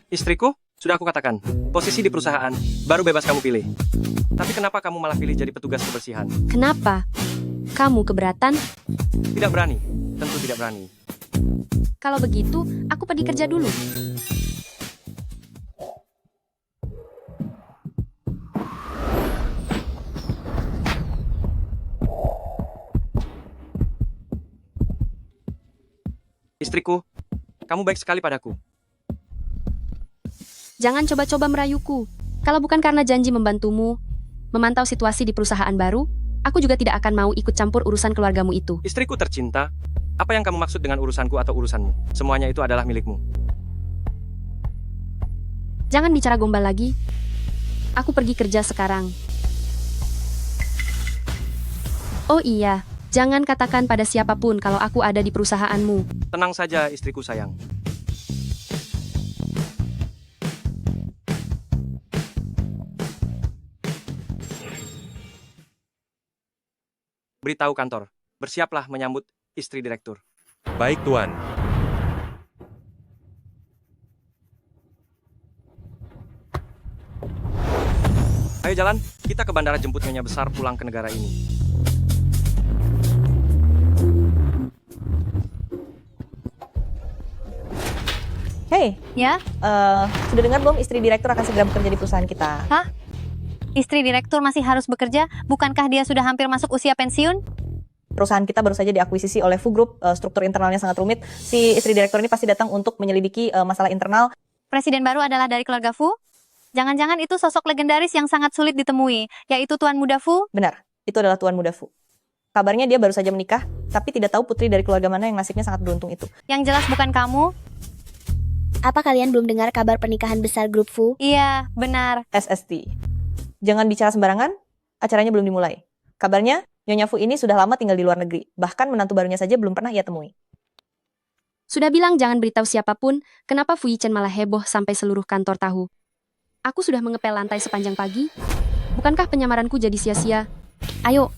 Istriku, sudah aku katakan, posisi di perusahaan, baru bebas kamu pilih. Tapi kenapa kamu malah pilih jadi petugas kebersihan? Kenapa? Kamu keberatan? Tidak berani, tentu tidak berani. Kalau begitu, aku pergi kerja dulu. Istriku, kamu baik sekali padaku. Jangan coba-coba merayuku. Kalau bukan karena janji membantumu, memantau situasi di perusahaan baru, aku juga tidak akan mau ikut campur urusan keluargamu itu. Istriku tercinta, apa yang kamu maksud dengan urusanku atau urusanmu? Semuanya itu adalah milikmu. Jangan bicara gombal lagi. Aku pergi kerja sekarang. Oh iya, jangan katakan pada siapapun kalau aku ada di perusahaanmu. Tenang saja, istriku sayang. Beritahu kantor, bersiaplah menyambut istri direktur. Baik, Tuan. Ayo jalan, kita ke bandara jemput Nyonya Besar pulang ke negara ini. Hey, Ya, sudah dengar belum istri direktur akan segera bekerja di perusahaan kita? istri direktur masih harus bekerja, bukankah dia sudah hampir masuk usia pensiun? Perusahaan kita baru saja diakuisisi oleh Fu Group, struktur internalnya sangat rumit. Si istri direktur ini pasti datang untuk menyelidiki masalah internal. Presiden baru adalah dari keluarga Fu? Jangan-jangan itu sosok legendaris yang sangat sulit ditemui, yaitu Tuan Muda Fu? Benar, itu adalah Tuan Muda Fu. Kabarnya dia baru saja menikah, tapi tidak tahu putri dari keluarga mana yang nasibnya sangat beruntung itu. Yang jelas bukan kamu. Apa kalian belum dengar kabar pernikahan besar grup Fu? Iya, benar. SST. Jangan bicara sembarangan, acaranya belum dimulai. Kabarnya, Nyonya Fu ini sudah lama tinggal di luar negeri, bahkan menantu barunya saja belum pernah ia temui. Sudah bilang jangan beritahu siapapun, kenapa Fu Yichen malah heboh sampai seluruh kantor tahu. Aku sudah mengepel lantai sepanjang pagi. Bukankah penyamaranku jadi sia-sia? Ayo,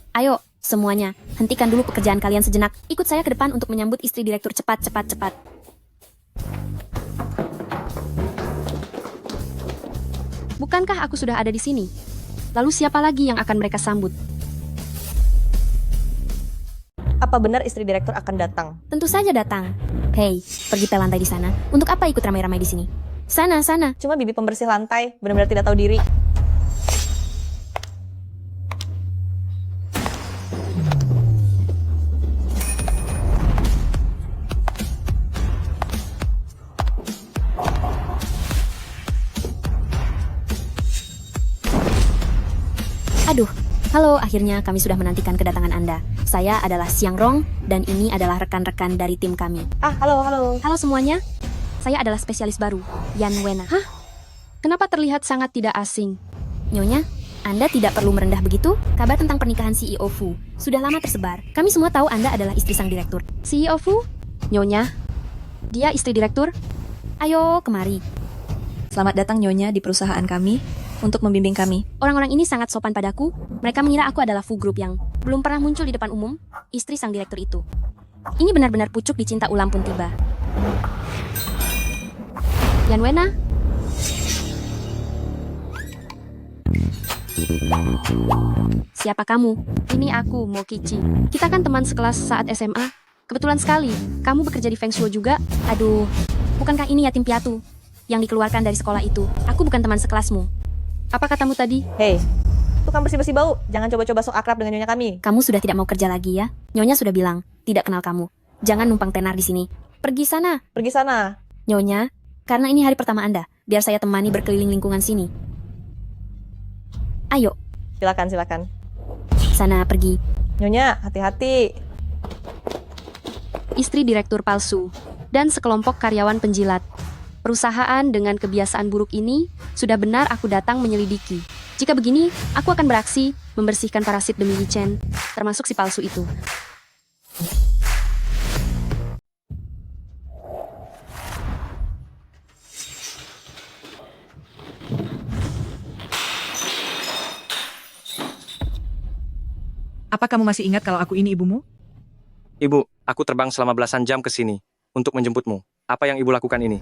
semuanya. Hentikan dulu pekerjaan kalian sejenak. Ikut saya ke depan untuk menyambut istri direktur cepat. Bukankah aku sudah ada di sini? Lalu siapa lagi yang akan mereka sambut? Apa benar istri direktur akan datang? Tentu saja datang. Hei, pergi pel lantai di sana. Untuk apa ikut ramai-ramai di sini? Sana. Cuma bibi pembersih lantai, benar-benar tidak tahu diri. Aduh, halo, akhirnya kami sudah menantikan kedatangan Anda. Saya adalah Xiang Rong, dan ini adalah rekan-rekan dari tim kami. Halo. Halo semuanya, saya adalah spesialis baru, Yan Wena. Hah? Kenapa terlihat sangat tidak asing? Nyonya, Anda tidak perlu merendah begitu. Kabar tentang pernikahan CEO Fu sudah lama tersebar. Kami semua tahu Anda adalah istri sang direktur. CEO Fu? Nyonya? Dia istri direktur? Ayo, kemari. Selamat datang Nyonya di perusahaan kami untuk membimbing kami. Orang-orang ini sangat sopan padaku. Mereka mengira aku adalah Fu Group yang belum pernah muncul di depan umum, istri sang direktur itu. Ini benar-benar pucuk dicinta ulam pun tiba. Yan Wena? Siapa kamu? Ini aku, Mokichi. Kita kan teman sekelas saat SMA. Kebetulan sekali, kamu bekerja di Feng Shuo juga. Aduh, bukankah ini yatim piatu yang dikeluarkan dari sekolah itu? Aku bukan teman sekelasmu. Apa katamu tadi? Hei, tukang bersih-bersih bau, jangan coba-coba sok akrab dengan Nyonya kami. Kamu sudah tidak mau kerja lagi ya? Nyonya sudah bilang, tidak kenal kamu. Jangan numpang tenar di sini. Pergi sana. Nyonya, karena ini hari pertama Anda, biar saya temani berkeliling lingkungan sini. Ayo. Silakan. Sana, pergi. Nyonya, hati-hati. Istri direktur palsu dan sekelompok karyawan penjilat. Perusahaan dengan kebiasaan buruk ini sudah benar aku datang menyelidiki. Jika begini, aku akan beraksi membersihkan parasit demi Yichen, termasuk si palsu itu. Apa kamu masih ingat kalau aku ini ibumu? Ibu, aku terbang selama belasan jam ke sini untuk menjemputmu. Apa yang ibu lakukan ini?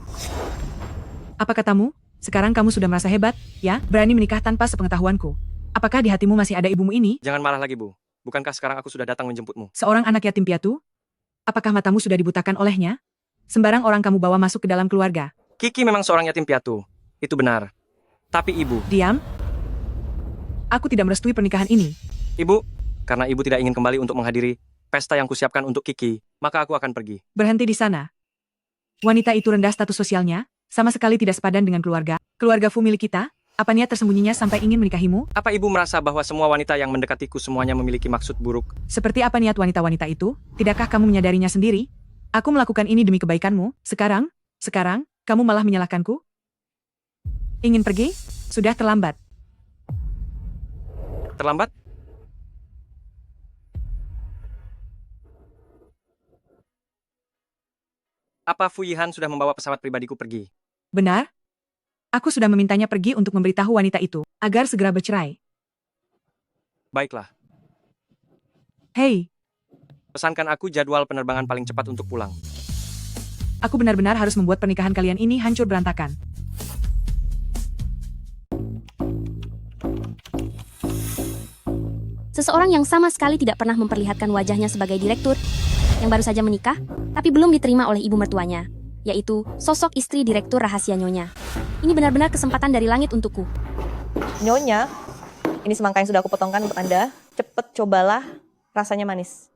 Apa katamu? Sekarang kamu sudah merasa hebat, ya? Berani menikah tanpa sepengetahuanku. Apakah di hatimu masih ada ibumu ini? Jangan marah lagi, Bu. Bukankah sekarang aku sudah datang menjemputmu? Seorang anak yatim piatu? Apakah matamu sudah dibutakan olehnya? Sembarang orang kamu bawa masuk ke dalam keluarga. Kiki memang seorang yatim piatu. Itu benar. Tapi ibu, Diam. Aku tidak merestui pernikahan ini. ibu, karena ibu tidak ingin kembali untuk menghadiri pesta yang kusiapkan untuk Kiki, maka aku akan pergi. Berhenti di sana. Wanita itu rendah status sosialnya, sama sekali tidak sepadan dengan keluarga. Keluarga Fu milik kita, apa niat tersembunyinya sampai ingin menikahimu? Apa ibu merasa bahwa semua wanita yang mendekatiku semuanya memiliki maksud buruk? Seperti apa niat wanita-wanita itu? Tidakkah kamu menyadarinya sendiri? Aku melakukan ini demi kebaikanmu. Sekarang, kamu malah menyalahkanku? Ingin pergi? Sudah terlambat. Terlambat? Apa Fu Yihan sudah membawa pesawat pribadiku pergi? Benar? Aku sudah memintanya pergi untuk memberitahu wanita itu, agar segera bercerai. Baiklah, Hei, pesankan aku jadwal penerbangan paling cepat untuk pulang. aku benar-benar harus membuat pernikahan kalian ini hancur berantakan. Seseorang yang sama sekali tidak pernah memperlihatkan wajahnya sebagai direktur, yang baru saja menikah, tapi belum diterima oleh ibu mertuanya, yaitu sosok istri direktur rahasia Nyonya. Ini benar-benar kesempatan dari langit untukku. Nyonya, ini semangka yang sudah aku potongkan untuk Anda. Cepet cobalah, rasanya manis.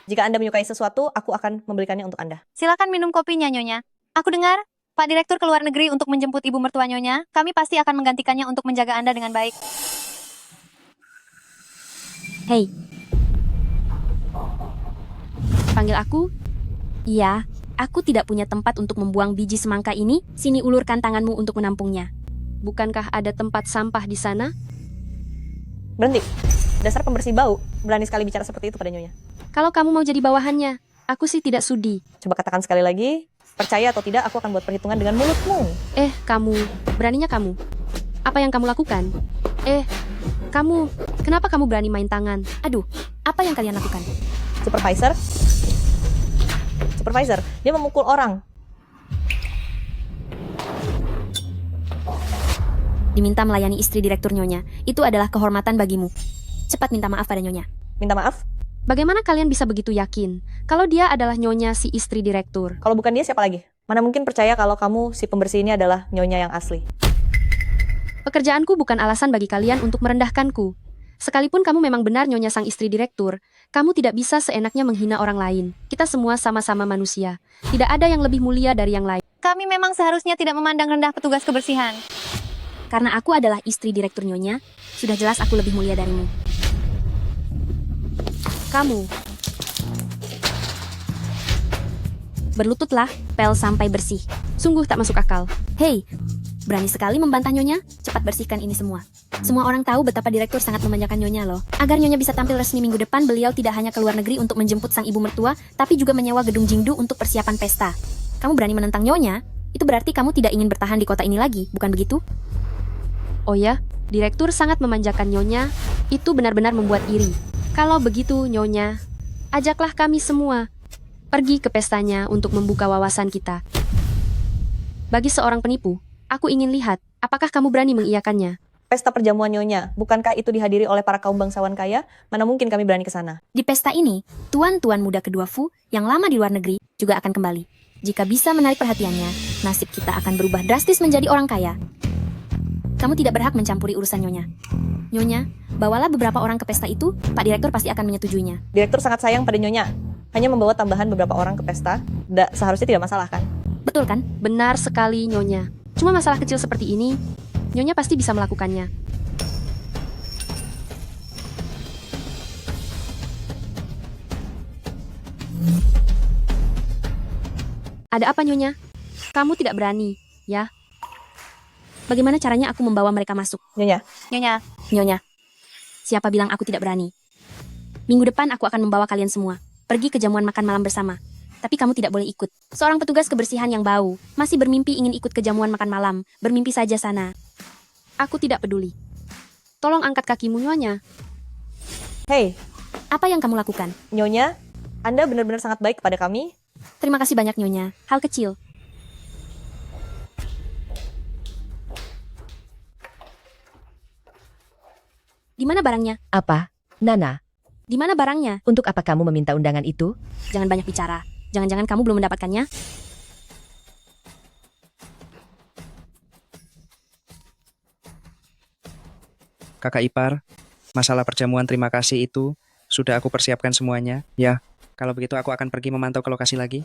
Jika Anda menyukai sesuatu, aku akan membelikannya untuk Anda. Silakan minum kopinya, Nyonya. Aku dengar, Pak Direktur ke luar negeri untuk menjemput ibu mertua Nyonya. Kami pasti akan menggantikannya untuk menjaga Anda dengan baik. Hei. Panggil aku? Iya, aku tidak punya tempat untuk membuang biji semangka ini. Sini ulurkan tanganmu untuk menampungnya. Bukankah ada tempat sampah di sana? Berhenti. Dasar pembersih bau. Berani sekali bicara seperti itu pada Nyonya. Kalau kamu mau jadi bawahannya, aku sih tidak sudi. Coba katakan sekali lagi. Percaya atau tidak, aku akan buat perhitungan dengan mulutmu. Kamu, beraninya kamu. Apa yang kamu lakukan? Kamu, kenapa kamu berani main tangan? Aduh, apa yang kalian lakukan? Supervisor, dia memukul orang. Diminta melayani istri direktur Nyonya. Itu adalah kehormatan bagimu. Cepat minta maaf pada Nyonya. Minta maaf. Bagaimana kalian bisa begitu yakin kalau dia adalah Nyonya si istri direktur? Kalau bukan dia, siapa lagi? Mana mungkin percaya kalau kamu si pembersih ini adalah Nyonya yang asli. Pekerjaanku bukan alasan bagi kalian untuk merendahkanku. Sekalipun kamu memang benar Nyonya sang istri direktur, kamu tidak bisa seenaknya menghina orang lain. Kita semua sama-sama manusia. Tidak ada yang lebih mulia dari yang lain. Kami memang seharusnya tidak memandang rendah petugas kebersihan. Karena aku adalah istri direktur Nyonya, sudah jelas aku lebih mulia darimu. Kamu. Berlututlah, pel sampai bersih. Sungguh tak masuk akal. Hei, berani sekali membantah Nyonya. Cepat bersihkan ini semua. Semua orang tahu betapa direktur sangat memanjakan Nyonya loh. Agar Nyonya bisa tampil resmi minggu depan, beliau tidak hanya ke luar negeri untuk menjemput sang ibu mertua, tapi juga menyewa gedung Jingdu untuk persiapan pesta. Kamu berani menentang Nyonya? Itu berarti kamu tidak ingin bertahan di kota ini lagi, bukan begitu? Oh ya, direktur sangat memanjakan Nyonya. Itu benar-benar membuat iri. Kalau begitu, Nyonya, ajaklah kami semua pergi ke pestanya untuk membuka wawasan kita. Bagi seorang penipu, aku ingin lihat apakah kamu berani mengiyakannya. Pesta perjamuan Nyonya, bukankah itu dihadiri oleh para kaum bangsawan kaya? Mana mungkin kami berani ke sana? Di pesta ini, tuan-tuan muda kedua Fu yang lama di luar negeri juga akan kembali. Jika bisa menarik perhatiannya, nasib kita akan berubah drastis menjadi orang kaya. Kamu tidak berhak mencampuri urusan Nyonya. Nyonya, bawalah beberapa orang ke pesta itu, Pak Direktur pasti akan menyetujuinya. Direktur sangat sayang pada Nyonya. Hanya membawa tambahan beberapa orang ke pesta, seharusnya tidak masalah kan? Betul kan? Benar sekali, Nyonya. Cuma masalah kecil seperti ini, Nyonya pasti bisa melakukannya. Ada apa, Nyonya? Kamu tidak berani, ya? Bagaimana caranya aku membawa mereka masuk? Nyonya, Nyonya, siapa bilang aku tidak berani? Minggu depan aku akan membawa kalian semua pergi ke jamuan makan malam bersama. Tapi kamu tidak boleh ikut. Seorang petugas kebersihan yang bau masih bermimpi ingin ikut ke jamuan makan malam. Bermimpi saja sana. Aku tidak peduli. Tolong angkat kakimu, Nyonya. hei, Apa yang kamu lakukan? Nyonya, Anda benar-benar sangat baik kepada kami. Terima kasih banyak Nyonya. Hal kecil. Di mana barangnya? Apa? Nana, Di mana barangnya? untuk apa kamu meminta undangan itu? Jangan banyak bicara. Jangan-jangan kamu belum mendapatkannya? Kakak ipar, masalah perjamuan terima kasih itu sudah aku persiapkan semuanya. Ya, kalau begitu aku akan pergi memantau ke lokasi lagi.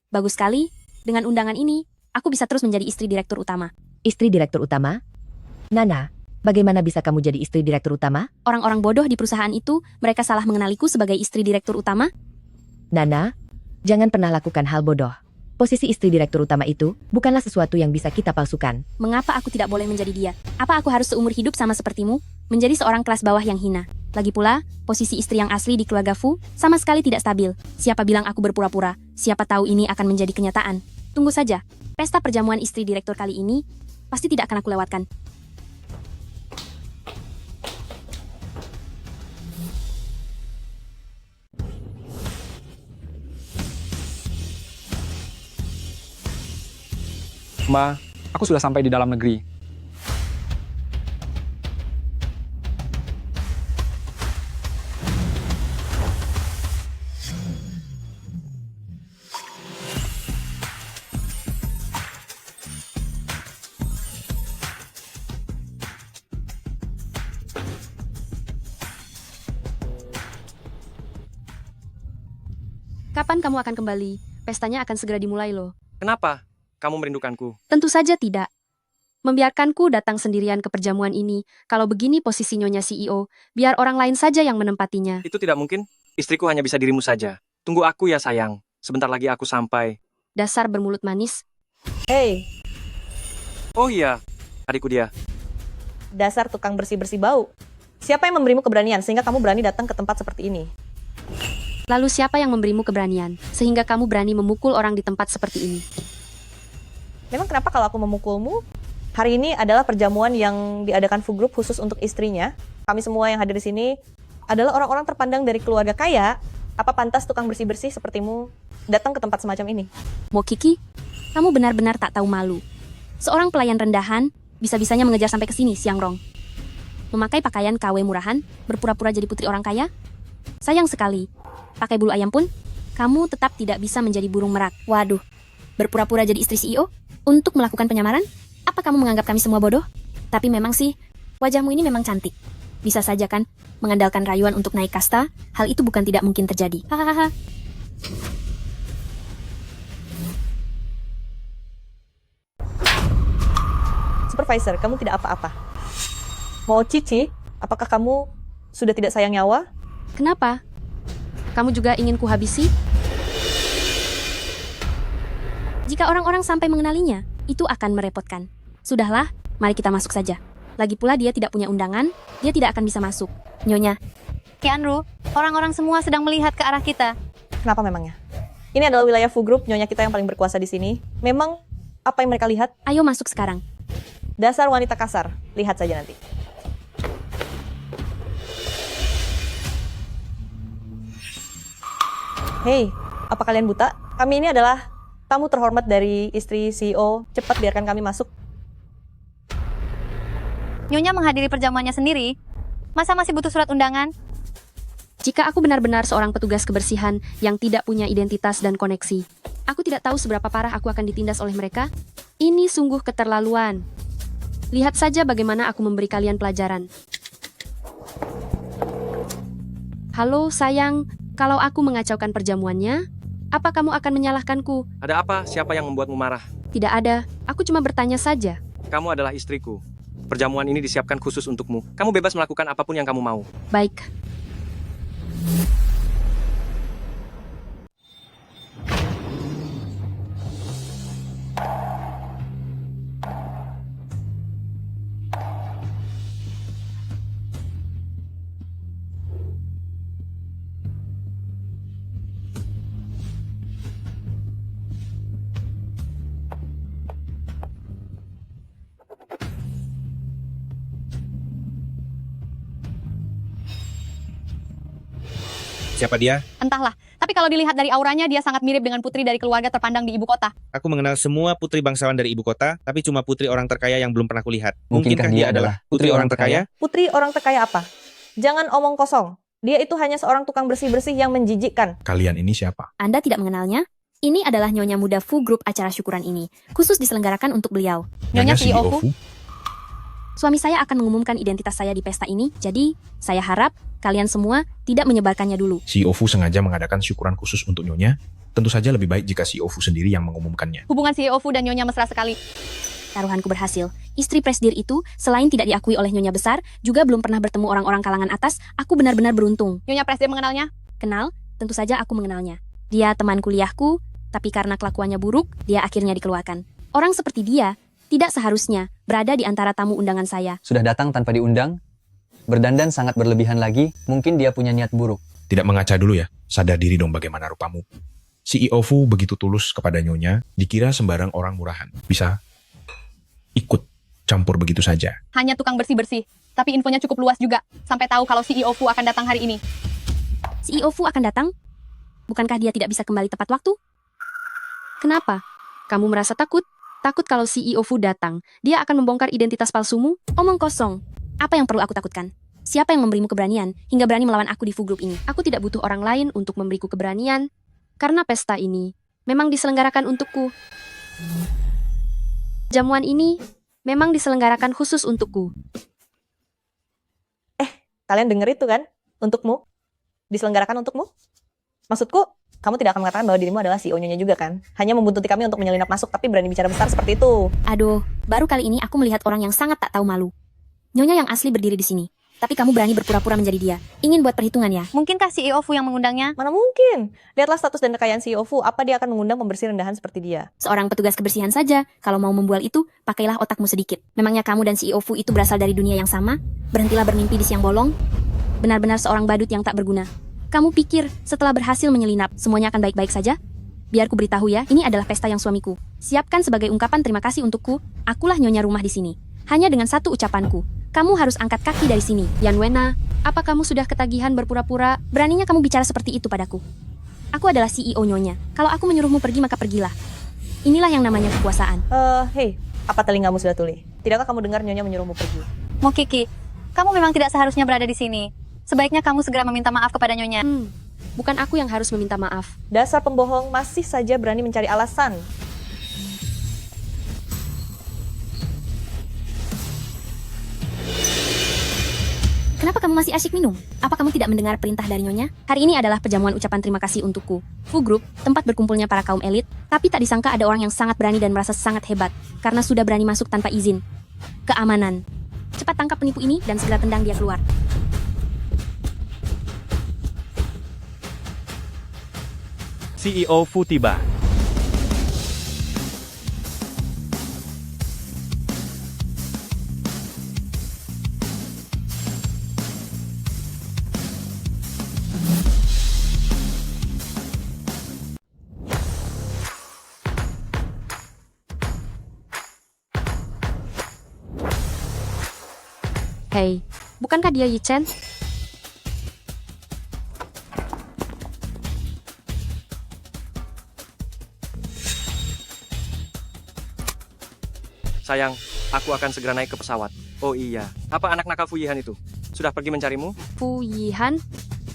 Bagus sekali. Dengan undangan ini, aku bisa terus menjadi istri direktur utama. Istri direktur utama? Nana, bagaimana bisa kamu jadi istri direktur utama? Orang-orang bodoh di perusahaan itu, mereka salah mengenaliku sebagai istri direktur utama. Nana, jangan pernah lakukan hal bodoh. Posisi istri direktur utama itu bukanlah sesuatu yang bisa kita palsukan. Mengapa aku tidak boleh menjadi dia? Apa aku harus seumur hidup sama sepertimu? Menjadi seorang kelas bawah yang hina. Lagi pula, posisi istri yang asli di keluarga Fu sama sekali tidak stabil. Siapa bilang aku berpura-pura? Siapa tahu ini akan menjadi kenyataan? Tunggu saja. Pesta perjamuan istri direktur kali ini pasti tidak akan aku lewatkan. Ma, aku sudah sampai di dalam negeri. Kapan kamu akan kembali? Pestanya akan segera dimulai loh. Kenapa? Kamu merindukanku. Tentu saja tidak. Membiarkanku datang sendirian ke perjamuan ini, kalau begini posisi Nyonya CEO, biar orang lain saja yang menempatinya. Itu tidak mungkin. Istriku hanya bisa dirimu saja. Tunggu aku ya sayang. Sebentar lagi aku sampai. Dasar bermulut manis. Hei, Oh iya, adikku dia. dasar tukang bersih-bersih bau. Siapa yang memberimu keberanian sehingga kamu berani datang ke tempat seperti ini? Lalu siapa yang memberimu keberanian, sehingga kamu berani memukul orang di tempat seperti ini? Memang kenapa kalau aku memukulmu? Hari ini adalah perjamuan yang diadakan Fu Group khusus untuk istrinya. Kami semua yang hadir di sini adalah orang-orang terpandang dari keluarga kaya. Apa pantas tukang bersih-bersih sepertimu datang ke tempat semacam ini? Mo Kiki, kamu benar-benar tak tahu malu. Seorang pelayan rendahan bisa-bisanya mengejar sampai ke sini, Siang Rong. Memakai pakaian KW murahan, berpura-pura jadi putri orang kaya? Sayang sekali. Pakai bulu ayam pun, kamu tetap tidak bisa menjadi burung merak. Waduh, berpura-pura jadi istri CEO? Untuk melakukan penyamaran? Apa kamu menganggap kami semua bodoh? Tapi memang sih, wajahmu ini memang cantik. Bisa saja kan, mengandalkan rayuan untuk naik kasta, hal itu bukan tidak mungkin terjadi. Hahaha. Supervisor, kamu tidak apa-apa. Mau Cici, apakah kamu sudah tidak sayang nyawa? Kenapa? Kamu juga ingin kuhabisi? Jika orang-orang sampai mengenalinya, itu akan merepotkan. Sudahlah, mari kita masuk saja. Lagi pula dia tidak punya undangan, dia tidak akan bisa masuk. Nyonya, Kianru, orang-orang semua sedang melihat ke arah kita. Kenapa memangnya? Ini adalah wilayah Fu Group, nyonya kita yang paling berkuasa di sini. Memang apa yang mereka lihat? ayo masuk sekarang. Dasar wanita kasar. Lihat saja nanti. Hei, apa kalian buta? Kami ini adalah tamu terhormat dari istri CEO. Cepat biarkan kami masuk. Nyonya menghadiri perjamuannya sendiri. Masa masih butuh surat undangan? Jika aku benar-benar seorang petugas kebersihan yang tidak punya identitas dan koneksi, aku tidak tahu seberapa parah aku akan ditindas oleh mereka. Ini sungguh keterlaluan. Lihat saja bagaimana aku memberi kalian pelajaran. Halo sayang, kalau aku mengacaukan perjamuannya, apa kamu akan menyalahkanku? Ada apa? Siapa yang membuatmu marah? Tidak ada, aku cuma bertanya saja. Kamu adalah istriku. Perjamuan ini disiapkan khusus untukmu. Kamu bebas melakukan apapun yang kamu mau. Baik. Siapa dia? Entahlah, tapi kalau dilihat dari auranya, dia sangat mirip dengan putri dari keluarga terpandang di ibu kota. Aku mengenal semua putri bangsawan dari ibu kota, tapi cuma putri orang terkaya yang belum pernah kulihat. Mungkinkah dia adalah putri orang terkaya? Putri orang terkaya apa? Jangan omong kosong. Dia itu hanya seorang tukang bersih-bersih yang menjijikkan. Kalian ini siapa? Anda tidak mengenalnya? Ini adalah Nyonya Muda Fu Group acara syukuran ini, khusus diselenggarakan untuk beliau. Nyonya CEO Fu? Suami saya akan mengumumkan identitas saya di pesta ini, jadi saya harap kalian semua tidak menyebarkannya dulu. CEO Fu sengaja mengadakan syukuran khusus untuk Nyonya. Tentu saja lebih baik jika CEO Fu sendiri yang mengumumkannya. Hubungan CEO Fu dan Nyonya mesra sekali. Taruhanku berhasil. Istri presdir itu, selain tidak diakui oleh Nyonya Besar, juga belum pernah bertemu orang-orang kalangan atas. Aku benar-benar beruntung. Nyonya presdir mengenalnya? Kenal, tentu saja aku mengenalnya. Dia teman kuliahku, tapi karena kelakuannya buruk, dia akhirnya dikeluarkan. Orang seperti dia tidak seharusnya berada di antara tamu undangan saya. Sudah datang tanpa diundang, berdandan sangat berlebihan lagi, mungkin dia punya niat buruk. Tidak mengaca dulu ya, sadar diri dong bagaimana rupamu. CEO Fu begitu tulus kepada Nyonya, dikira sembarang orang murahan. Bisa ikut campur begitu saja. Hanya tukang bersih-bersih, tapi infonya cukup luas juga, sampai tahu kalau CEO Fu akan datang hari ini. CEO Fu akan datang? Bukankah dia tidak bisa kembali tepat waktu? Kenapa? Kamu merasa takut? Takut kalau CEO Fu datang, dia akan membongkar identitas palsumu? Omong kosong. Apa yang perlu aku takutkan? Siapa yang memberimu keberanian hingga berani melawan aku di Fu Group ini? Aku tidak butuh orang lain untuk memberiku keberanian, karena pesta ini memang diselenggarakan untukku. Jamuan ini memang diselenggarakan khusus untukku. Kalian denger itu kan? Untukmu? Diselenggarakan untukmu? Maksudku, kamu tidak akan mengatakan bahwa dirimu adalah CEO-nya juga kan? Hanya membuntuti kami untuk menyelinap masuk, tapi berani bicara besar seperti itu. Aduh, baru kali ini aku melihat orang yang sangat tak tahu malu. Nyonya yang asli berdiri di sini, tapi kamu berani berpura-pura menjadi dia. Ingin buat perhitungan ya? Mungkinkah CEO Fu yang mengundangnya? Mana mungkin? Lihatlah status dan kekayaan CEO Fu, apa dia akan mengundang pembersih rendahan seperti dia? Seorang petugas kebersihan saja, kalau mau membual itu, pakailah otakmu sedikit. Memangnya kamu dan CEO Fu itu berasal dari dunia yang sama? Berhentilah bermimpi di siang bolong. Benar-benar seorang badut yang tak berguna. Kamu pikir setelah berhasil menyelinap, semuanya akan baik-baik saja? Biar ku beritahu ya, ini adalah pesta yang suamiku siapkan sebagai ungkapan terima kasih untukku. Akulah nyonya rumah di sini. Hanya dengan satu ucapanku, kamu harus angkat kaki dari sini. Yan Wena, apa kamu sudah ketagihan berpura-pura? Beraninya kamu bicara seperti itu padaku. Aku adalah CEO nyonya. Kalau aku menyuruhmu pergi, maka pergilah. Inilah yang namanya kekuasaan. Hei, apa telingamu sudah tuli? Tidakkah kamu dengar nyonya menyuruhmu pergi? Mokiki, kamu memang tidak seharusnya berada di sini. Sebaiknya kamu segera meminta maaf kepada nyonya. Bukan aku yang harus meminta maaf. Dasar pembohong, masih saja berani mencari alasan. Kenapa kamu masih asyik minum? Apa kamu tidak mendengar perintah dari nyonya? Hari ini adalah perjamuan ucapan terima kasih untukku. Fu Group, tempat berkumpulnya para kaum elit, tapi tak disangka ada orang yang sangat berani dan merasa sangat hebat, karena sudah berani masuk tanpa izin. Keamanan. Cepat tangkap penipu ini dan segera tendang dia keluar. CEO Fu tiba. Hei, bukankah dia Yi Chen? Sayang, aku akan segera naik ke pesawat. Oh iya, apa anak nakal Fu Yihan itu? Sudah pergi mencarimu? Fu Yihan?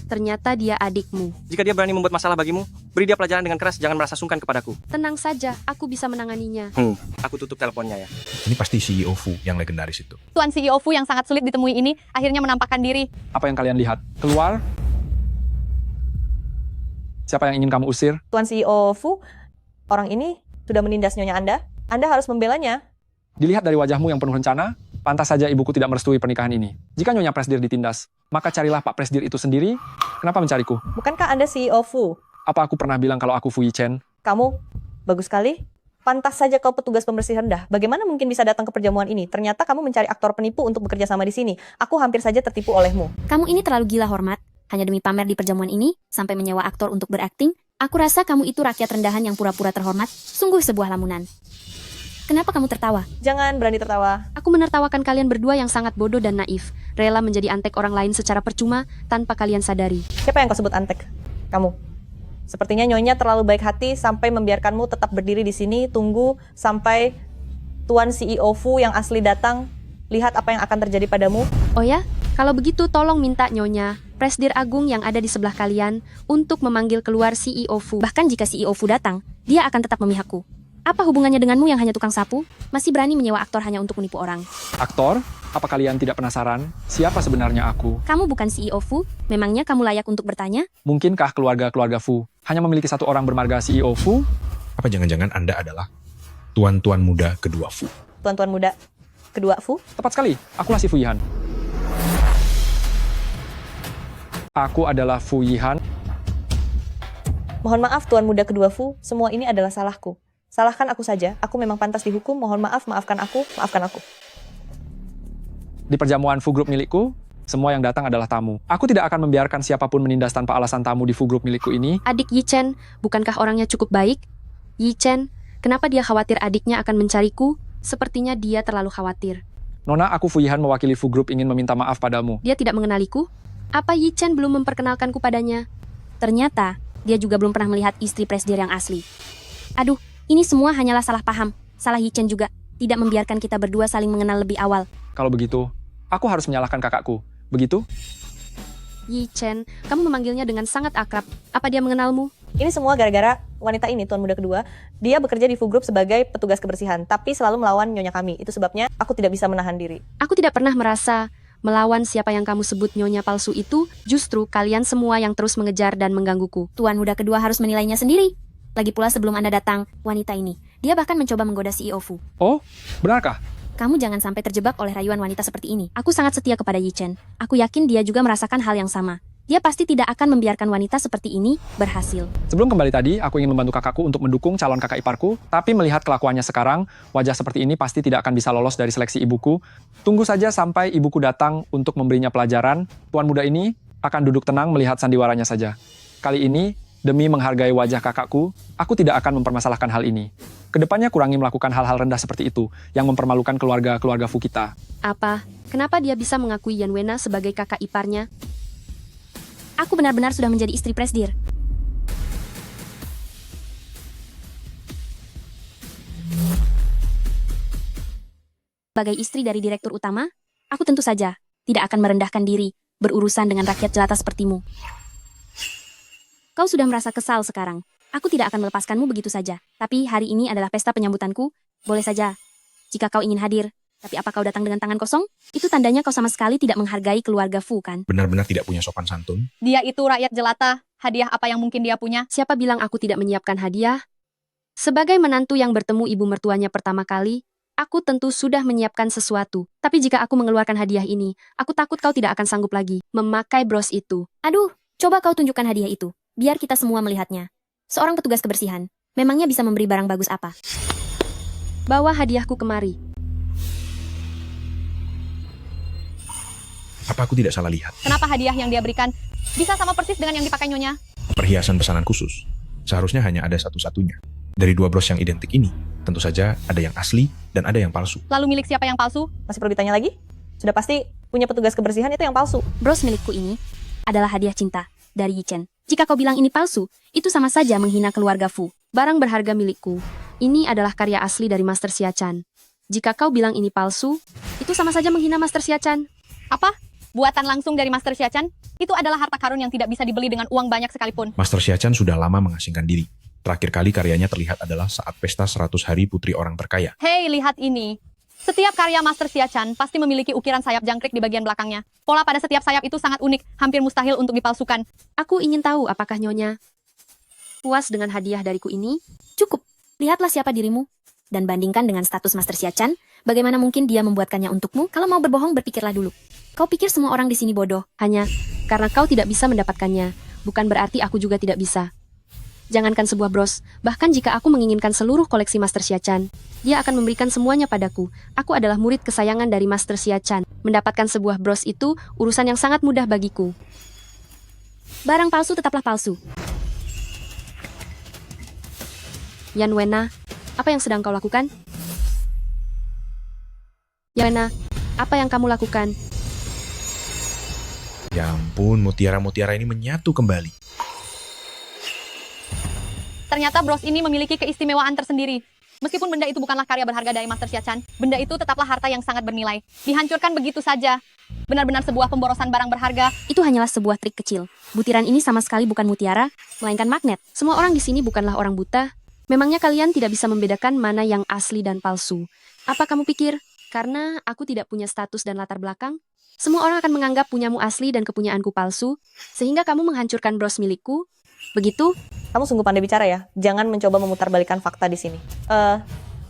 Ternyata dia adikmu. Jika dia berani membuat masalah bagimu, beri dia pelajaran dengan keras, jangan merasa sungkan kepadaku. Tenang saja, aku bisa menanganinya. Aku tutup teleponnya ya. Ini pasti CEO Fu yang legendaris itu. Tuan CEO Fu yang sangat sulit ditemui ini akhirnya menampakkan diri. Apa yang kalian lihat? Keluar. Siapa yang ingin kamu usir? Tuan CEO Fu, orang ini sudah menindas nyonya Anda. Anda harus membelanya. Dilihat dari wajahmu yang penuh rencana, pantas saja ibuku tidak merestui pernikahan ini. Jika Nyonya Presdir ditindas, maka carilah Pak Presdir itu sendiri. Kenapa mencariku? Bukankah Anda CEO Fu? Apa aku pernah bilang kalau aku Fu Yichen? Kamu, bagus sekali. Pantas saja kau petugas pembersih rendah. Bagaimana mungkin bisa datang ke perjamuan ini? Ternyata kamu mencari aktor penipu untuk bekerja sama di sini. Aku hampir saja tertipu olehmu. Kamu ini terlalu gila, Hormat. Hanya demi pamer di perjamuan ini, sampai menyewa aktor untuk berakting. Aku rasa kamu itu rakyat rendahan yang pura-pura terhormat. Sungguh sebuah lamunan. Kenapa kamu tertawa? Jangan berani tertawa. Aku menertawakan kalian berdua yang sangat bodoh dan naif, rela menjadi antek orang lain secara percuma tanpa kalian sadari. Siapa yang kau sebut antek? Kamu. Sepertinya Nyonya terlalu baik hati sampai membiarkanmu tetap berdiri di sini tunggu sampai Tuan CEO Fu yang asli datang. Lihat apa yang akan terjadi padamu. Oh ya? Kalau begitu tolong minta Nyonya, Presdir Agung yang ada di sebelah kalian, untuk memanggil keluar CEO Fu. Bahkan jika CEO Fu datang, dia akan tetap memihakku. Apa hubungannya denganmu yang hanya tukang sapu? Masih berani menyewa aktor hanya untuk menipu orang. Aktor, apa kalian tidak penasaran? Siapa sebenarnya aku? Kamu bukan CEO Fu? Memangnya kamu layak untuk bertanya? Mungkinkah keluarga-keluarga Fu hanya memiliki satu orang bermarga CEO Fu? Apa jangan-jangan Anda adalah tuan-tuan muda kedua Fu? Tuan-tuan muda kedua Fu? Tepat sekali, akulah si Fu Yihan. Aku adalah Fu Yihan. Mohon maaf Tuan muda kedua Fu, semua ini adalah salahku. Salahkan aku saja, aku memang pantas dihukum, mohon maaf, maafkan aku, maafkan aku. Di perjamuan Fu Group milikku, semua yang datang adalah tamu. Aku tidak akan membiarkan siapapun menindas tanpa alasan tamu di Fu Group milikku ini. Adik Yi Chen, bukankah orangnya cukup baik? Yi Chen, kenapa dia khawatir adiknya akan mencariku? Sepertinya dia terlalu khawatir. Nona, aku Fu Yihan mewakili Fu Group ingin meminta maaf padamu. Dia tidak mengenaliku? Apa Yi Chen belum memperkenalkanku padanya? Ternyata, dia juga belum pernah melihat istri presdir yang asli. Aduh, ini semua hanyalah salah paham. Salah Yi Chen juga, tidak membiarkan kita berdua saling mengenal lebih awal. Kalau begitu, aku harus menyalahkan kakakku. Begitu? Yi Chen, kamu memanggilnya dengan sangat akrab. Apa dia mengenalmu? Ini semua gara-gara wanita ini, Tuan muda kedua. Dia bekerja di Fu Group sebagai petugas kebersihan, tapi selalu melawan nyonya kami. Itu sebabnya aku tidak bisa menahan diri. Aku tidak pernah merasa melawan siapa yang kamu sebut nyonya palsu itu. Justru kalian semua yang terus mengejar dan menggangguku. Tuan muda kedua harus menilainya sendiri. Lagi pula sebelum Anda datang, wanita ini, dia bahkan mencoba menggoda CEO Fu. Oh, benarkah? Kamu jangan sampai terjebak oleh rayuan wanita seperti ini. Aku sangat setia kepada Yi Chen. Aku yakin dia juga merasakan hal yang sama. Dia pasti tidak akan membiarkan wanita seperti ini berhasil. Sebelum kembali tadi, aku ingin membantu kakakku untuk mendukung calon kakak iparku, tapi melihat kelakuannya sekarang, wajah seperti ini pasti tidak akan bisa lolos dari seleksi ibuku. Tunggu saja sampai ibuku datang untuk memberinya pelajaran. Tuan muda ini akan duduk tenang melihat sandiwaranya saja. Kali ini, demi menghargai wajah kakakku, aku tidak akan mempermasalahkan hal ini. Kedepannya kurangi melakukan hal-hal rendah seperti itu, yang mempermalukan keluarga-keluarga Fu kita. Apa? Kenapa dia bisa mengakui Yan Wena sebagai kakak iparnya? Aku benar-benar sudah menjadi istri presdir. Sebagai istri dari direktur utama, aku tentu saja tidak akan merendahkan diri berurusan dengan rakyat jelata sepertimu. Kau sudah merasa kesal sekarang. Aku tidak akan melepaskanmu begitu saja. Tapi hari ini adalah pesta penyambutanku. Boleh saja. Jika kau ingin hadir. Tapi apa kau datang dengan tangan kosong? Itu tandanya kau sama sekali tidak menghargai keluarga Fu, kan? Benar-benar tidak punya sopan santun. Dia itu rakyat jelata. Hadiah apa yang mungkin dia punya? Siapa bilang aku tidak menyiapkan hadiah? Sebagai menantu yang bertemu ibu mertuanya pertama kali, aku tentu sudah menyiapkan sesuatu. Tapi jika aku mengeluarkan hadiah ini, aku takut kau tidak akan sanggup lagi memakai bros itu. Aduh, coba kau tunjukkan hadiah itu. Biar kita semua melihatnya. Seorang petugas kebersihan, memangnya bisa memberi barang bagus apa? Bawa hadiahku kemari. Apa aku tidak salah lihat? Kenapa hadiah yang dia berikan bisa sama persis dengan yang dipakai nyonya? Perhiasan pesanan khusus. Seharusnya hanya ada satu-satunya. Dari dua bros yang identik ini, tentu saja ada yang asli dan ada yang palsu. Lalu milik siapa yang palsu? Masih perlu ditanya lagi? Sudah pasti punya petugas kebersihan itu yang palsu. Bros milikku ini adalah hadiah cinta dari Yi Chen. Jika kau bilang ini palsu, itu sama saja menghina keluarga Fu. Barang berharga milikku. Ini adalah karya asli dari Master Xia Chan. Jika kau bilang ini palsu, itu sama saja menghina Master Xia Chan. Apa? Buatan langsung dari Master Xia Chan? Itu adalah harta karun yang tidak bisa dibeli dengan uang banyak sekalipun. Master Xia Chan sudah lama mengasingkan diri. Terakhir kali karyanya terlihat adalah saat pesta 100 hari putri orang terkaya. Hei, lihat ini. Setiap karya Master Xia Chan pasti memiliki ukiran sayap jangkrik di bagian belakangnya. Pola pada setiap sayap itu sangat unik, hampir mustahil untuk dipalsukan. Aku ingin tahu apakah Nyonya puas dengan hadiah dariku ini? Cukup. Lihatlah siapa dirimu. Dan bandingkan dengan status Master Xia Chan, bagaimana mungkin dia membuatkannya untukmu? Kalau mau berbohong, berpikirlah dulu. Kau pikir semua orang di sini bodoh? Hanya karena kau tidak bisa mendapatkannya, bukan berarti aku juga tidak bisa. Jangankan sebuah bros, bahkan jika aku menginginkan seluruh koleksi Master Xia Chan, dia akan memberikan semuanya padaku. Aku adalah murid kesayangan dari Master Xia Chan. Mendapatkan sebuah bros itu urusan yang sangat mudah bagiku. Barang palsu tetaplah palsu. Yan Wena, apa yang sedang kau lakukan? Yana, apa yang kamu lakukan? Ya ampun, mutiara-mutiara ini menyatu kembali. Ternyata bros ini memiliki keistimewaan tersendiri. Meskipun benda itu bukanlah karya berharga dari Master Xia Chan, benda itu tetaplah harta yang sangat bernilai. Dihancurkan begitu saja. Benar-benar sebuah pemborosan barang berharga. Itu hanyalah sebuah trik kecil. Butiran ini sama sekali bukan mutiara, melainkan magnet. Semua orang di sini bukanlah orang buta. Memangnya kalian tidak bisa membedakan mana yang asli dan palsu? Apa kamu pikir? Karena aku tidak punya status dan latar belakang, semua orang akan menganggap punyamu asli dan kepunyaanku palsu, sehingga kamu menghancurkan bros milikku. Begitu? Kamu sungguh pandai bicara ya. Jangan mencoba memutarbalikkan fakta di sini.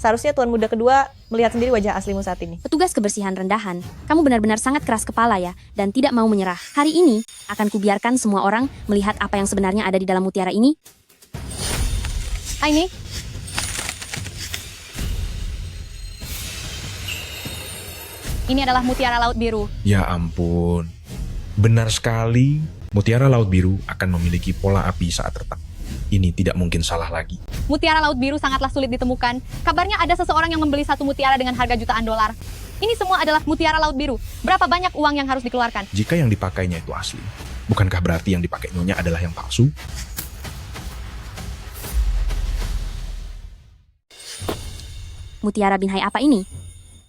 Seharusnya Tuan Muda kedua melihat sendiri wajah aslimu saat ini. Petugas kebersihan rendahan, kamu benar-benar sangat keras kepala ya, dan tidak mau menyerah. Hari ini, akan kubiarkan semua orang melihat apa yang sebenarnya ada di dalam mutiara ini. Ini. Ini adalah mutiara laut biru. Ya ampun. Benar sekali, mutiara laut biru akan memiliki pola api saat retak. Ini tidak mungkin salah lagi. Mutiara laut biru sangatlah sulit ditemukan. Kabarnya ada seseorang yang membeli satu mutiara dengan harga jutaan dolar. Ini semua adalah mutiara laut biru. Berapa banyak uang yang harus dikeluarkan? Jika yang dipakainya itu asli, bukankah berarti yang dipakai Nyonya adalah yang palsu? Mutiara Binhai apa ini?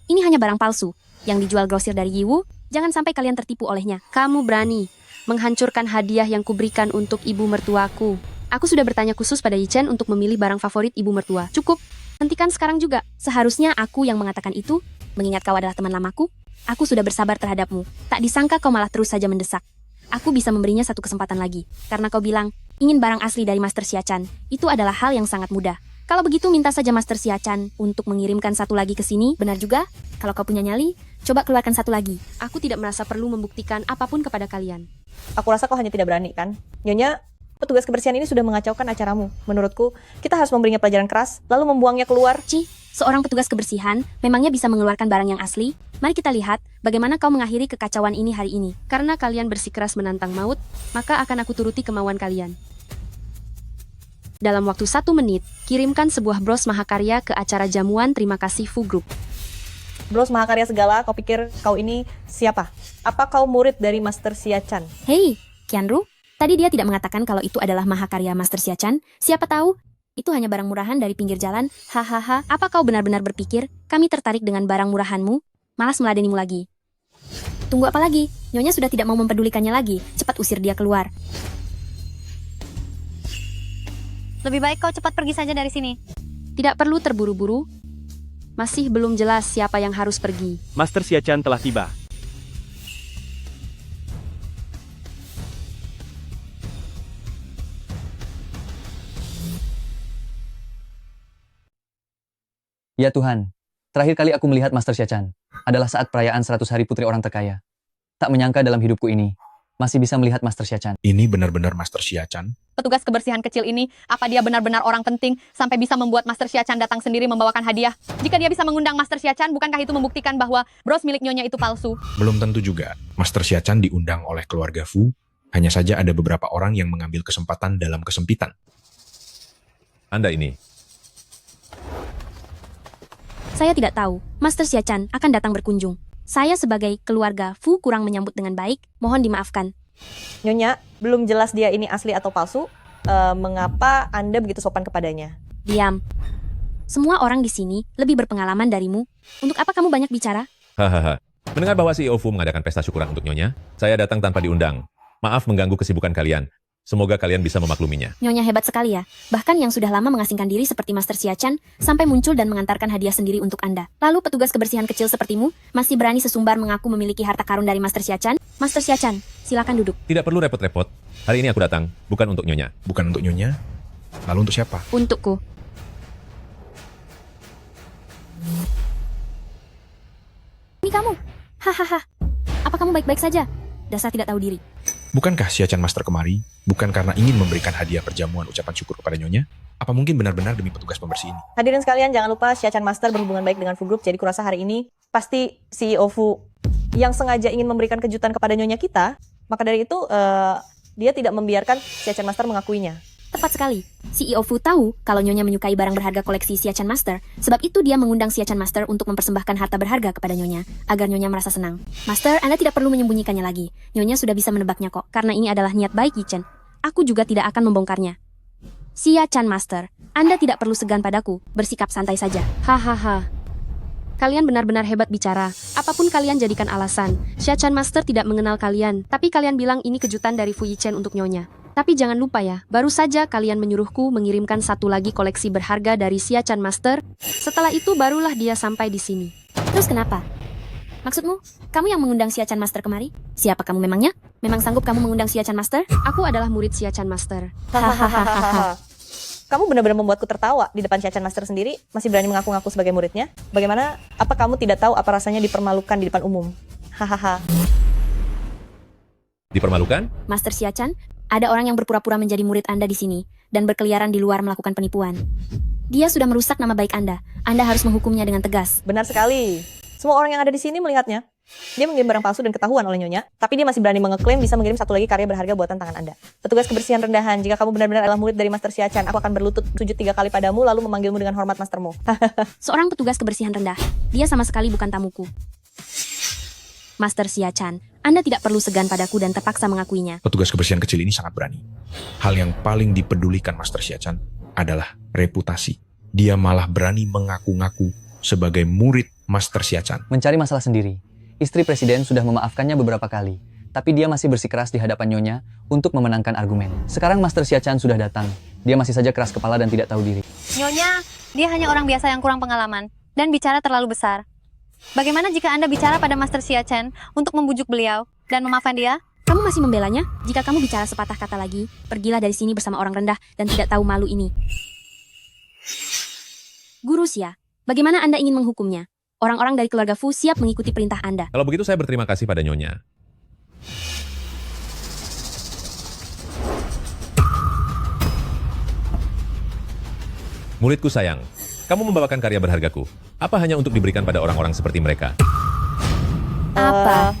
Ini hanya barang palsu, yang dijual grosir dari Yiwu. Jangan sampai kalian tertipu olehnya. Kamu berani menghancurkan hadiah yang kuberikan untuk ibu mertuaku. Aku sudah bertanya khusus pada Yi Chen untuk memilih barang favorit ibu mertua. Cukup, hentikan sekarang juga. Seharusnya aku yang mengatakan itu, mengingat kau adalah teman lamaku. Aku sudah bersabar terhadapmu. Tak disangka kau malah terus saja mendesak. Aku bisa memberinya satu kesempatan lagi. Karena kau bilang, ingin barang asli dari Master Xia Chan. Itu adalah hal yang sangat mudah. Kalau begitu minta saja Master Xia Chan untuk mengirimkan satu lagi ke sini. Benar juga? Kalau kau punya nyali, coba keluarkan satu lagi. Aku tidak merasa perlu membuktikan apapun kepada kalian. Aku rasa kau hanya tidak berani kan? Nyonya, petugas kebersihan ini sudah mengacaukan acaramu. Menurutku, kita harus memberinya pelajaran keras, lalu membuangnya keluar. Seorang petugas kebersihan memangnya bisa mengeluarkan barang yang asli? Mari kita lihat bagaimana kau mengakhiri kekacauan ini hari ini. Karena kalian bersikeras menantang maut, maka akan aku turuti kemauan kalian. Dalam waktu 1 menit, kirimkan sebuah bros mahakarya ke acara jamuan terima kasih Fu Group. Bros mahakarya segala, kau pikir kau ini siapa? Apa kau murid dari Master Xia Chan? Hei, Qianru, tadi dia tidak mengatakan kalau itu adalah mahakarya Master Xia Chan. Siapa tahu, itu hanya barang murahan dari pinggir jalan. Hahaha, apa kau benar-benar berpikir kami tertarik dengan barang murahanmu? Malas meladenimu lagi. Tunggu apa lagi? Nyonya sudah tidak mau mempedulikannya lagi. Cepat usir dia keluar. Lebih baik kau cepat pergi saja dari sini. Tidak perlu terburu-buru. Masih belum jelas siapa yang harus pergi. Master Xia Chan telah tiba. Ya Tuhan, terakhir kali aku melihat Master Xia Chan adalah saat perayaan 100 hari putri orang terkaya. Tak menyangka dalam hidupku ini, masih bisa melihat Master Xia Chan. Ini benar-benar Master Xia Chan? Petugas kebersihan kecil ini, apa dia benar-benar orang penting sampai bisa membuat Master Xia Chan datang sendiri membawakan hadiah? Jika dia bisa mengundang Master Xia Chan, bukankah itu membuktikan bahwa bros milik Nyonya itu palsu? Belum tentu juga. Master Xia Chan diundang oleh keluarga Fu. Hanya saja ada beberapa orang yang mengambil kesempatan dalam kesempitan. Anda ini. Saya tidak tahu, Master Xia Chan akan datang berkunjung. Saya sebagai keluarga Fu kurang menyambut dengan baik, mohon dimaafkan. Nyonya, belum jelas dia ini asli atau palsu. Mengapa Anda begitu sopan kepadanya? Diam. Semua orang di sini lebih berpengalaman darimu. Untuk apa kamu banyak bicara? Hahaha. Mendengar bahwa CEO Fu mengadakan pesta syukuran untuk Nyonya, saya datang tanpa diundang. Maaf mengganggu kesibukan kalian. Semoga kalian bisa memakluminya. Nyonya hebat sekali ya. Bahkan yang sudah lama mengasingkan diri seperti Master Xia Chan, sampai muncul dan mengantarkan hadiah sendiri untuk Anda. Lalu petugas kebersihan kecil sepertimu, masih berani sesumbar mengaku memiliki harta karun dari Master Xia Chan? Master Xia Chan, silakan duduk. Tidak perlu repot-repot. Hari ini aku datang, bukan untuk Nyonya. Bukan untuk Nyonya? Lalu untuk siapa? Untukku. Ini kamu. Hahaha. Apa kamu baik-baik saja? Dasar tidak tahu diri. Bukankah Xia Chan Master kemari? Bukan karena ingin memberikan hadiah perjamuan ucapan syukur kepada Nyonya? Apa mungkin benar-benar demi petugas pembersih ini? Hadirin sekalian, jangan lupa Xia Chan Master berhubungan baik dengan Fu Group. Jadi kurasa hari ini pasti CEO Fu yang sengaja ingin memberikan kejutan kepada Nyonya kita. Maka dari itu dia tidak membiarkan Xia Chan Master mengakuinya. Tepat sekali. CEO Fu tahu kalau Nyonya menyukai barang berharga koleksi Xiachan Master, sebab itu dia mengundang Xiachan Master untuk mempersembahkan harta berharga kepada Nyonya, agar Nyonya merasa senang. Master, Anda tidak perlu menyembunyikannya lagi. Nyonya sudah bisa menebaknya kok. Karena ini adalah niat baik Yichen. Aku juga tidak akan membongkarnya. Xiachan Master, Anda tidak perlu segan padaku, bersikap santai saja. Hahaha. Kalian benar-benar hebat bicara. Apapun kalian jadikan alasan. Xiachan Master tidak mengenal kalian, tapi kalian bilang ini kejutan dari Fu Yichen untuk Nyonya. Tapi jangan lupa ya, baru saja kalian menyuruhku mengirimkan satu lagi koleksi berharga dari Xiachan Master. Setelah itu barulah dia sampai di sini. Terus kenapa? Maksudmu, kamu yang mengundang Xiachan Master kemari? Siapa kamu memangnya? Memang sanggup kamu mengundang Xiachan Master? Aku adalah murid Xiachan Master. Hahaha. Kamu benar-benar membuatku tertawa di depan Xiachan Master sendiri, masih berani mengaku-ngaku sebagai muridnya. Bagaimana? Apa kamu tidak tahu apa rasanya dipermalukan di depan umum? Hahaha. Dipermalukan? Master Xiachan, ada orang yang berpura-pura menjadi murid Anda di sini dan berkeliaran di luar melakukan penipuan. Dia sudah merusak nama baik Anda. Anda harus menghukumnya dengan tegas. Benar sekali. Semua orang yang ada di sini melihatnya. Dia mengirim barang palsu dan ketahuan oleh Nyonya, tapi dia masih berani mengeklaim bisa mengirim satu lagi karya berharga buatan tangan Anda. Petugas kebersihan rendahan, jika kamu benar-benar adalah murid dari Master Xiachan, aku akan berlutut sujud 3 kali padamu lalu memanggilmu dengan hormat mastermu. Seorang petugas kebersihan rendah. Dia sama sekali bukan tamuku. Master Xiachan, Anda tidak perlu segan padaku dan terpaksa mengakuinya. Petugas kebersihan kecil ini sangat berani. Hal yang paling dipedulikan Master Xiachan adalah reputasi. Dia malah berani mengaku-ngaku sebagai murid Master Xiachan. Mencari masalah sendiri. Istri presiden sudah memaafkannya beberapa kali, tapi dia masih bersikeras di hadapan Nyonya untuk memenangkan argumen. Sekarang Master Xiachan sudah datang. Dia masih saja keras kepala dan tidak tahu diri. Nyonya, dia hanya orang biasa yang kurang pengalaman dan bicara terlalu besar. Bagaimana jika Anda bicara pada Master Xiachan untuk membujuk beliau dan memaafkan dia? Kamu masih membelanya? Jika kamu bicara sepatah kata lagi, pergilah dari sini bersama orang rendah dan tidak tahu malu ini. Guru Xia, bagaimana Anda ingin menghukumnya? Orang-orang dari keluarga Fu siap mengikuti perintah Anda. Kalau begitu saya berterima kasih pada Nyonya. Muridku sayang, kamu membawakan karya berhargaku. Apa hanya untuk diberikan pada orang-orang seperti mereka? Apa?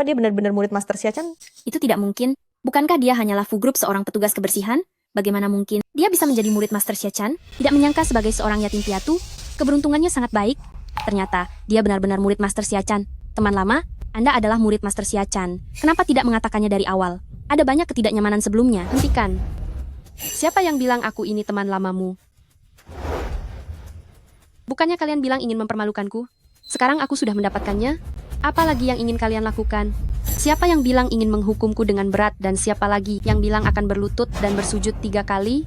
Dia benar-benar murid Master Xiachan? Itu tidak mungkin. Bukankah dia hanyalah Fu Group seorang petugas kebersihan? Bagaimana mungkin dia bisa menjadi murid Master Xiachan? Tidak menyangka sebagai seorang yatim piatu, keberuntungannya sangat baik. Ternyata dia benar-benar murid Master Xiachan. Teman lama, Anda adalah murid Master Xiachan. Kenapa tidak mengatakannya dari awal? Ada banyak ketidaknyamanan sebelumnya. Hentikan. Siapa yang bilang aku ini teman lamamu? Bukannya kalian bilang ingin mempermalukanku? Sekarang aku sudah mendapatkannya. Apa lagi yang ingin kalian lakukan? Siapa yang bilang ingin menghukumku dengan berat dan siapa lagi yang bilang akan berlutut dan bersujud 3 kali?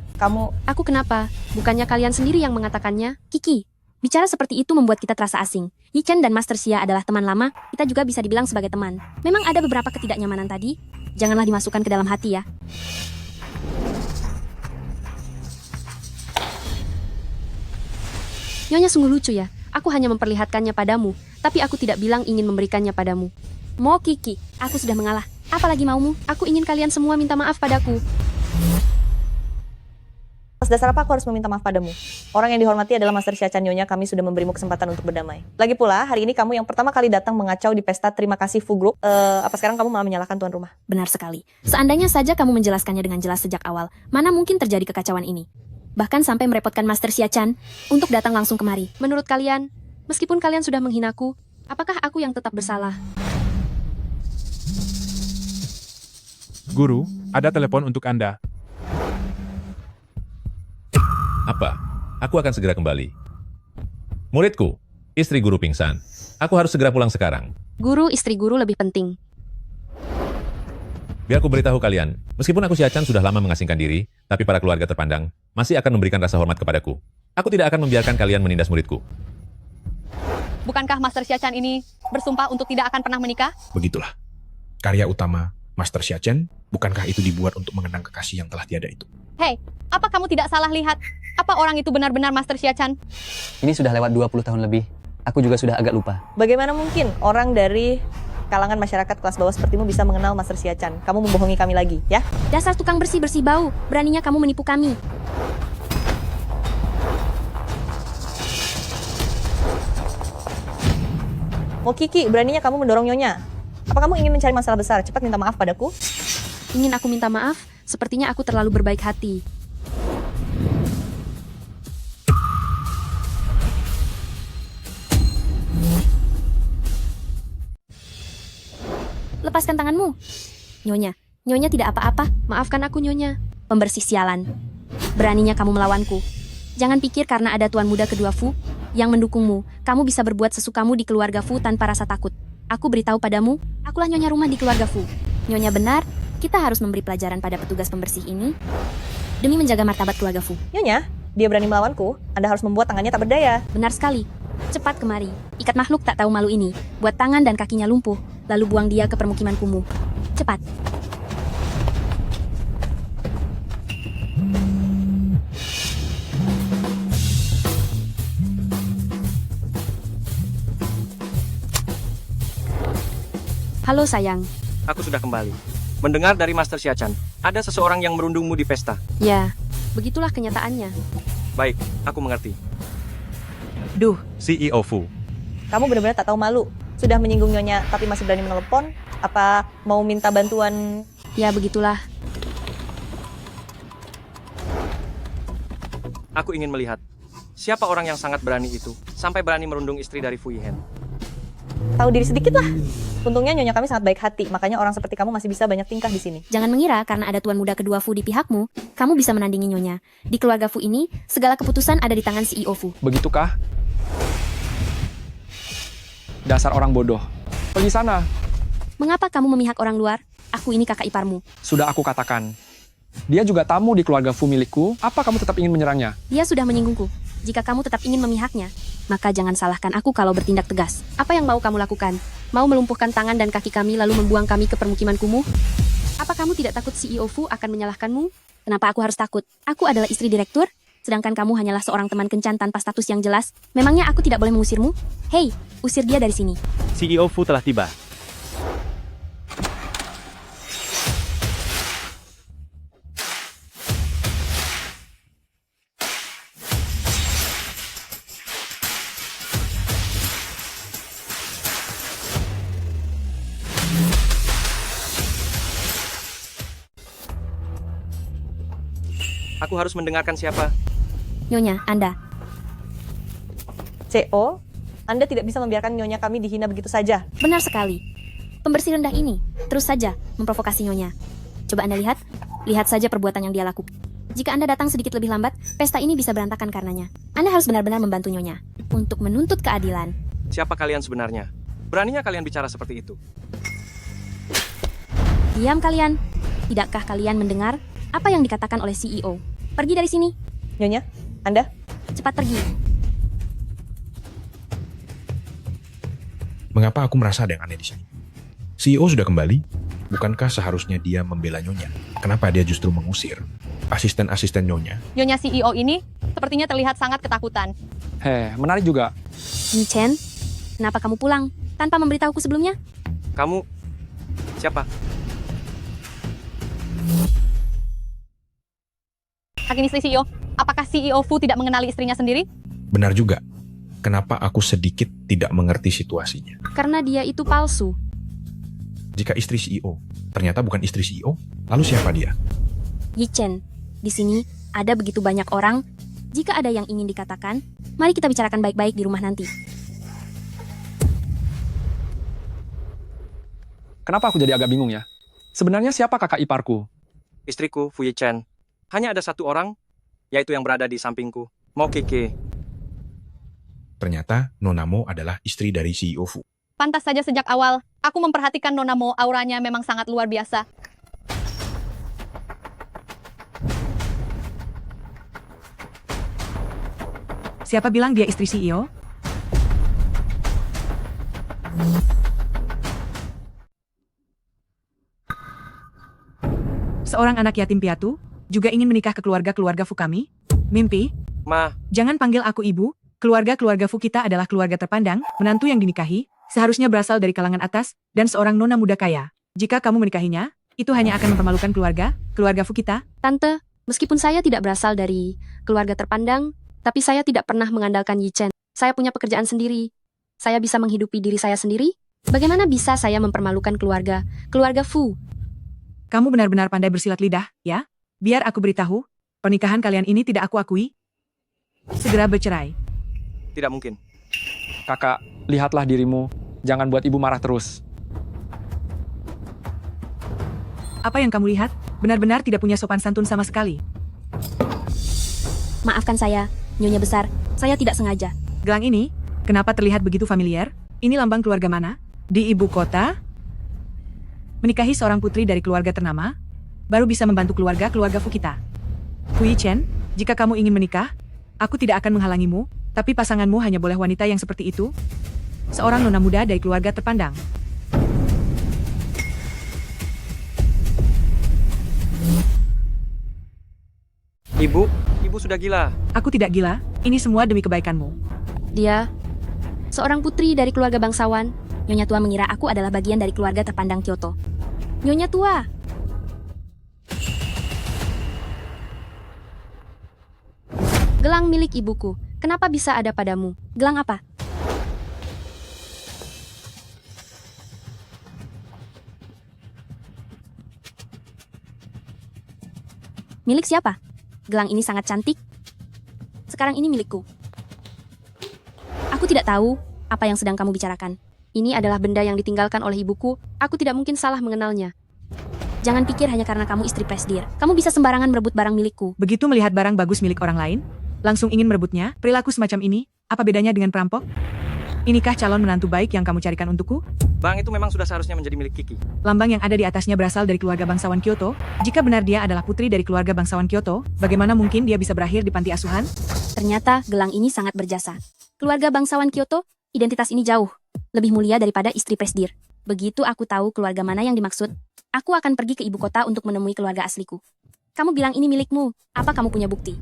Aku kenapa? Bukannya kalian sendiri yang mengatakannya? Kiki, bicara seperti itu membuat kita terasa asing. Yichen dan Master Xia adalah teman lama, kita juga bisa dibilang sebagai teman. Memang ada beberapa ketidaknyamanan tadi, janganlah dimasukkan ke dalam hati ya. Nyonya sungguh lucu ya. Aku hanya memperlihatkannya padamu, tapi aku tidak bilang ingin memberikannya padamu. Mo Kiki, aku sudah mengalah. Apalagi maumu? Aku ingin kalian semua minta maaf padaku. Atas dasar apa aku harus meminta maaf padamu? Orang yang dihormati adalah Master Xiachan. Nyonya, kami sudah memberimu kesempatan untuk berdamai. Lagi pula, hari ini kamu yang pertama kali datang mengacau di pesta terima kasih Fu Group. Apa sekarang kamu malah menyalahkan tuan rumah? Benar sekali. Seandainya saja kamu menjelaskannya dengan jelas sejak awal, mana mungkin terjadi kekacauan ini? Bahkan sampai merepotkan Master Xiachan untuk datang langsung kemari. Menurut kalian, meskipun kalian sudah menghinaku, apakah aku yang tetap bersalah? Guru, ada telepon untuk Anda. Apa? Aku akan segera kembali. Muridku, istri guru pingsan. Aku harus segera pulang sekarang. Guru, istri guru lebih penting. Biar aku beritahu kalian, meskipun aku Xiachan sudah lama mengasingkan diri, tapi para keluarga terpandang masih akan memberikan rasa hormat kepadaku. Aku tidak akan membiarkan kalian menindas muridku. Bukankah Master Xiachan ini bersumpah untuk tidak akan pernah menikah? Begitulah. Karya utama Master Xiachan, bukankah itu dibuat untuk mengenang kekasih yang telah tiada itu? Hei, apa kamu tidak salah lihat? Apa orang itu benar-benar Master Xiachan? Ini sudah lewat 20 tahun lebih. Aku juga sudah agak lupa. Bagaimana mungkin orang dari kalangan masyarakat kelas bawah sepertimu bisa mengenal Master Xiachan? Kamu membohongi kami lagi, ya? Dasar tukang bersih-bersih bau, beraninya kamu menipu kami. Mau Kiki, beraninya kamu mendorong Nyonya. Apa kamu ingin mencari masalah besar? Cepat minta maaf padaku. Ingin aku minta maaf? Sepertinya aku terlalu berbaik hati. Lepaskan tanganmu. Nyonya tidak apa-apa. Maafkan aku, Nyonya. Pembersih sialan. Beraninya kamu melawanku. Jangan pikir karena ada tuan muda kedua Fu yang mendukungmu, kamu bisa berbuat sesukamu di keluarga Fu tanpa rasa takut. Aku beritahu padamu, akulah nyonya rumah di keluarga Fu. Nyonya benar, kita harus memberi pelajaran pada petugas pembersih ini demi menjaga martabat keluarga Fu. Nyonya, dia berani melawanku. Anda harus membuat tangannya tak berdaya. Benar sekali. Cepat kemari. Ikat makhluk tak tahu malu ini. Buat tangan dan kakinya lumpuh, lalu buang dia ke permukiman kumuh. Cepat. Halo sayang. Aku sudah kembali. Mendengar dari Master Xiachan, ada seseorang yang merundungmu di pesta. Ya, begitulah kenyataannya. Baik, aku mengerti. Duh, CEO Fu. Kamu benar-benar tak tahu malu. Sudah menyinggung Nyonya, tapi masih berani menelepon. Apa mau minta bantuan? Ya, begitulah. Aku ingin melihat siapa orang yang sangat berani itu, sampai berani merundung istri dari Fu Yihen. Tahu diri sedikit lah. Untungnya Nyonya kami sangat baik hati, makanya orang seperti kamu masih bisa banyak tingkah di sini. Jangan mengira karena ada tuan muda kedua Fu di pihakmu, kamu bisa menandingi Nyonya. Di keluarga Fu ini, segala keputusan ada di tangan CEO Fu. Begitukah? Dasar orang bodoh. Pergi sana. Mengapa kamu memihak orang luar? Aku ini kakak iparmu. Sudah aku katakan. Dia juga tamu di keluarga Fu milikku. Apa kamu tetap ingin menyerangnya? Dia sudah menyinggungku. Jika kamu tetap ingin memihaknya, maka jangan salahkan aku kalau bertindak tegas. Apa yang mau kamu lakukan? Mau melumpuhkan tangan dan kaki kami lalu membuang kami ke permukiman kumuh? Apa kamu tidak takut CEO Fu akan menyalahkanmu? Kenapa aku harus takut? Aku adalah istri direktur, sedangkan kamu hanyalah seorang teman kencan tanpa status yang jelas. Memangnya aku tidak boleh mengusirmu? Hei, usir dia dari sini. CEO Fu telah tiba. Aku harus mendengarkan siapa. Nyonya, Anda. CO, Anda tidak bisa membiarkan Nyonya kami dihina begitu saja. Benar sekali. Pembersih rendah ini terus saja memprovokasi Nyonya. Coba Anda lihat. Lihat saja perbuatan yang dia lakukan. Jika Anda datang sedikit lebih lambat, pesta ini bisa berantakan karenanya. Anda harus benar-benar membantu Nyonya untuk menuntut keadilan. Siapa kalian sebenarnya? Beraninya kalian bicara seperti itu? Diam kalian. Tidakkah kalian mendengar apa yang dikatakan oleh CEO? Pergi dari sini. Nyonya, Anda? Cepat pergi. Mengapa aku merasa ada yang aneh di sini? CEO sudah kembali? Bukankah seharusnya dia membela Nyonya? Kenapa dia justru mengusir asisten-asisten Nyonya? Nyonya CEO ini sepertinya terlihat sangat ketakutan. Menarik juga. Yi Chen, kenapa kamu pulang tanpa memberitahuku sebelumnya? Kamu siapa? Kakini istri CEO, apakah CEO Fu tidak mengenali istrinya sendiri? Benar juga. Kenapa aku sedikit tidak mengerti situasinya? Karena dia itu palsu. Jika istri CEO ternyata bukan istri CEO, lalu siapa dia? Yi Chen, di sini ada begitu banyak orang. Jika ada yang ingin dikatakan, mari kita bicarakan baik-baik di rumah nanti. Kenapa aku jadi agak bingung ya? Sebenarnya siapa kakak iparku? Istriku, Fu Yichen. Hanya ada satu orang, yaitu yang berada di sampingku, Mo Keke. Ternyata Nona Mo adalah istri dari CEO Fu. Pantas saja sejak awal, aku memperhatikan Nona Mo, auranya memang sangat luar biasa. Siapa bilang dia istri CEO? Seorang anak yatim piatu juga ingin menikah ke keluarga-keluarga Fu kami? Mimpi? Ma. Jangan panggil aku ibu. Keluarga-keluarga Fu kita adalah keluarga terpandang, menantu yang dinikahi, seharusnya berasal dari kalangan atas, dan seorang nona muda kaya. Jika kamu menikahinya, itu hanya akan mempermalukan keluarga Fu kita. Tante, meskipun saya tidak berasal dari keluarga terpandang, tapi saya tidak pernah mengandalkan Yi Chen. Saya punya pekerjaan sendiri. saya bisa menghidupi diri saya sendiri? Bagaimana bisa saya mempermalukan keluarga Fu? Kamu benar-benar pandai bersilat lidah, ya? Biar aku beritahu, pernikahan kalian ini tidak aku akui. Segera bercerai. Tidak mungkin. Kakak, lihatlah dirimu. Jangan buat ibu marah terus. Apa yang kamu lihat? Benar-benar tidak punya sopan santun sama sekali. Maafkan saya, Nyonya Besar. Saya tidak sengaja. Gelang ini, kenapa terlihat begitu familiar? Ini lambang keluarga mana? Di ibu kota? Menikahi seorang putri dari keluarga ternama, baru bisa membantu keluarga Fu kita. Fu Yichen, jika kamu ingin menikah, aku tidak akan menghalangimu, tapi pasanganmu hanya boleh wanita yang seperti itu. Seorang nona muda dari keluarga terpandang. Ibu sudah gila. Aku tidak gila, ini semua demi kebaikanmu. Dia seorang putri dari keluarga bangsawan. Nyonya Tua mengira aku adalah bagian dari keluarga terpandang Kyoto. Nyonya Tua! Gelang milik ibuku. Kenapa bisa ada padamu? Gelang apa? Milik siapa? Gelang ini sangat cantik. Sekarang ini milikku. Aku tidak tahu apa yang sedang kamu bicarakan. Ini adalah benda yang ditinggalkan oleh ibuku. Aku tidak mungkin salah mengenalnya. Jangan pikir hanya karena kamu istri presdir, kamu bisa sembarangan merebut barang milikku. Begitu melihat barang bagus milik orang lain, langsung ingin merebutnya, perilaku semacam ini, apa bedanya dengan perampok? Inikah calon menantu baik yang kamu carikan untukku? Bang itu memang sudah seharusnya menjadi milik Kiki. Lambang yang ada di atasnya berasal dari keluarga bangsawan Kyoto. Jika benar dia adalah putri dari keluarga bangsawan Kyoto, bagaimana mungkin dia bisa berakhir di panti asuhan? Ternyata gelang ini sangat berjasa. Keluarga bangsawan Kyoto, identitas ini jauh lebih mulia daripada istri presdir. Begitu aku tahu keluarga mana yang dimaksud, aku akan pergi ke ibu kota untuk menemui keluarga asliku. Kamu bilang ini milikmu, apa kamu punya bukti?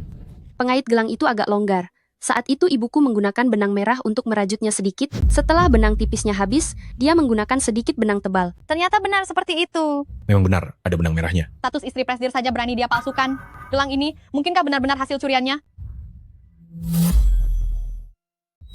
Pengait gelang itu agak longgar. Saat itu ibuku menggunakan benang merah untuk merajutnya sedikit. Setelah benang tipisnya habis, dia menggunakan sedikit benang tebal. Ternyata benar seperti itu. Memang benar, ada benang merahnya. Status istri presdir saja berani dia palsukan. Gelang ini, mungkinkah benar-benar hasil curiannya?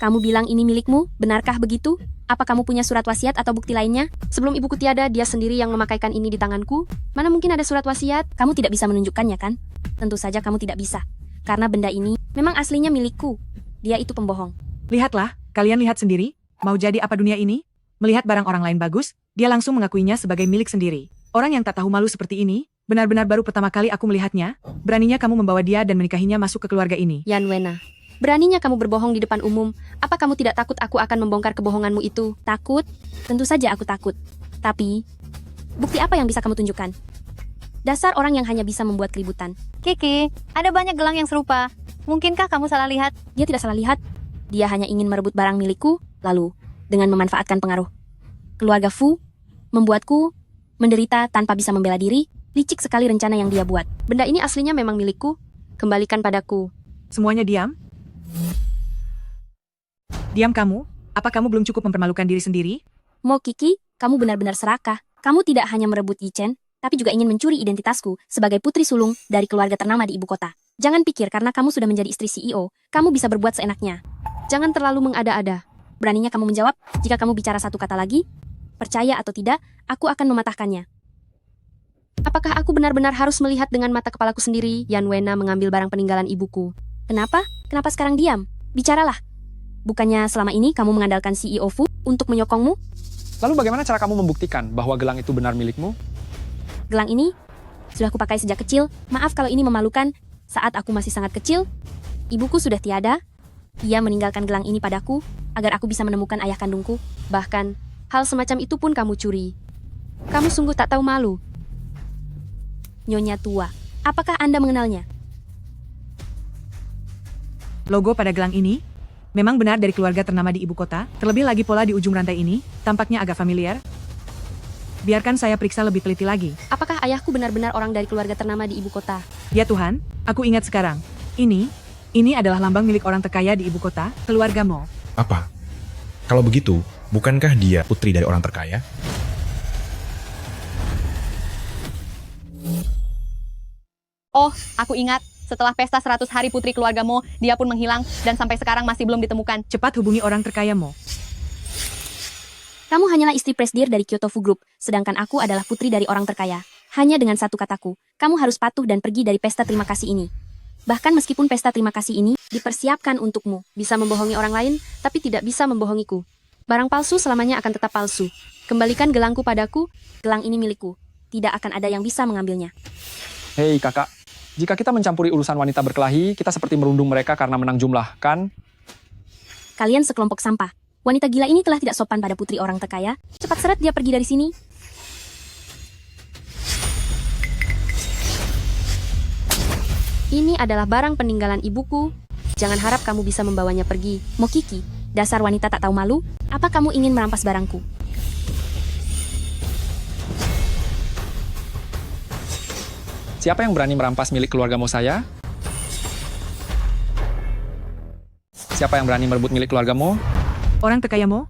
Kamu bilang ini milikmu, benarkah begitu? Apa kamu punya surat wasiat atau bukti lainnya? Sebelum ibuku tiada, dia sendiri yang memakaikan ini di tanganku. Mana mungkin ada surat wasiat? Kamu tidak bisa menunjukkannya, kan? Tentu saja kamu tidak bisa. Karena benda ini memang aslinya milikku. Dia itu pembohong. Lihatlah, kalian lihat sendiri. Mau jadi apa dunia ini? Melihat barang orang lain bagus, dia langsung mengakuinya sebagai milik sendiri. Orang yang tak tahu malu seperti ini, benar-benar baru pertama kali aku melihatnya. Beraninya kamu membawa dia dan menikahinya masuk ke keluarga ini. Yan Wena, beraninya kamu berbohong di depan umum. Apa kamu tidak takut aku akan membongkar kebohonganmu itu? Takut? Tentu saja aku takut. Tapi, bukti apa yang bisa kamu tunjukkan? Dasar orang yang hanya bisa membuat keributan. Kiki, ada banyak gelang yang serupa. Mungkinkah kamu salah lihat? Dia tidak salah lihat. Dia hanya ingin merebut barang milikku, lalu, dengan memanfaatkan pengaruh keluarga Fu, membuatku menderita tanpa bisa membela diri. Licik sekali rencana yang dia buat. Benda ini aslinya memang milikku. Kembalikan padaku. Semuanya diam. Diam kamu. Apa kamu belum cukup mempermalukan diri sendiri? Mo Kiki, kamu benar-benar serakah. Kamu tidak hanya merebut Yichen, tapi juga ingin mencuri identitasku sebagai putri sulung dari keluarga ternama di ibu kota. Jangan pikir karena kamu sudah menjadi istri CEO, kamu bisa berbuat seenaknya. Jangan terlalu mengada-ada. Beraninya kamu menjawab, jika kamu bicara satu kata lagi, percaya atau tidak, aku akan mematahkannya. Apakah aku benar-benar harus melihat dengan mata kepalaku sendiri Yan Wena mengambil barang peninggalan ibuku? Kenapa? Kenapa sekarang diam? Bicaralah. Bukannya selama ini kamu mengandalkan CEO Fu untuk menyokongmu? Lalu bagaimana cara kamu membuktikan bahwa gelang itu benar milikmu? Gelang ini sudah aku pakai sejak kecil. Maaf kalau ini memalukan. Saat aku masih sangat kecil, ibuku sudah tiada. Ia meninggalkan gelang ini padaku agar aku bisa menemukan ayah kandungku. Bahkan, hal semacam itu pun kamu curi. Kamu sungguh tak tahu malu. Nyonya Tua, apakah Anda mengenalnya? Logo pada gelang ini memang benar dari keluarga ternama di ibu kota. Terlebih lagi pola di ujung rantai ini tampaknya agak familiar. Biarkan saya periksa lebih teliti lagi. Apakah ayahku benar-benar orang dari keluarga ternama di ibu kota? Ya Tuhan, aku ingat sekarang. Ini adalah lambang milik orang terkaya di ibu kota, keluarga Mo. Apa? Kalau begitu, bukankah dia putri dari orang terkaya? Oh, aku ingat. Setelah pesta 100 hari putri keluarga Mo, dia pun menghilang dan sampai sekarang masih belum ditemukan. Cepat hubungi orang terkaya Mo. Kamu hanyalah istri presidir dari Kyoto Fu Group, sedangkan aku adalah putri dari orang terkaya. Hanya dengan satu kataku, kamu harus patuh dan pergi dari pesta terima kasih ini. Bahkan meskipun pesta terima kasih ini dipersiapkan untukmu, bisa membohongi orang lain, tapi tidak bisa membohongiku. Barang palsu selamanya akan tetap palsu. Kembalikan gelangku padaku, gelang ini milikku. Tidak akan ada yang bisa mengambilnya. Hei kakak, jika kita mencampuri urusan wanita berkelahi, kita seperti merundung mereka karena menang jumlah, kan? Kalian sekelompok sampah. Wanita gila ini telah tidak sopan pada putri orang terkaya. Cepat seret dia pergi dari sini. Ini adalah barang peninggalan ibuku. Jangan harap kamu bisa membawanya pergi. Mokiki, dasar wanita tak tahu malu. Apa kamu ingin merampas barangku? Siapa yang berani merampas milik keluarga Mo saya? Siapa yang berani merebut milik keluarga Mo? Orang terkaya Mo?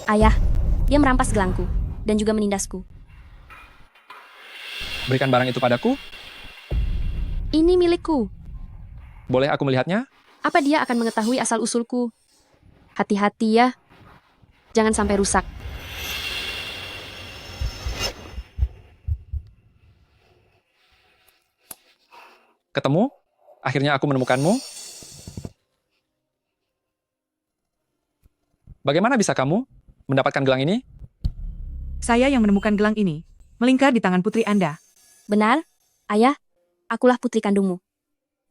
Ayah, dia merampas gelangku dan juga menindasku. Berikan barang itu padaku. Ini milikku. Boleh aku melihatnya? Apa dia akan mengetahui asal-usulku? Hati-hati ya. Jangan sampai rusak. Ketemu? Akhirnya aku menemukanmu. Bagaimana bisa kamu mendapatkan gelang ini? Saya yang menemukan gelang ini. Melingkar di tangan putri Anda. Benar, ayah. Akulah putri kandungmu.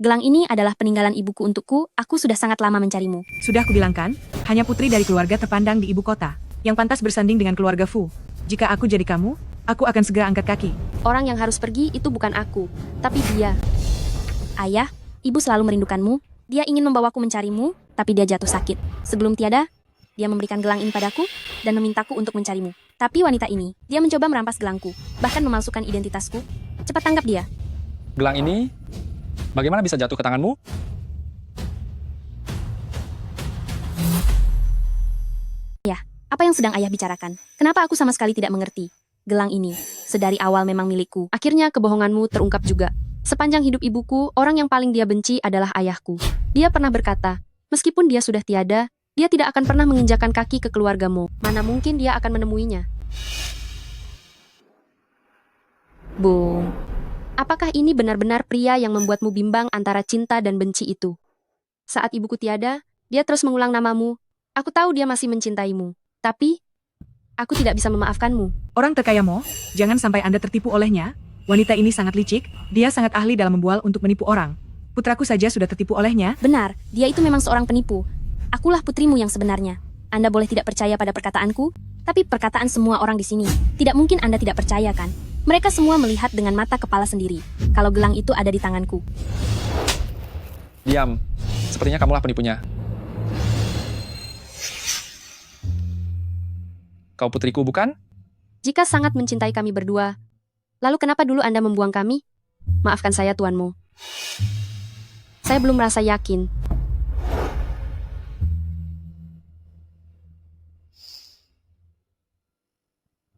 Gelang ini adalah peninggalan ibuku untukku. Aku sudah sangat lama mencarimu. Sudah kubilangkan, hanya putri dari keluarga terpandang di ibu kota, yang pantas bersanding dengan keluarga Fu. Jika aku jadi kamu, aku akan segera angkat kaki. Orang yang harus pergi itu bukan aku, tapi dia. Ayah, ibu selalu merindukanmu. Dia ingin membawaku mencarimu, tapi dia jatuh sakit. Sebelum tiada, dia memberikan gelang ini padaku dan memintaku untuk mencarimu. Tapi wanita ini, dia mencoba merampas gelangku, bahkan memalsukan identitasku. Cepat tangkap dia. Gelang ini, bagaimana bisa jatuh ke tanganmu? Ya, apa yang sedang ayah bicarakan? Kenapa aku sama sekali tidak mengerti? Gelang ini, sedari awal memang milikku. Akhirnya kebohonganmu terungkap juga. Sepanjang hidup ibuku, orang yang paling dia benci adalah ayahku. Dia pernah berkata, meskipun dia sudah tiada, dia tidak akan pernah menginjakan kaki ke keluargamu. Mana mungkin dia akan menemuinya? Boom. Apakah ini benar-benar pria yang membuatmu bimbang antara cinta dan benci itu? Saat ibuku tiada, dia terus mengulang namamu. Aku tahu dia masih mencintaimu. Tapi, aku tidak bisa memaafkanmu. Orang terkaya Mo, jangan sampai Anda tertipu olehnya. Wanita ini sangat licik, dia sangat ahli dalam membual untuk menipu orang. Putraku saja sudah tertipu olehnya. Benar, dia itu memang seorang penipu. Akulah putrimu yang sebenarnya. Anda boleh tidak percaya pada perkataanku, tapi perkataan semua orang di sini. Tidak mungkin Anda tidak percaya kan? Mereka semua melihat dengan mata kepala sendiri. Kalau gelang itu ada di tanganku. Diam. Sepertinya kamulah penipunya. Kau putriku, bukan? Jika sangat mencintai kami berdua, lalu kenapa dulu Anda membuang kami? Maafkan saya, tuanmu. Saya belum merasa yakin.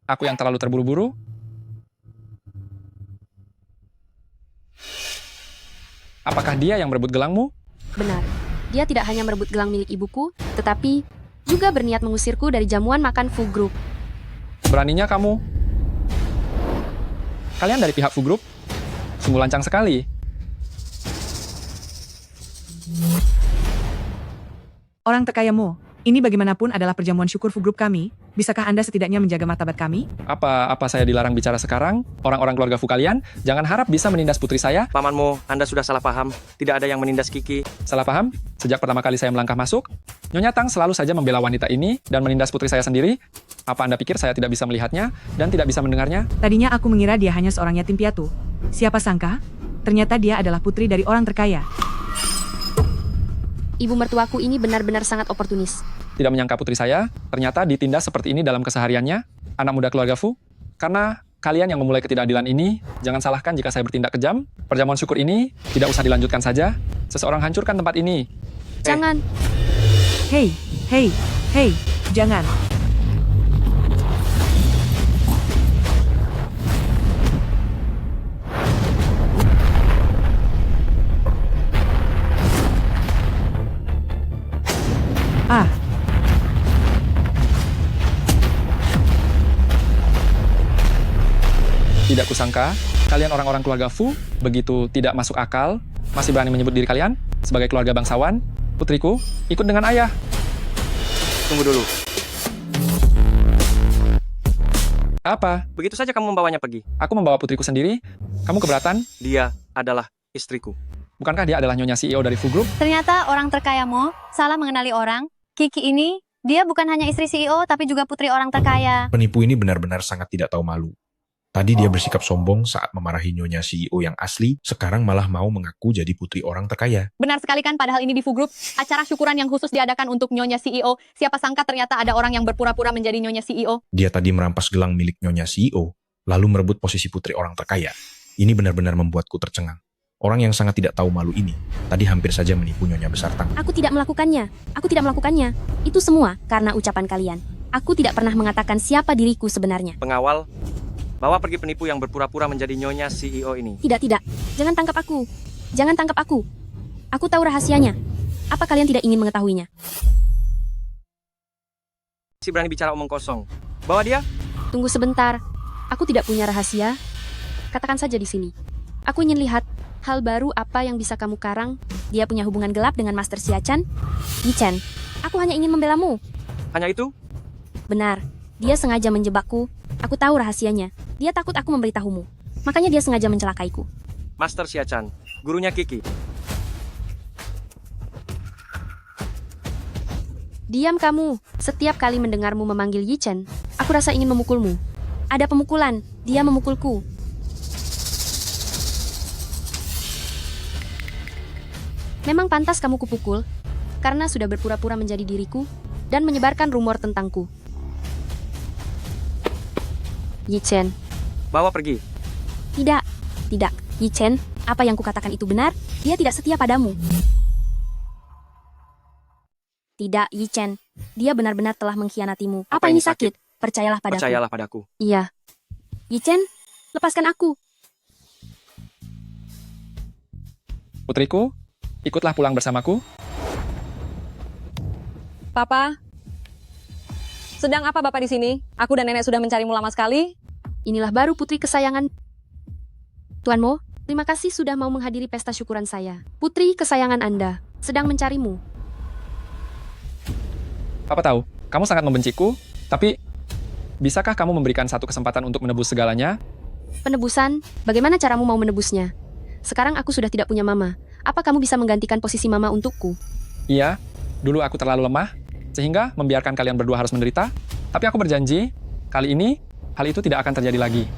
Aku yang terlalu terburu-buru? Apakah dia yang merebut gelangmu? Benar, dia tidak hanya merebut gelang milik ibuku, tetapi juga berniat mengusirku dari jamuan makan Fu Group. Beraninya kamu? Kalian dari pihak Fu Group? Sungguh lancang sekali. Orang terkaya Mo, ini bagaimanapun adalah perjamuan syukur Fu Group kami. Bisakah Anda setidaknya menjaga martabat kami? Apa saya dilarang bicara sekarang? Orang-orang keluarga Fu kalian, jangan harap bisa menindas putri saya. Pamanmu, Anda sudah salah paham. Tidak ada yang menindas Kiki. Salah paham? Sejak pertama kali saya melangkah masuk, Nyonya Tang selalu saja membela wanita ini dan menindas putri saya sendiri. Apa Anda pikir saya tidak bisa melihatnya dan tidak bisa mendengarnya? Tadinya aku mengira dia hanya seorang yatim piatu. Siapa sangka? Ternyata dia adalah putri dari orang terkaya. Ibu mertuaku ini benar-benar sangat oportunis. Tidak menyangka putri saya ternyata ditindas seperti ini dalam kesehariannya, anak muda keluarga Fu. Karena kalian yang memulai ketidakadilan ini, jangan salahkan jika saya bertindak kejam. Perjamuan syukur ini tidak usah dilanjutkan saja. Seseorang hancurkan tempat ini. Jangan. Hei, jangan. Tidak kusangka, kalian orang-orang keluarga Fu begitu tidak masuk akal, masih berani menyebut diri kalian sebagai keluarga bangsawan. Putriku, ikut dengan ayah. Tunggu dulu. Apa? Begitu saja kamu membawanya pergi. Aku membawa putriku sendiri. Kamu keberatan? Dia adalah istriku. Bukankah dia adalah nyonya CEO dari Fu Group? Ternyata orang terkaya Mo salah mengenali orang. Kiki ini, dia bukan hanya istri CEO, tapi juga putri orang terkaya. Penipu ini benar-benar sangat tidak tahu malu. Tadi dia bersikap sombong saat memarahi nyonya CEO yang asli, sekarang malah mau mengaku jadi putri orang terkaya. Benar sekali kan, padahal ini di Fu Group, acara syukuran yang khusus diadakan untuk nyonya CEO. Siapa sangka ternyata ada orang yang berpura-pura menjadi nyonya CEO. Dia tadi merampas gelang milik nyonya CEO, lalu merebut posisi putri orang terkaya. Ini benar-benar membuatku tercengang. Orang yang sangat tidak tahu malu ini, tadi hampir saja menipu nyonya besar Tang. Aku tidak melakukannya. Aku tidak melakukannya. Itu semua karena ucapan kalian. Aku tidak pernah mengatakan siapa diriku sebenarnya. Pengawal, bawa pergi penipu yang berpura-pura menjadi nyonya CEO ini. Tidak, tidak. Jangan tangkap aku. Jangan tangkap aku. Aku tahu rahasianya. Apa kalian tidak ingin mengetahuinya? Si berani bicara omong kosong. Bawa dia. Tunggu sebentar. Aku tidak punya rahasia. Katakan saja di sini. Aku ingin lihat hal baru apa yang bisa kamu karang. Dia punya hubungan gelap dengan Master Xia-chan. Yi-chen, aku hanya ingin membelamu. Hanya itu? Benar. Dia sengaja menjebakku. Aku tahu rahasianya. Dia takut aku memberitahumu. Makanya dia sengaja mencelakaiku. Master Xia-chan, gurunya Kiki. Diam kamu. Setiap kali mendengarmu memanggil Yi-chen, aku rasa ingin memukulmu. Ada pemukulan. Dia memukulku. Memang pantas kamu kupukul, karena sudah berpura-pura menjadi diriku dan menyebarkan rumor tentangku. Yi-chen. Bawa pergi. Tidak, tidak. Yi-chen, apa yang kukatakan itu benar? Dia tidak setia padamu. Tidak, Yi-chen. Dia benar-benar telah mengkhianatimu. Apa ini sakit? Percayalah padaku. Percayalah padaku. Iya. Yi-chen, lepaskan aku. Putriku, ikutlah pulang bersamaku. Papa, sedang apa Bapak di sini? Aku dan Nenek sudah mencarimu lama sekali. Inilah baru putri kesayangan Tuan Mo. Terima kasih sudah mau menghadiri pesta syukuran saya. Putri kesayangan Anda sedang mencarimu. Papa tahu, kamu sangat membenciku, tapi bisakah kamu memberikan satu kesempatan untuk menebus segalanya? Penebusan? Bagaimana caramu mau menebusnya? Sekarang aku sudah tidak punya mama. Apa kamu bisa menggantikan posisi mama untukku? Iya, dulu aku terlalu lemah, sehingga membiarkan kalian berdua harus menderita. Tapi aku berjanji, kali ini, hal itu tidak akan terjadi lagi.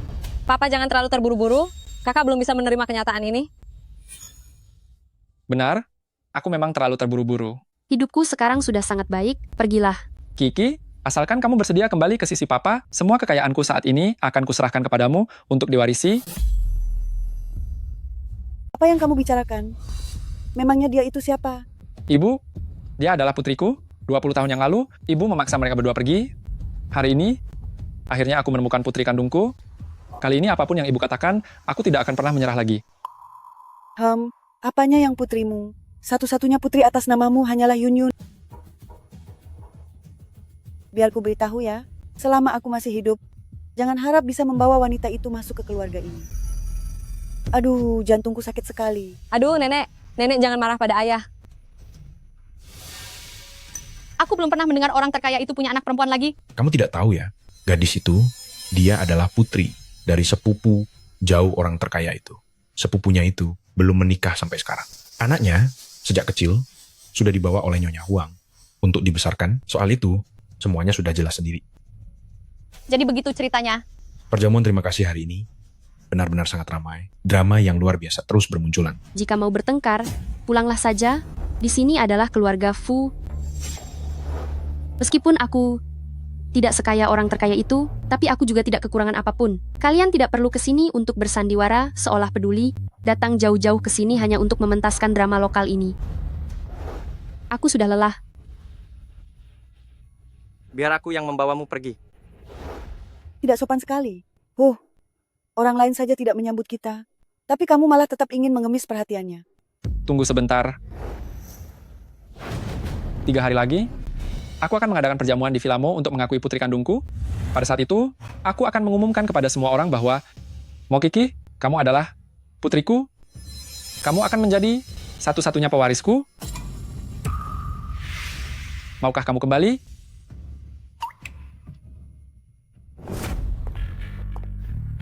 Papa jangan terlalu terburu-buru. Kakak belum bisa menerima kenyataan ini. Benar, aku memang terlalu terburu-buru. Hidupku sekarang sudah sangat baik, pergilah. Kiki, asalkan kamu bersedia kembali ke sisi papa, semua kekayaanku saat ini akan kuserahkan kepadamu untuk diwarisi. Apa yang kamu bicarakan? Memangnya dia itu siapa? Ibu, dia adalah putriku. 20 tahun yang lalu, ibu memaksa mereka berdua pergi. Hari ini, akhirnya aku menemukan putri kandungku. Kali ini apapun yang ibu katakan, aku tidak akan pernah menyerah lagi. Apanya yang putrimu? Satu-satunya putri atas namamu hanyalah Yunyun. Biar ku beritahu ya, selama aku masih hidup, jangan harap bisa membawa wanita itu masuk ke keluarga ini. Aduh, jantungku sakit sekali. Aduh, Nenek jangan marah pada ayah. Aku belum pernah mendengar orang terkaya itu punya anak perempuan lagi. Kamu tidak tahu ya, gadis itu, dia adalah putri dari sepupu jauh orang terkaya itu. Sepupunya itu belum menikah sampai sekarang. Anaknya, sejak kecil, sudah dibawa oleh Nyonya Huang untuk dibesarkan. Soal itu, semuanya sudah jelas sendiri. Jadi begitu ceritanya. Perjamuan terima kasih hari ini benar-benar sangat ramai. Drama yang luar biasa terus bermunculan. Jika mau bertengkar, pulanglah saja. Di sini adalah keluarga Fu. Meskipun aku tidak sekaya orang terkaya itu, tapi aku juga tidak kekurangan apapun. Kalian tidak perlu ke sini untuk bersandiwara seolah peduli, datang jauh-jauh ke sini hanya untuk mementaskan drama lokal ini. Aku sudah lelah. Biar aku yang membawamu pergi. Tidak sopan sekali. Orang lain saja tidak menyambut kita. Tapi kamu malah tetap ingin mengemis perhatiannya. Tunggu sebentar. 3 hari lagi, aku akan mengadakan perjamuan di Villamo untuk mengakui putri kandungku. Pada saat itu, aku akan mengumumkan kepada semua orang bahwa Mokiki, kamu adalah putriku. Kamu akan menjadi satu-satunya pewarisku. Maukah kamu kembali?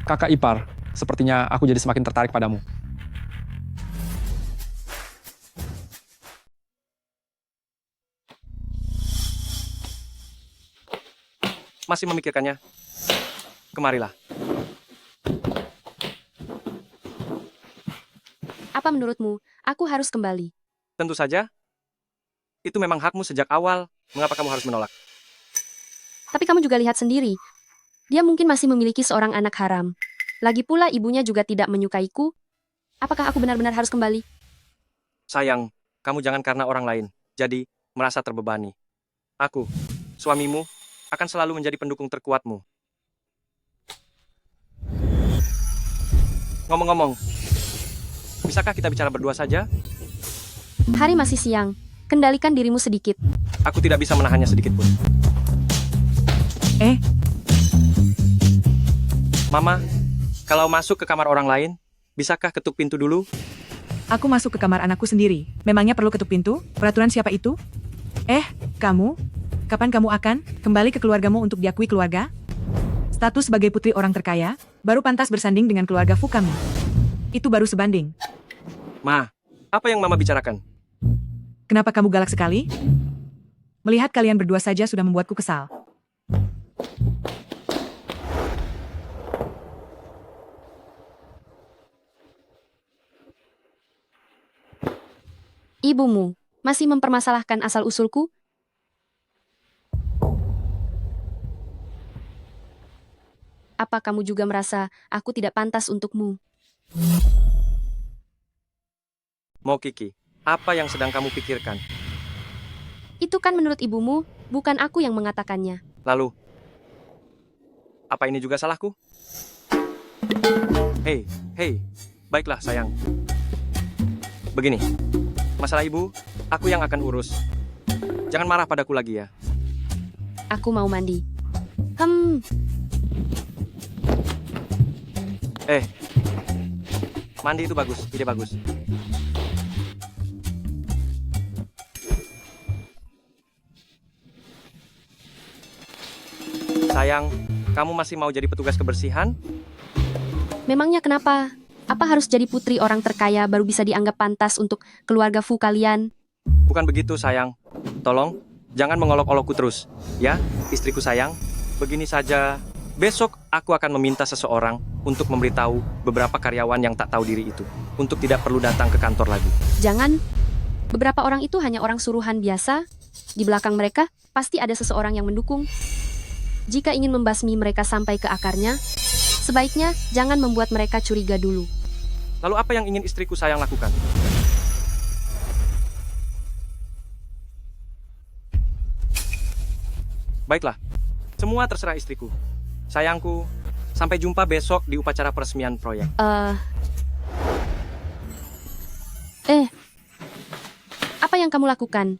Kakak ipar, sepertinya aku jadi semakin tertarik padamu. Masih memikirkannya? Kemarilah. Apa menurutmu? Aku harus kembali. Tentu saja. Itu memang hakmu sejak awal. Mengapa kamu harus menolak? Tapi kamu juga lihat sendiri. Dia mungkin masih memiliki seorang anak haram. Lagi pula ibunya juga tidak menyukaiku. Apakah aku benar-benar harus kembali? Sayang, kamu jangan karena orang lain. Jadi, merasa terbebani. Aku, suamimu, akan selalu menjadi pendukung terkuatmu. Ngomong-ngomong, bisakah kita bicara berdua saja? Hari masih siang. Kendalikan dirimu sedikit. Aku tidak bisa menahannya sedikit pun. Mama, kalau masuk ke kamar orang lain, bisakah ketuk pintu dulu? Aku masuk ke kamar anakku sendiri. Memangnya perlu ketuk pintu? Peraturan siapa itu? Kamu? Kapan kamu akan kembali ke keluargamu untuk diakui keluarga? Status sebagai putri orang terkaya, baru pantas bersanding dengan keluarga Fu kami. Itu baru sebanding. Ma, apa yang Mama bicarakan? Kenapa kamu galak sekali? Melihat kalian berdua saja sudah membuatku kesal. Ibumu masih mempermasalahkan asal-usulku? Apa kamu juga merasa aku tidak pantas untukmu? Mokiki, apa yang sedang kamu pikirkan? Itu kan menurut ibumu, bukan aku yang mengatakannya. Lalu, apa ini juga salahku? Hei, baiklah sayang. Begini, masalah ibu, aku yang akan urus. Jangan marah padaku lagi ya. Aku mau mandi. Mandi itu bagus, ide bagus. Sayang, kamu masih mau jadi petugas kebersihan? Memangnya kenapa? Apa harus jadi putri orang terkaya baru bisa dianggap pantas untuk keluarga Fu kalian? Bukan begitu, sayang. Tolong, jangan mengolok-olokku terus. Ya, istriku sayang, begini saja. Besok aku akan meminta seseorang untuk memberitahu beberapa karyawan yang tak tahu diri itu, untuk tidak perlu datang ke kantor lagi. Jangan. Beberapa orang itu hanya orang suruhan biasa. Di belakang mereka, pasti ada seseorang yang mendukung. Jika ingin membasmi mereka sampai ke akarnya, sebaiknya jangan membuat mereka curiga dulu. Lalu apa yang ingin istriku sayang lakukan? Baiklah, semua terserah istriku. Sayangku, sampai jumpa besok di upacara peresmian proyek. Apa yang kamu lakukan?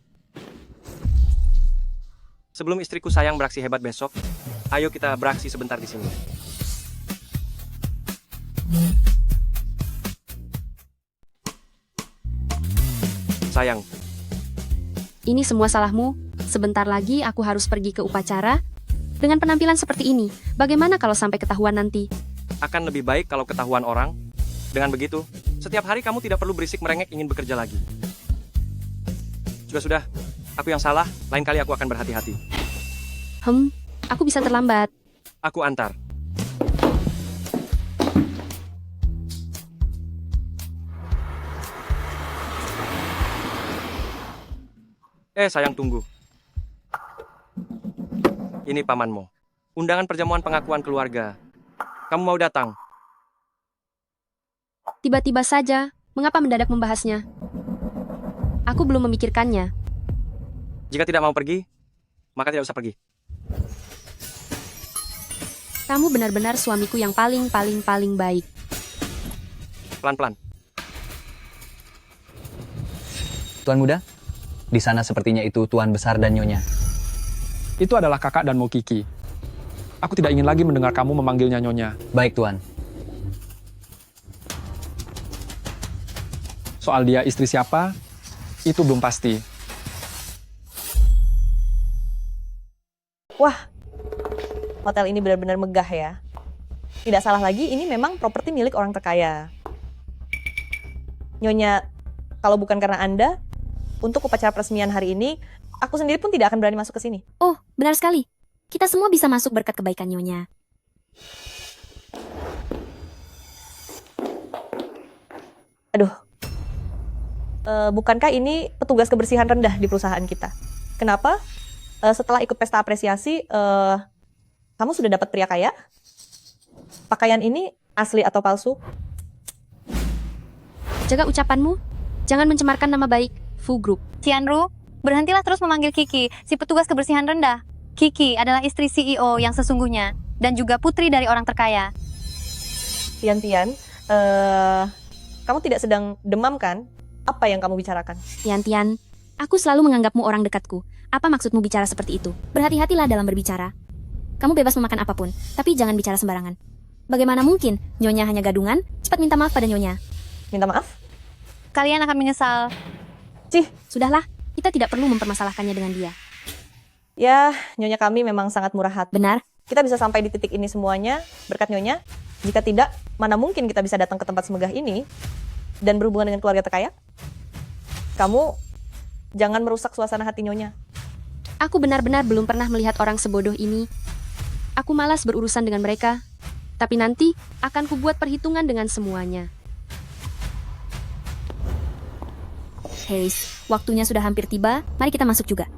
Sebelum istriku sayang beraksi hebat besok, ayo kita beraksi sebentar di sini. Sayang, Ini semua salahmu. Sebentar lagi aku harus pergi ke upacara. Dengan penampilan seperti ini, bagaimana kalau sampai ketahuan nanti? akan lebih baik kalau ketahuan orang. Dengan begitu, setiap hari kamu tidak perlu berisik merengek ingin bekerja lagi. Sudah, aku yang salah, lain kali aku akan berhati-hati. Aku bisa terlambat. Aku antar. Sayang, tunggu. Ini pamanmu. Undangan perjamuan pengakuan keluarga. Kamu mau datang? Tiba-tiba saja, mengapa mendadak membahasnya? Aku belum memikirkannya. Jika tidak mau pergi, maka tidak usah pergi. Kamu benar-benar suamiku yang paling baik. Pelan-pelan. Tuan Muda, di sana sepertinya itu Tuan Besar dan Nyonya. Itu adalah kakak dan Mokiki. Aku tidak ingin lagi mendengar kamu memanggilnya Nyonya. Baik, Tuan. Soal dia istri siapa, itu belum pasti. Wah, hotel ini benar-benar megah ya. Tidak salah lagi, ini memang properti milik orang terkaya. Nyonya, kalau bukan karena Anda, untuk upacara peresmian hari ini, aku sendiri pun tidak akan berani masuk ke sini. Oh, benar sekali. Kita semua bisa masuk berkat kebaikan Nyonya. Aduh, bukankah ini petugas kebersihan rendah di perusahaan kita? Kenapa? Setelah ikut pesta apresiasi, kamu sudah dapat pria kaya? Pakaian ini asli atau palsu? Jaga ucapanmu. Jangan mencemarkan nama baik Fu Group. Cianru, berhentilah terus memanggil Kiki, si petugas kebersihan rendah. Kiki adalah istri CEO yang sesungguhnya dan juga putri dari orang terkaya. Tian, kamu tidak sedang demam kan? Apa yang kamu bicarakan? Tian, aku selalu menganggapmu orang dekatku. Apa maksudmu bicara seperti itu? Berhati-hatilah dalam berbicara. Kamu bebas memakan apapun, tapi jangan bicara sembarangan. Bagaimana mungkin Nyonya hanya gadungan? Cepat minta maaf pada Nyonya. Minta maaf? Kalian akan menyesal. Sudahlah, kita tidak perlu mempermasalahkannya dengan dia. Ya, Nyonya kami memang sangat murah hati. Benar. Kita bisa sampai di titik ini semuanya berkat Nyonya. Jika tidak, mana mungkin kita bisa datang ke tempat semegah ini dan berhubungan dengan keluarga terkaya? Kamu jangan merusak suasana hati Nyonya. Aku benar-benar belum pernah melihat orang sebodoh ini. Aku malas berurusan dengan mereka. Tapi nanti akan kubuat perhitungan dengan semuanya. Haze, waktunya sudah hampir tiba. Mari kita masuk juga.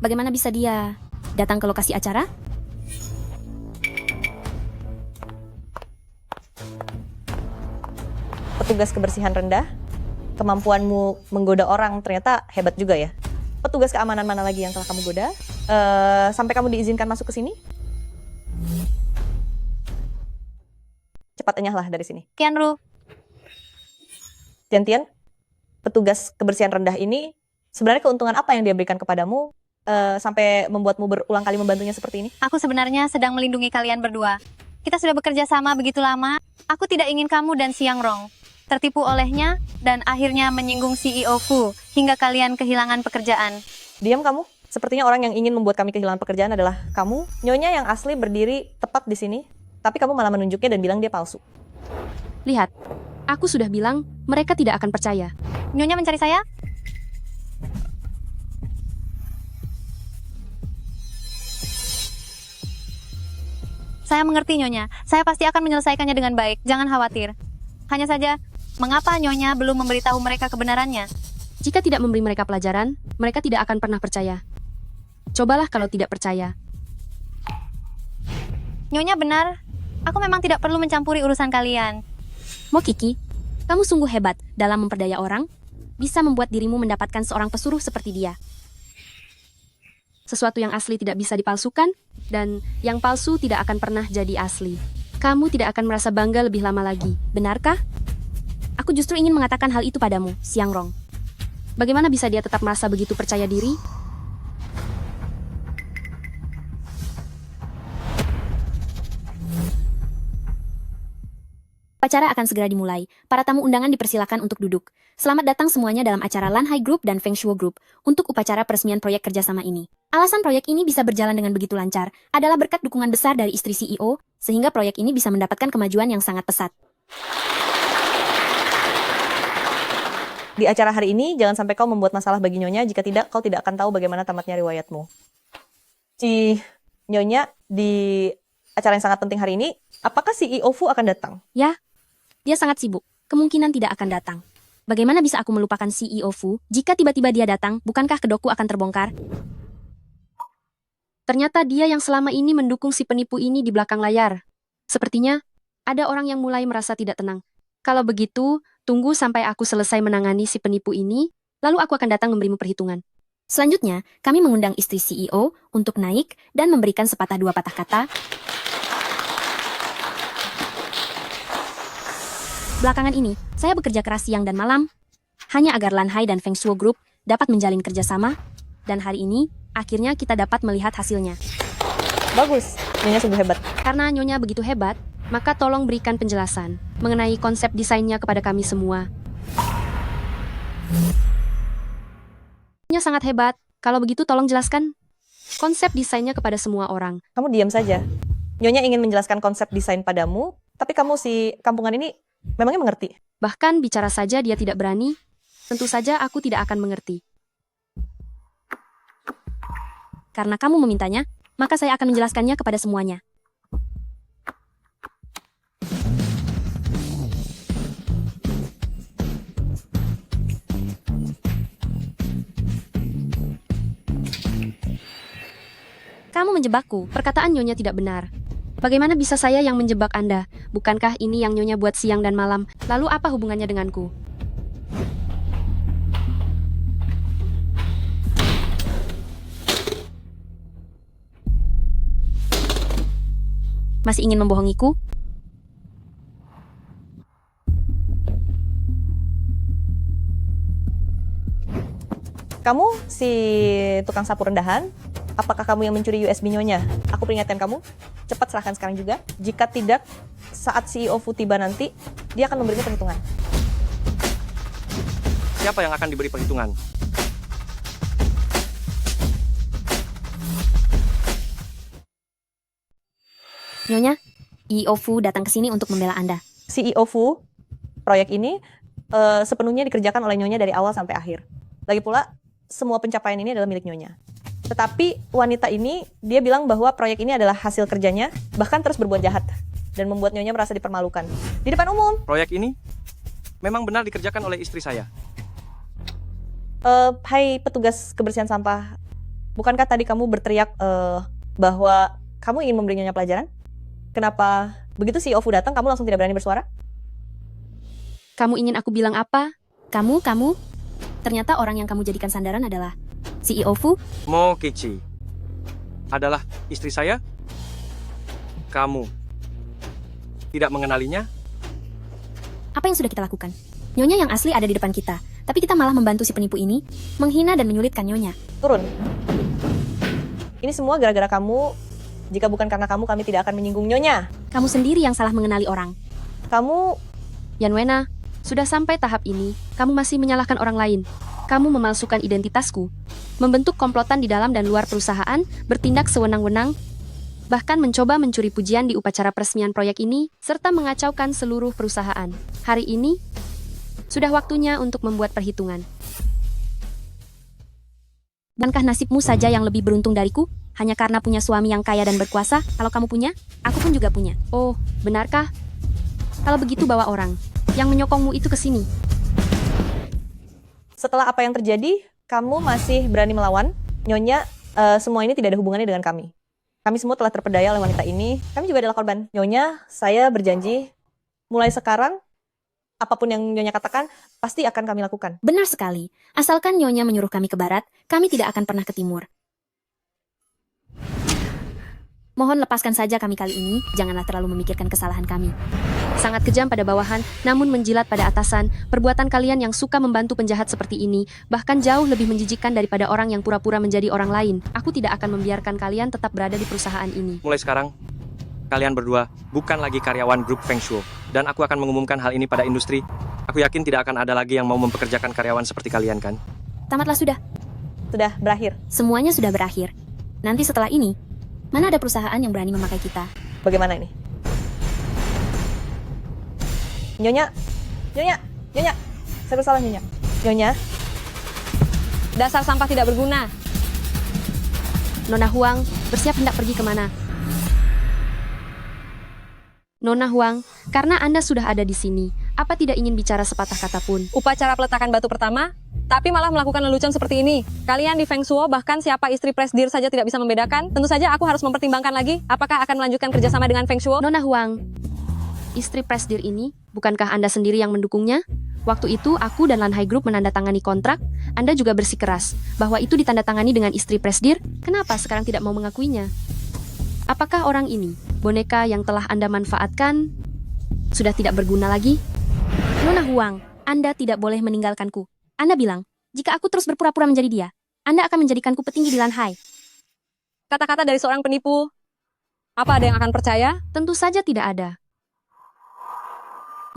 Bagaimana bisa dia datang ke lokasi acara? Petugas kebersihan rendah, kemampuanmu menggoda orang ternyata hebat juga ya. Petugas keamanan mana lagi yang telah kamu goda? Sampai kamu diizinkan masuk ke sini? Cepat enyahlah dari sini. Tianru, Tian, petugas kebersihan rendah ini sebenarnya keuntungan apa yang dia berikan kepadamu sampai membuatmu berulang kali membantunya seperti ini? aku sebenarnya sedang melindungi kalian berdua. Kita sudah bekerja sama begitu lama. Aku tidak ingin kamu dan Siang Rong tertipu olehnya dan akhirnya menyinggung CEO Fu hingga kalian kehilangan pekerjaan. Diam kamu. Sepertinya orang yang ingin membuat kami kehilangan pekerjaan adalah kamu. Nyonya yang asli berdiri tepat di sini, tapi kamu malah menunjuknya dan bilang dia palsu. Lihat, aku sudah bilang mereka tidak akan percaya. Nyonya mencari saya? Saya mengerti Nyonya. Saya pasti akan menyelesaikannya dengan baik. Jangan khawatir. Hanya saja, mengapa Nyonya belum memberitahu mereka kebenarannya? Jika tidak memberi mereka pelajaran, mereka tidak akan pernah percaya. Cobalah kalau tidak percaya. Nyonya benar. Aku memang tidak perlu mencampuri urusan kalian. Mo Kiki, kamu sungguh hebat dalam memperdaya orang, bisa membuat dirimu mendapatkan seorang pesuruh seperti dia. Sesuatu yang asli tidak bisa dipalsukan, dan yang palsu tidak akan pernah jadi asli. Kamu tidak akan merasa bangga lebih lama lagi, benarkah? Aku justru ingin mengatakan hal itu padamu, Siang Rong. Bagaimana bisa dia tetap merasa begitu percaya diri? Acara akan segera dimulai. Para tamu undangan dipersilakan untuk duduk. Selamat datang semuanya dalam acara Lanhai Group dan Feng Shuo Group untuk upacara peresmian proyek kerjasama ini. Alasan proyek ini bisa berjalan dengan begitu lancar adalah berkat dukungan besar dari istri CEO, sehingga proyek ini bisa mendapatkan kemajuan yang sangat pesat. Di acara hari ini, jangan sampai kau membuat masalah bagi Nyonya, jika tidak, kau tidak akan tahu bagaimana tamatnya riwayatmu. Nyonya, di acara yang sangat penting hari ini, apakah CEO Fu akan datang? Ya, dia sangat sibuk. Kemungkinan tidak akan datang. Bagaimana bisa aku melupakan CEO Fu jika tiba-tiba dia datang? Bukankah kedokku akan terbongkar? Ternyata dia yang selama ini mendukung si penipu ini di belakang layar. Sepertinya ada orang yang mulai merasa tidak tenang. Kalau begitu, tunggu sampai aku selesai menangani si penipu ini, lalu aku akan datang memberimu perhitungan. Selanjutnya, kami mengundang istri CEO untuk naik dan memberikan sepatah dua patah kata. Belakangan ini, saya bekerja keras siang dan malam, hanya agar Lanhai dan Feng Shuo Group dapat menjalin kerjasama, dan hari ini, akhirnya kita dapat melihat hasilnya. Bagus, Nyonya sungguh hebat. Karena Nyonya begitu hebat, maka tolong berikan penjelasan mengenai konsep desainnya kepada kami semua. Nyonya sangat hebat. Kalau begitu tolong jelaskan konsep desainnya kepada semua orang. Kamu diam saja. Nyonya ingin menjelaskan konsep desain padamu, tapi kamu si kampungan ini memangnya mengerti? Bahkan bicara saja dia tidak berani, tentu saja aku tidak akan mengerti. Karena kamu memintanya, maka saya akan menjelaskannya kepada semuanya. Kamu menjebakku, perkataan Nyonya tidak benar. Bagaimana bisa saya yang menjebak Anda? Bukankah ini yang Nyonya buat siang dan malam? Lalu apa hubungannya denganku? Masih ingin membohongiku? Kamu si tukang sapu rendahan, apakah kamu yang mencuri USB Nyonya? Aku peringatkan kamu, cepat serahkan sekarang juga. Jika tidak, saat CEO Fu tiba nanti, dia akan memberinya perhitungan. Siapa yang akan diberi perhitungan? Nyonya, CEO Fu datang ke sini untuk membela Anda. CEO Fu, proyek ini sepenuhnya dikerjakan oleh Nyonya dari awal sampai akhir. Lagi pula, semua pencapaian ini adalah milik Nyonya. Tetapi wanita ini, dia bilang bahwa proyek ini adalah hasil kerjanya, bahkan terus berbuat jahat. Dan membuat Nyonya merasa dipermalukan. Di depan umum. Proyek ini memang benar dikerjakan oleh istri saya. Hai petugas kebersihan sampah, bukankah tadi kamu berteriak bahwa kamu ingin memberi Nyonya pelajaran? Kenapa begitu CEO Fu datang, kamu langsung tidak berani bersuara? Kamu ingin aku bilang apa? Kamu, ternyata orang yang kamu jadikan sandaran adalah CEO Fu? Mo Kichi adalah istri saya? Kamu tidak mengenalinya? Apa yang sudah kita lakukan? Nyonya yang asli ada di depan kita, tapi kita malah membantu si penipu ini, menghina dan menyulitkan Nyonya. Turun. Ini semua gara-gara kamu. Jika bukan karena kamu, kami tidak akan menyinggung Nyonya. Kamu sendiri yang salah mengenali orang. Kamu... Yanwena, sudah sampai tahap ini, kamu masih menyalahkan orang lain. Kamu memalsukan identitasku, membentuk komplotan di dalam dan luar perusahaan, bertindak sewenang-wenang, bahkan mencoba mencuri pujian di upacara peresmian proyek ini, serta mengacaukan seluruh perusahaan. Hari ini, sudah waktunya untuk membuat perhitungan. Bukankah nasibmu saja yang lebih beruntung dariku? Hanya karena punya suami yang kaya dan berkuasa? Kalau kamu punya, aku pun juga punya. Oh, benarkah? Kalau begitu bawa orang yang menyokongmu itu ke sini. Setelah apa yang terjadi, kamu masih berani melawan. Nyonya, semua ini tidak ada hubungannya dengan kami. Kami semua telah terpedaya oleh wanita ini. Kami juga adalah korban. Nyonya, saya berjanji, mulai sekarang, apapun yang Nyonya katakan, pasti akan kami lakukan. Benar sekali. Asalkan Nyonya menyuruh kami ke barat, kami tidak akan pernah ke timur. Mohon lepaskan saja kami kali ini, janganlah terlalu memikirkan kesalahan kami. Sangat kejam pada bawahan, namun menjilat pada atasan. Perbuatan kalian yang suka membantu penjahat seperti ini, bahkan jauh lebih menjijikkan daripada orang yang pura-pura menjadi orang lain. Aku tidak akan membiarkan kalian tetap berada di perusahaan ini. Mulai sekarang, kalian berdua bukan lagi karyawan grup Feng Shui. Dan aku akan mengumumkan hal ini pada industri. Aku yakin tidak akan ada lagi yang mau mempekerjakan karyawan seperti kalian, kan? Tamatlah sudah. Sudah berakhir. Semuanya sudah berakhir. Nanti setelah ini, mana ada perusahaan yang berani memakai kita? Bagaimana ini? Nyonya, saya bersalah Nyonya. Nyonya, Dasar sampah tidak berguna. Nona Huang, bersiap hendak pergi kemana? Nona Huang, karena Anda sudah ada di sini, apa tidak ingin bicara sepatah kata pun? Upacara peletakan batu pertama, tapi malah melakukan lelucon seperti ini. Kalian di Feng Shui bahkan siapa istri presdir saja tidak bisa membedakan. Tentu saja aku harus mempertimbangkan lagi apakah akan melanjutkan kerjasama dengan Feng Shui. Nona Huang, istri presdir ini, bukankah Anda sendiri yang mendukungnya? Waktu itu aku dan Lanhai Group menandatangani kontrak, Anda juga bersikeras bahwa itu ditandatangani dengan istri presdir. Kenapa sekarang tidak mau mengakuinya? Apakah orang ini, boneka yang telah Anda manfaatkan, sudah tidak berguna lagi? Nona Huang, Anda tidak boleh meninggalkanku. Anda bilang, Jika aku terus berpura-pura menjadi dia, Anda akan menjadikanku petinggi di Lanhai. Kata-kata dari seorang penipu. Apa ada yang akan percaya? Tentu saja tidak ada.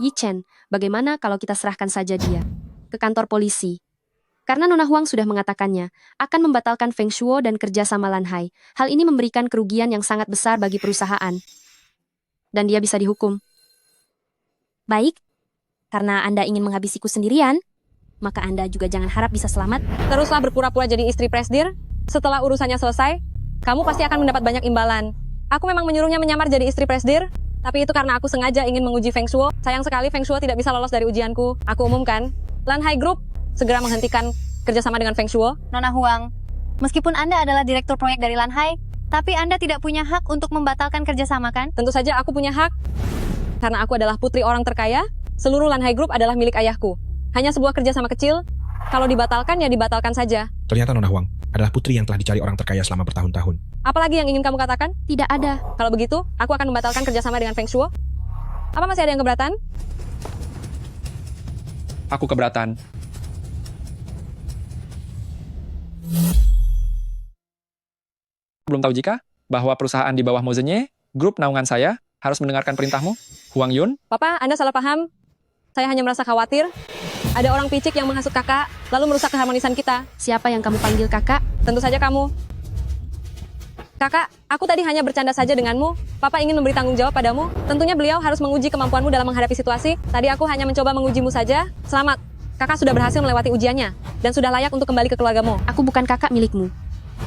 Yi Chen, bagaimana kalau kita serahkan saja dia ke kantor polisi? Karena Nona Huang sudah mengatakannya, akan membatalkan Feng Shuo dan kerja sama Lanhai. Hal ini memberikan kerugian yang sangat besar bagi perusahaan. Dan dia bisa dihukum. Baik, karena Anda ingin menghabisiku sendirian, maka Anda juga jangan harap bisa selamat. Teruslah berpura-pura jadi istri presdir. Setelah urusannya selesai, kamu pasti akan mendapat banyak imbalan. Aku memang menyuruhnya menyamar jadi istri presdir, tapi itu karena aku sengaja ingin menguji Feng Shuo. Sayang sekali Feng Shuo tidak bisa lolos dari ujianku. Aku umumkan, Lanhai Group segera menghentikan kerjasama dengan Feng Shuo. Nona Huang, meskipun Anda adalah direktur proyek dari Lanhai, tapi Anda tidak punya hak untuk membatalkan kerjasama, kan? Tentu saja aku punya hak. Karena aku adalah putri orang terkaya, seluruh Lanhai Group adalah milik ayahku. Hanya sebuah kerjasama kecil, kalau dibatalkan ya dibatalkan saja. Ternyata Nona Huang adalah putri yang telah dicari orang terkaya selama bertahun-tahun. Apalagi yang ingin kamu katakan? Tidak ada. Kalau begitu, aku akan membatalkan kerjasama dengan Feng Shuo. Apa masih ada yang keberatan? Aku keberatan. Belum tahu jika bahwa perusahaan di bawah Mozenye, grup naungan saya, harus mendengarkan perintahmu, Huang Yun. Papa, Anda salah paham. Saya hanya merasa khawatir. Ada orang picik yang menghasut kakak, lalu merusak keharmonisan kita. Siapa yang kamu panggil kakak? Tentu saja kamu. Kakak, aku tadi hanya bercanda saja denganmu. Papa ingin memberi tanggung jawab padamu. Tentunya beliau harus menguji kemampuanmu dalam menghadapi situasi. Tadi aku hanya mencoba mengujimu saja. Selamat. Kakak sudah berhasil melewati ujiannya. Dan sudah layak untuk kembali ke keluargamu. Aku bukan kakak milikmu.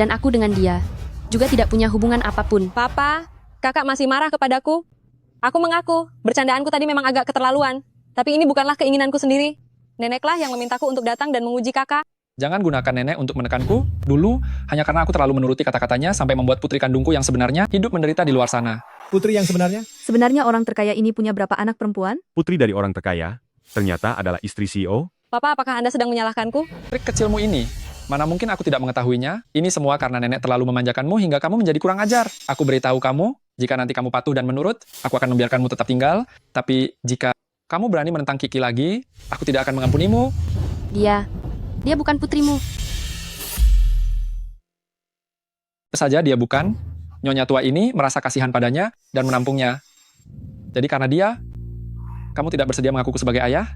Dan aku dengan dia juga tidak punya hubungan apapun. Papa, kakak masih marah kepadaku. Aku mengaku, bercandaanku tadi memang agak keterlaluan. Tapi ini bukanlah keinginanku sendiri. Neneklah yang memintaku untuk datang dan menguji kakak. Jangan gunakan nenek untuk menekanku, dulu, hanya karena aku terlalu menuruti kata-katanya sampai membuat putri kandungku yang sebenarnya hidup menderita di luar sana. Putri yang sebenarnya? Sebenarnya orang terkaya ini punya berapa anak perempuan? Putri dari orang terkaya, ternyata adalah istri CEO. Papa, apakah Anda sedang menyalahkanku? Trik kecilmu ini, mana mungkin aku tidak mengetahuinya? Ini semua karena nenek terlalu memanjakanmu hingga kamu menjadi kurang ajar. Aku beritahu kamu, jika nanti kamu patuh dan menurut, aku akan membiarkanmu tetap tinggal. Tapi jika kamu berani menentang Kiki lagi, aku tidak akan mengampunimu. Dia bukan putrimu. Saja dia bukan. Nyonya tua ini merasa kasihan padanya dan menampungnya. Jadi karena dia, kamu tidak bersedia mengakuku sebagai ayah?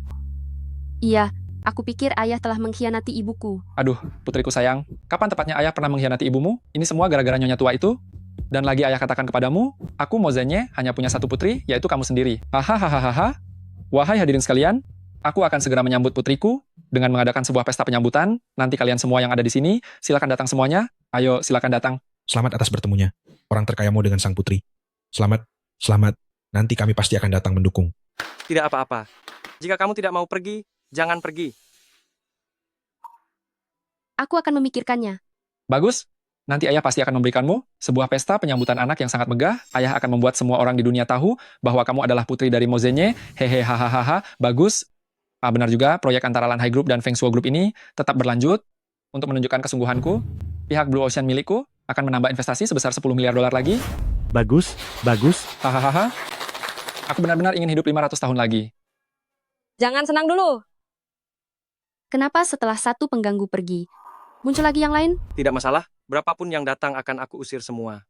Iya, aku pikir ayah telah mengkhianati ibuku. Aduh, putriku sayang, kapan tepatnya ayah pernah mengkhianati ibumu? Ini semua gara-gara nyonya tua itu? Dan lagi ayah katakan kepadamu, aku Mozenye hanya punya satu putri, yaitu kamu sendiri. Hahaha. Wahai hadirin sekalian, aku akan segera menyambut putriku dengan mengadakan sebuah pesta penyambutan. Nanti kalian semua yang ada di sini, silakan datang semuanya. Ayo, silakan datang. Selamat atas bertemunya, orang terkayamu dengan sang putri. Selamat. Nanti kami pasti akan datang mendukung. Tidak apa-apa. Jika kamu tidak mau pergi, jangan pergi. Aku akan memikirkannya. Bagus. Nanti ayah pasti akan memberikanmu sebuah pesta penyambutan anak yang sangat megah. Ayah akan membuat semua orang di dunia tahu bahwa kamu adalah putri dari Mozenye. Hehe, hahaha. Bagus. Benar juga, proyek antara Lanhai Group dan Feng Shuo Group ini tetap berlanjut. Untuk menunjukkan kesungguhanku, pihak Blue Ocean milikku akan menambah investasi sebesar 10 miliar dolar lagi. Bagus. Hahaha. Aku benar-benar ingin hidup 500 tahun lagi. Jangan senang dulu. Kenapa setelah satu pengganggu pergi, muncul lagi yang lain? Tidak masalah. Berapapun yang datang akan aku usir semua.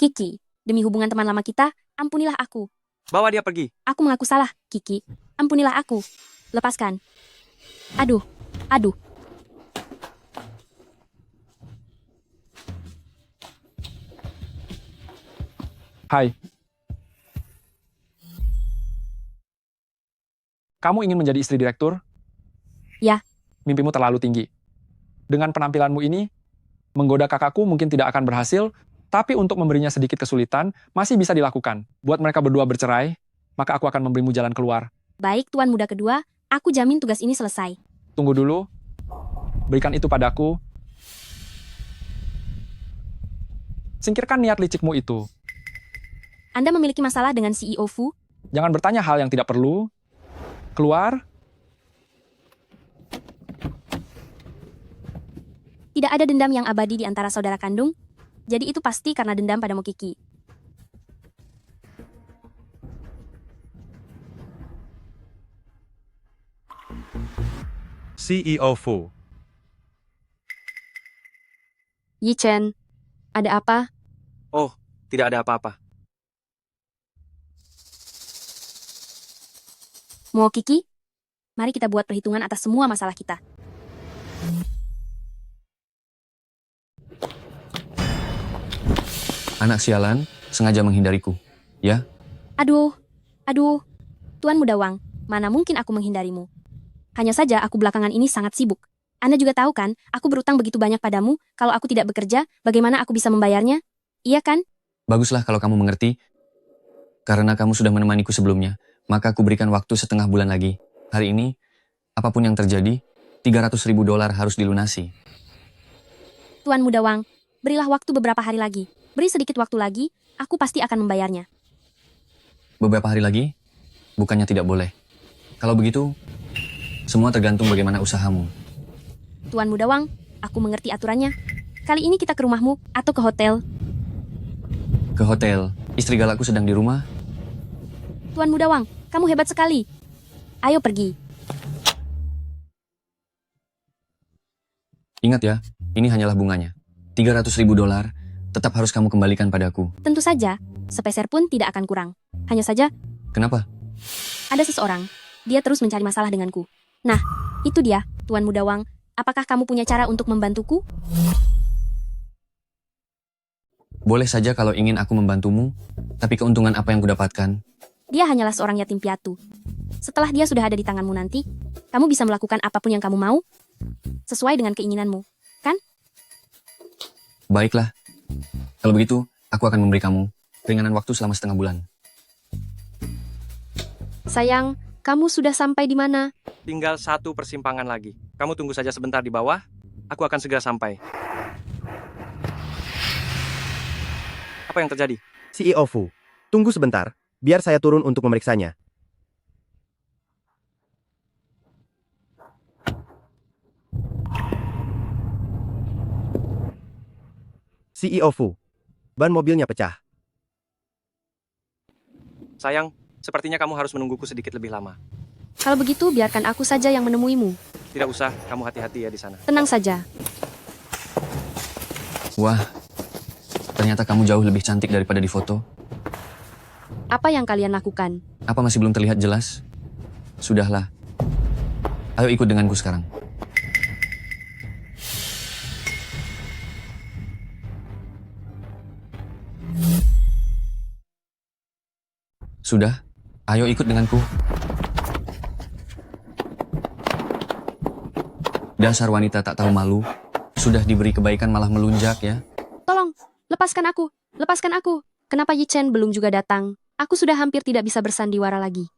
Kiki, demi hubungan teman lama kita, ampunilah aku. Bawa dia pergi. Aku mengaku salah, Kiki. Ampunilah aku. Lepaskan. Aduh. Hai. Kamu ingin menjadi istri direktur? Ya. Mimpimu terlalu tinggi. Dengan penampilanmu ini, menggoda kakakku mungkin tidak akan berhasil, tapi untuk memberinya sedikit kesulitan, masih bisa dilakukan. Buat mereka berdua bercerai, maka aku akan memberimu jalan keluar. Baik, Tuan Muda kedua, aku jamin tugas ini selesai. Tunggu dulu. Berikan itu padaku. Singkirkan niat licikmu itu. Anda memiliki masalah dengan CEO Fu? Jangan bertanya hal yang tidak perlu. Keluar. Tidak ada dendam yang abadi di antara saudara kandung, jadi itu pasti karena dendam pada Mokiki. CEO Fu. Yi Chen, ada apa? Oh, tidak ada apa-apa. Mo Kiki? Mari kita buat perhitungan atas semua masalah kita. Anak sialan, sengaja menghindariku. Ya? Aduh, Tuan Mudawang, mana mungkin aku menghindarimu? Hanya saja aku belakangan ini sangat sibuk. Anda juga tahu kan, aku berutang begitu banyak padamu, kalau aku tidak bekerja, bagaimana aku bisa membayarnya? Iya kan? Baguslah kalau kamu mengerti. Karena kamu sudah menemaniku sebelumnya, maka aku berikan waktu setengah bulan lagi. Hari ini, apapun yang terjadi, $300.000 harus dilunasi. Tuan Mudawang, berilah waktu beberapa hari lagi. Beri sedikit waktu lagi, aku pasti akan membayarnya. Beberapa hari lagi? Bukannya tidak boleh. Kalau begitu, semua tergantung bagaimana usahamu. Tuan Mudawang, aku mengerti aturannya. Kali ini kita ke rumahmu atau ke hotel. Ke hotel, istri galakku sedang di rumah. Tuan Mudawang, kamu hebat sekali. Ayo pergi. Ingat ya, ini hanyalah bunganya. $300.000 tetap harus kamu kembalikan padaku. Tentu saja, sepeser pun tidak akan kurang. Hanya saja, Kenapa? ada seseorang. Dia terus mencari masalah denganku. Nah, itu dia, Tuan Mudawang. Apakah kamu punya cara untuk membantuku? Boleh saja kalau ingin aku membantumu, tapi keuntungan apa yang kudapatkan? Dia hanyalah seorang yatim piatu. Setelah dia sudah ada di tanganmu nanti, kamu bisa melakukan apapun yang kamu mau, sesuai dengan keinginanmu, kan? Baiklah. Kalau begitu, aku akan memberi kamu keringanan waktu selama setengah bulan. Sayang, kamu sudah sampai di mana? Tinggal satu persimpangan lagi. Kamu tunggu saja sebentar di bawah, aku akan segera sampai. Apa yang terjadi? CEO Fu, tunggu sebentar, biar saya turun untuk memeriksanya. CEO Fu, ban mobilnya pecah. Sayang, sepertinya kamu harus menungguku sedikit lebih lama. Kalau begitu, biarkan aku saja yang menemuimu. Tidak usah, kamu hati-hati ya di sana. Tenang saja. Wah, ternyata kamu jauh lebih cantik daripada di foto. Apa yang kalian lakukan? Apa masih belum terlihat jelas? Sudahlah. Ayo ikut denganku sekarang. Sudah? Ayo ikut denganku. Dasar wanita tak tahu malu. Sudah diberi kebaikan malah melunjak ya. Tolong, lepaskan aku. Lepaskan aku. Kenapa Yi Chen belum juga datang? Aku sudah hampir tidak bisa bersandiwara lagi.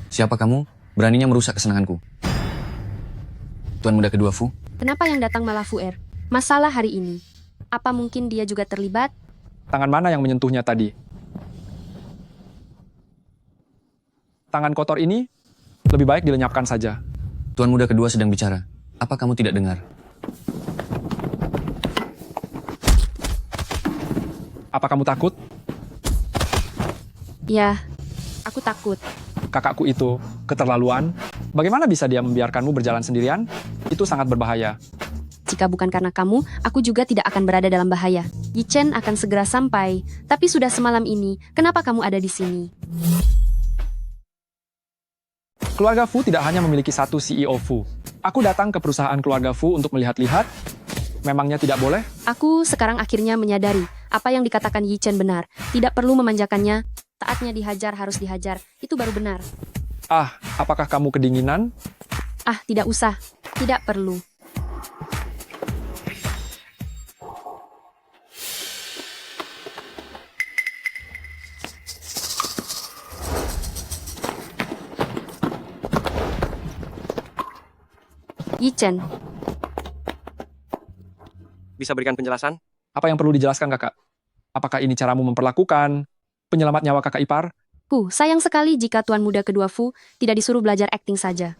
Siapa kamu? Beraninya merusak kesenanganku. Tuan muda kedua Fu? Kenapa yang datang malah Fuer? Masalah hari ini. Apa mungkin dia juga terlibat? Tangan mana yang menyentuhnya tadi? Tangan kotor ini lebih baik dilenyapkan saja. Tuan muda kedua sedang bicara. Apa kamu tidak dengar? Apa kamu takut? Ya, aku takut. Kakakku itu keterlaluan. Bagaimana bisa dia membiarkanmu berjalan sendirian? Itu sangat berbahaya. Jika bukan karena kamu, aku juga tidak akan berada dalam bahaya. Yi Chen akan segera sampai. Tapi sudah semalam ini, kenapa kamu ada di sini? Keluarga Fu tidak hanya memiliki satu CEO Fu. Aku datang ke perusahaan keluarga Fu untuk melihat-lihat. Memangnya tidak boleh? Aku sekarang akhirnya menyadari apa yang dikatakan Yi Chen benar. Tidak perlu memanjakannya. Taatnya dihajar harus dihajar. Itu baru benar. Ah, apakah kamu kedinginan? Ah, tidak usah. Tidak perlu. Yi Chen, Bisa berikan penjelasan? Apa yang perlu dijelaskan, Kakak? Apakah ini caramu memperlakukan penyelamat nyawa kakak ipar? sayang sekali jika tuan muda kedua Fu tidak disuruh belajar akting saja.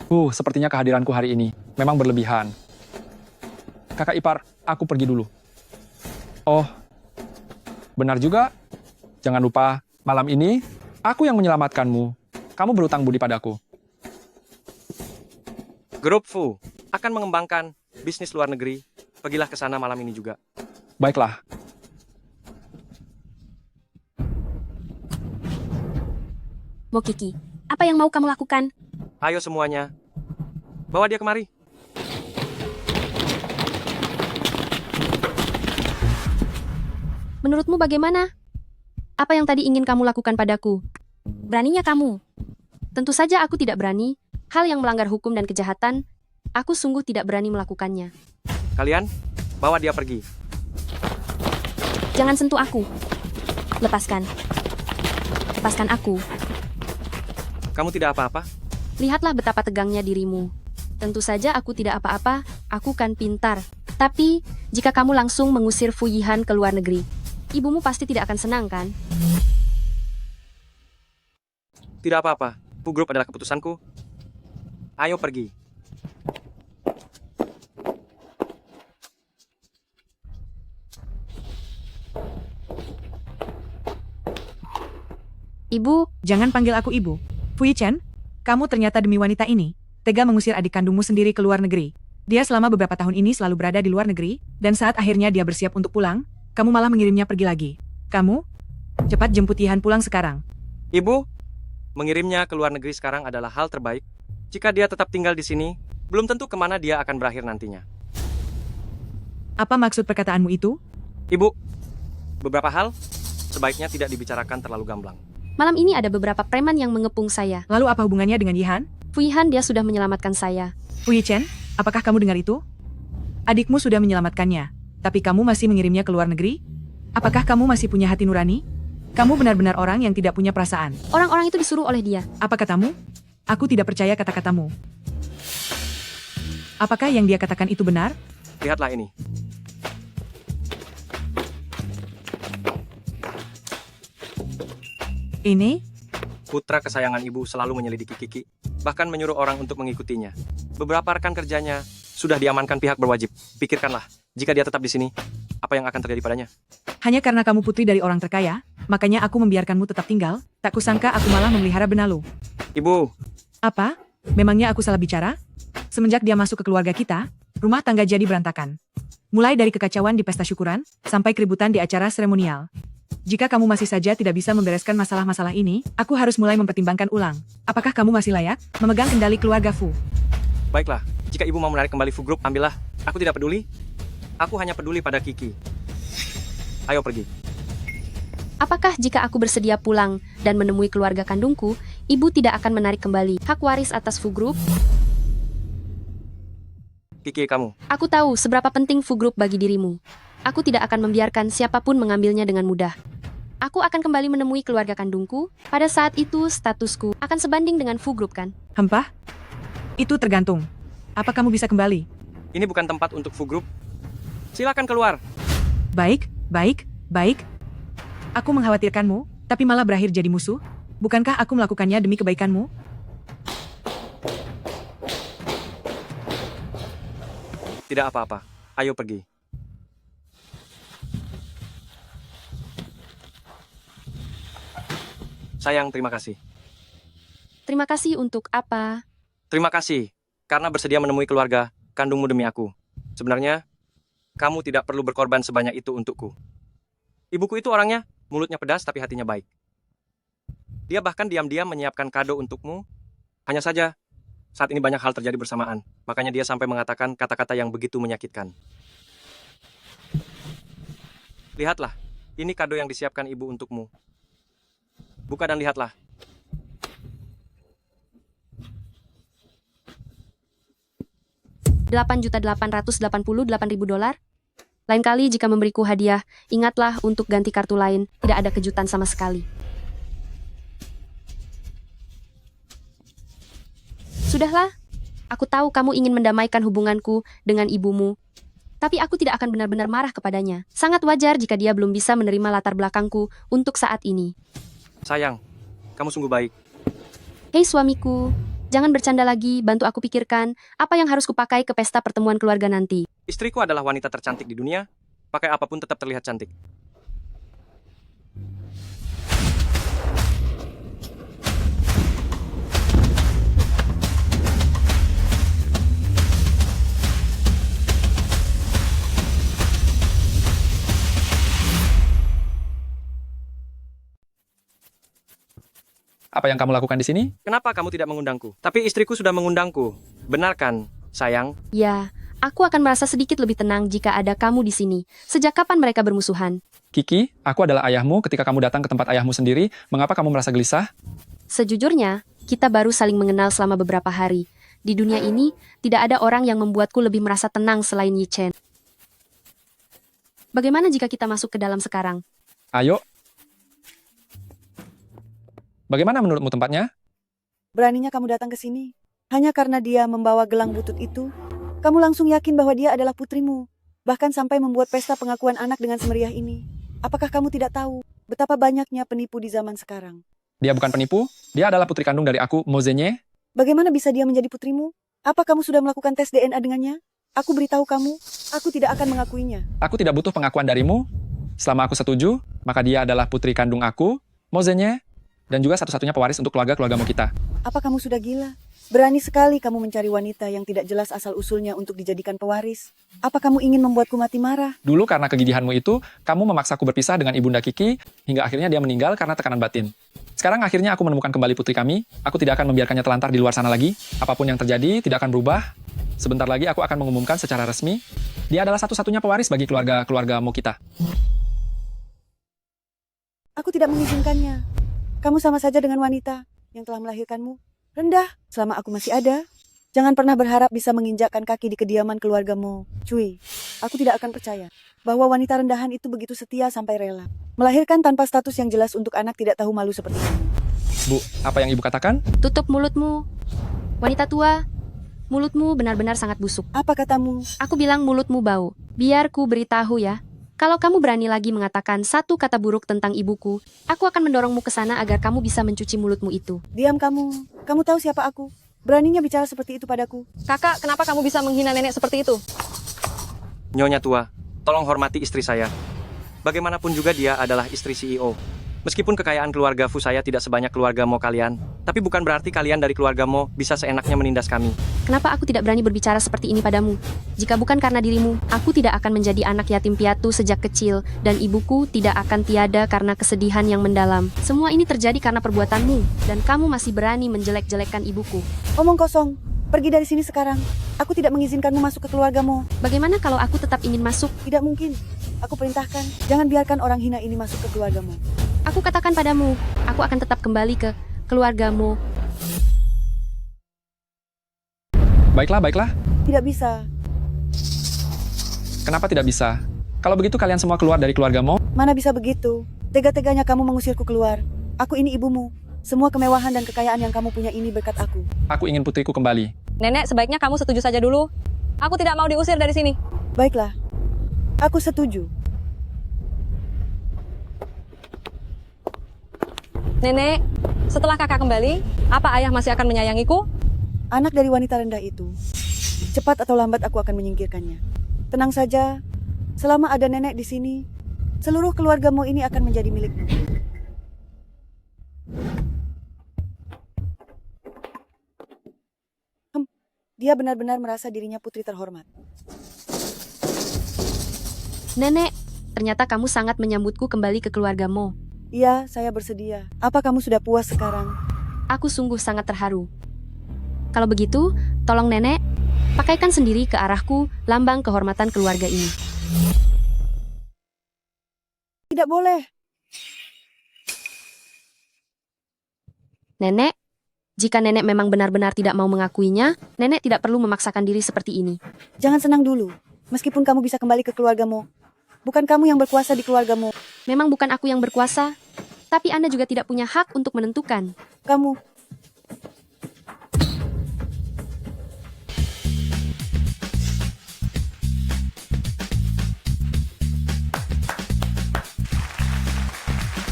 Sepertinya kehadiranku hari ini memang berlebihan. Kakak ipar, aku pergi dulu. Oh, benar juga. Jangan lupa, malam ini aku yang menyelamatkanmu. Kamu berutang budi padaku. Grup Fu akan mengembangkan bisnis luar negeri. Pergilah ke sana malam ini juga. Baiklah. Mokiki, apa yang mau kamu lakukan? Ayo semuanya, bawa dia kemari. Menurutmu bagaimana? Apa yang tadi ingin kamu lakukan padaku? Beraninya kamu? Tentu saja aku tidak berani. Hal yang melanggar hukum dan kejahatan, aku sungguh tidak berani melakukannya. Kalian, bawa dia pergi. Jangan sentuh aku. Lepaskan. Lepaskan aku. Kamu tidak apa-apa? Lihatlah betapa tegangnya dirimu. Tentu saja aku tidak apa-apa, aku kan pintar. Tapi, jika kamu langsung mengusir Fu Yihan ke luar negeri, ibumu pasti tidak akan senang, kan? Tidak apa-apa. Fu Group adalah keputusanku. Ayo pergi. Ibu, Jangan panggil aku ibu. Fu Yichen, kamu ternyata demi wanita ini, tega mengusir adik kandungmu sendiri ke luar negeri. Dia selama beberapa tahun ini selalu berada di luar negeri, dan saat akhirnya dia bersiap untuk pulang, kamu malah mengirimnya pergi lagi. Kamu, cepat jemput Yihan pulang sekarang. Ibu, mengirimnya ke luar negeri sekarang adalah hal terbaik. Jika dia tetap tinggal di sini, belum tentu kemana dia akan berakhir nantinya. Apa maksud perkataanmu itu? Ibu, beberapa hal sebaiknya tidak dibicarakan terlalu gamblang. malam ini ada beberapa preman yang mengepung saya. Lalu apa hubungannya dengan Yihan? Fu Yihan dia sudah menyelamatkan saya. Fu Yichen, apakah kamu dengar itu? Adikmu sudah menyelamatkannya, tapi kamu masih mengirimnya ke luar negeri? Apakah kamu masih punya hati nurani? Kamu benar-benar orang yang tidak punya perasaan. Orang-orang itu disuruh oleh dia. Apa katamu? Aku tidak percaya kata-katamu. Apakah yang dia katakan itu benar? Lihatlah ini. Ini? Putra kesayangan ibu selalu menyelidiki Kiki, bahkan menyuruh orang untuk mengikutinya. Beberapa rekan kerjanya sudah diamankan pihak berwajib. Pikirkanlah, jika dia tetap di sini, apa yang akan terjadi padanya? Hanya karena kamu putri dari orang terkaya, makanya aku membiarkanmu tetap tinggal. Tak kusangka aku malah memelihara benalu. Ibu. Apa? Memangnya aku salah bicara? Semenjak dia masuk ke keluarga kita, rumah tangga jadi berantakan. Mulai dari kekacauan di pesta syukuran, sampai keributan di acara seremonial. Jika kamu masih saja tidak bisa membereskan masalah-masalah ini, aku harus mulai mempertimbangkan ulang. Apakah kamu masih layak memegang kendali keluarga Fu? Baiklah, jika ibu mau menarik kembali Fu Group, ambillah. Aku tidak peduli. Aku hanya peduli pada Kiki. Ayo pergi. Apakah jika aku bersedia pulang dan menemui keluarga kandungku, ibu tidak akan menarik kembali hak waris atas Fu Group? Kiki kamu. Aku tahu seberapa penting Fu Group bagi dirimu. Aku tidak akan membiarkan siapapun mengambilnya dengan mudah. Aku akan kembali menemui keluarga kandungku. Pada saat itu, statusku akan sebanding dengan Fu Group, kan? Hempah? Itu tergantung. Apa kamu bisa kembali? Ini bukan tempat untuk Fu Group. Silakan keluar. Baik, baik, baik. Aku mengkhawatirkanmu, tapi malah berakhir jadi musuh. Bukankah aku melakukannya demi kebaikanmu? Tidak apa-apa. Ayo pergi. Sayang, terima kasih. Terima kasih untuk apa? Terima kasih, karena bersedia menemui keluarga kandungmu demi aku. Sebenarnya, kamu tidak perlu berkorban sebanyak itu untukku. Ibuku itu orangnya, mulutnya pedas tapi hatinya baik. Dia bahkan diam-diam menyiapkan kado untukmu. Hanya saja, saat ini banyak hal terjadi bersamaan. Makanya dia sampai mengatakan kata-kata yang begitu menyakitkan. Lihatlah, ini kado yang disiapkan ibu untukmu. Buka dan lihatlah. $8.888.000. Lain kali jika memberiku hadiah, ingatlah untuk ganti kartu lain. Tidak ada kejutan sama sekali. Sudahlah, aku tahu kamu ingin mendamaikan hubunganku dengan ibumu. Tapi aku tidak akan benar-benar marah kepadanya. Sangat wajar jika dia belum bisa menerima latar belakangku untuk saat ini. Sayang, kamu sungguh baik. Hei suamiku, jangan bercanda lagi, bantu aku pikirkan apa yang harus kupakai ke pesta pertemuan keluarga nanti. Istriku adalah wanita tercantik di dunia. Pakai apapun tetap terlihat cantik. apa yang kamu lakukan di sini? Kenapa kamu tidak mengundangku? Tapi istriku sudah mengundangku. Benar kan, sayang? Ya, aku akan merasa sedikit lebih tenang jika ada kamu di sini. Sejak kapan mereka bermusuhan? Kiki, aku adalah ayahmu. Ketika kamu datang ke tempat ayahmu sendiri, mengapa kamu merasa gelisah? Sejujurnya, kita baru saling mengenal selama beberapa hari. Di dunia ini, tidak ada orang yang membuatku lebih merasa tenang selain Yi Chen. Bagaimana jika kita masuk ke dalam sekarang? Ayo. Bagaimana menurutmu tempatnya? Beraninya kamu datang ke sini hanya karena dia membawa gelang butut itu. Kamu langsung yakin bahwa dia adalah putrimu, bahkan sampai membuat pesta pengakuan anak dengan semeriah ini. Apakah kamu tidak tahu betapa banyaknya penipu di zaman sekarang? Dia bukan penipu, dia adalah putri kandung dari aku, Mozenye. Bagaimana bisa dia menjadi putrimu? Apa kamu sudah melakukan tes DNA dengannya? Aku beritahu kamu, aku tidak akan mengakuinya. Aku tidak butuh pengakuan darimu. Selama aku setuju, maka dia adalah putri kandung aku, Mozenye, dan juga satu-satunya pewaris untuk keluarga-keluargamu kita. Apa kamu sudah gila? Berani sekali kamu mencari wanita yang tidak jelas asal-usulnya untuk dijadikan pewaris. Apa kamu ingin membuatku mati marah? Dulu karena kegigihanmu itu, kamu memaksaku berpisah dengan ibunda Kiki, hingga akhirnya dia meninggal karena tekanan batin. Sekarang akhirnya aku menemukan kembali putri kami, aku tidak akan membiarkannya telantar di luar sana lagi. Apapun yang terjadi, tidak akan berubah. Sebentar lagi aku akan mengumumkan secara resmi, dia adalah satu-satunya pewaris bagi keluarga-keluargamu kita. Aku tidak mengizinkannya. Kamu sama saja dengan wanita yang telah melahirkanmu. Rendah, selama aku masih ada. Jangan pernah berharap bisa menginjakkan kaki di kediaman keluargamu. Cuy, aku tidak akan percaya bahwa wanita rendahan itu begitu setia sampai rela melahirkan tanpa status yang jelas untuk anak tidak tahu malu seperti kamu. Bu, apa yang ibu katakan? Tutup mulutmu. Wanita tua, mulutmu benar-benar sangat busuk. Apa katamu? Aku bilang mulutmu bau. Biar ku beritahu ya. Kalau kamu berani lagi mengatakan satu kata buruk tentang ibuku, aku akan mendorongmu ke sana agar kamu bisa mencuci mulutmu itu. Diam kamu. Kamu tahu siapa aku? Beraninya bicara seperti itu padaku. Kakak, kenapa kamu bisa menghina nenek seperti itu? Nyonya tua, tolong hormati istri saya. Bagaimanapun juga dia adalah istri CEO. Meskipun kekayaan keluarga Fu saya tidak sebanyak keluarga Mo kalian, tapi bukan berarti kalian dari keluarga Mo bisa seenaknya menindas kami. Kenapa aku tidak berani berbicara seperti ini padamu? Jika bukan karena dirimu, aku tidak akan menjadi anak yatim piatu sejak kecil, dan ibuku tidak akan tiada karena kesedihan yang mendalam. Semua ini terjadi karena perbuatanmu, dan kamu masih berani menjelek-jelekkan ibuku. Omong kosong. Pergi dari sini sekarang. Aku tidak mengizinkanmu masuk ke keluargamu. Bagaimana kalau aku tetap ingin masuk? Tidak mungkin. Aku perintahkan, jangan biarkan orang hina ini masuk ke keluargamu. Aku katakan padamu, aku akan tetap kembali ke keluargamu. Baiklah. Tidak bisa. Kenapa tidak bisa? Kalau begitu kalian semua keluar dari keluargamu? Mana bisa begitu? Tega-teganya kamu mengusirku keluar. Aku ini ibumu. Semua kemewahan dan kekayaan yang kamu punya ini berkat aku. Aku ingin putriku kembali. Nenek, sebaiknya kamu setuju saja dulu. Aku tidak mau diusir dari sini. Baiklah. Aku setuju. Nenek, setelah kakak kembali, apa ayah masih akan menyayangiku? Anak dari wanita rendah itu, cepat atau lambat aku akan menyingkirkannya. Tenang saja, selama ada nenek di sini, seluruh keluargamu ini akan menjadi milikmu. Dia benar-benar merasa dirinya putri terhormat. Nenek, ternyata kamu sangat menyambutku kembali ke keluargamu. Iya, saya bersedia. Apa kamu sudah puas sekarang? Aku sungguh sangat terharu. Kalau begitu, tolong nenek, pakaikan sendiri ke arahku lambang kehormatan keluarga ini. Tidak boleh. Nenek, jika nenek memang benar-benar tidak mau mengakuinya, nenek tidak perlu memaksakan diri seperti ini. Jangan senang dulu. Meskipun kamu bisa kembali ke keluargamu, bukan kamu yang berkuasa di keluargamu. Memang bukan aku yang berkuasa, tapi Anda juga tidak punya hak untuk menentukan. Kamu.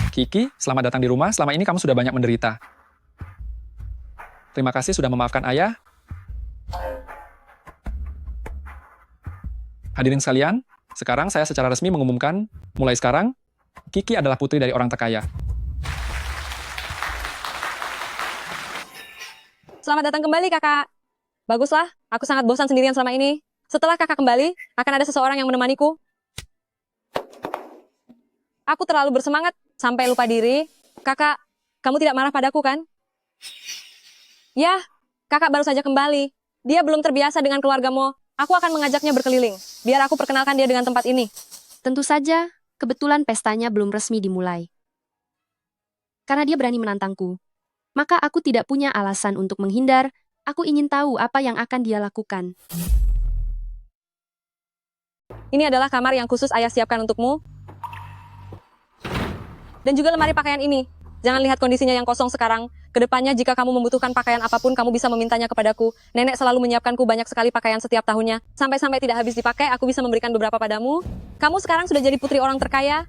Kiki, selamat datang di rumah. Selama ini kamu sudah banyak menderita. Terima kasih sudah memaafkan ayah. Hadirin sekalian, sekarang saya secara resmi mengumumkan, mulai sekarang, Kiki adalah putri dari orang terkaya. Selamat datang kembali, kakak. Baguslah, aku sangat bosan sendirian selama ini. Setelah kakak kembali, akan ada seseorang yang menemaniku. Aku terlalu bersemangat sampai lupa diri. Kakak, kamu tidak marah padaku kan? Ya, kakak baru saja kembali. Dia belum terbiasa dengan keluargamu. Aku akan mengajaknya berkeliling. Biar aku perkenalkan dia dengan tempat ini. Tentu saja, kebetulan pestanya belum resmi dimulai. Karena dia berani menantangku, maka aku tidak punya alasan untuk menghindar. Aku ingin tahu apa yang akan dia lakukan. Ini adalah kamar yang khusus ayah siapkan untukmu. Dan juga lemari pakaian ini. Jangan lihat kondisinya yang kosong sekarang. Kedepannya jika kamu membutuhkan pakaian apapun, kamu bisa memintanya kepadaku. Nenek selalu menyiapkanku banyak sekali pakaian setiap tahunnya. Sampai-sampai tidak habis dipakai, aku bisa memberikan beberapa padamu. Kamu sekarang sudah jadi putri orang terkaya.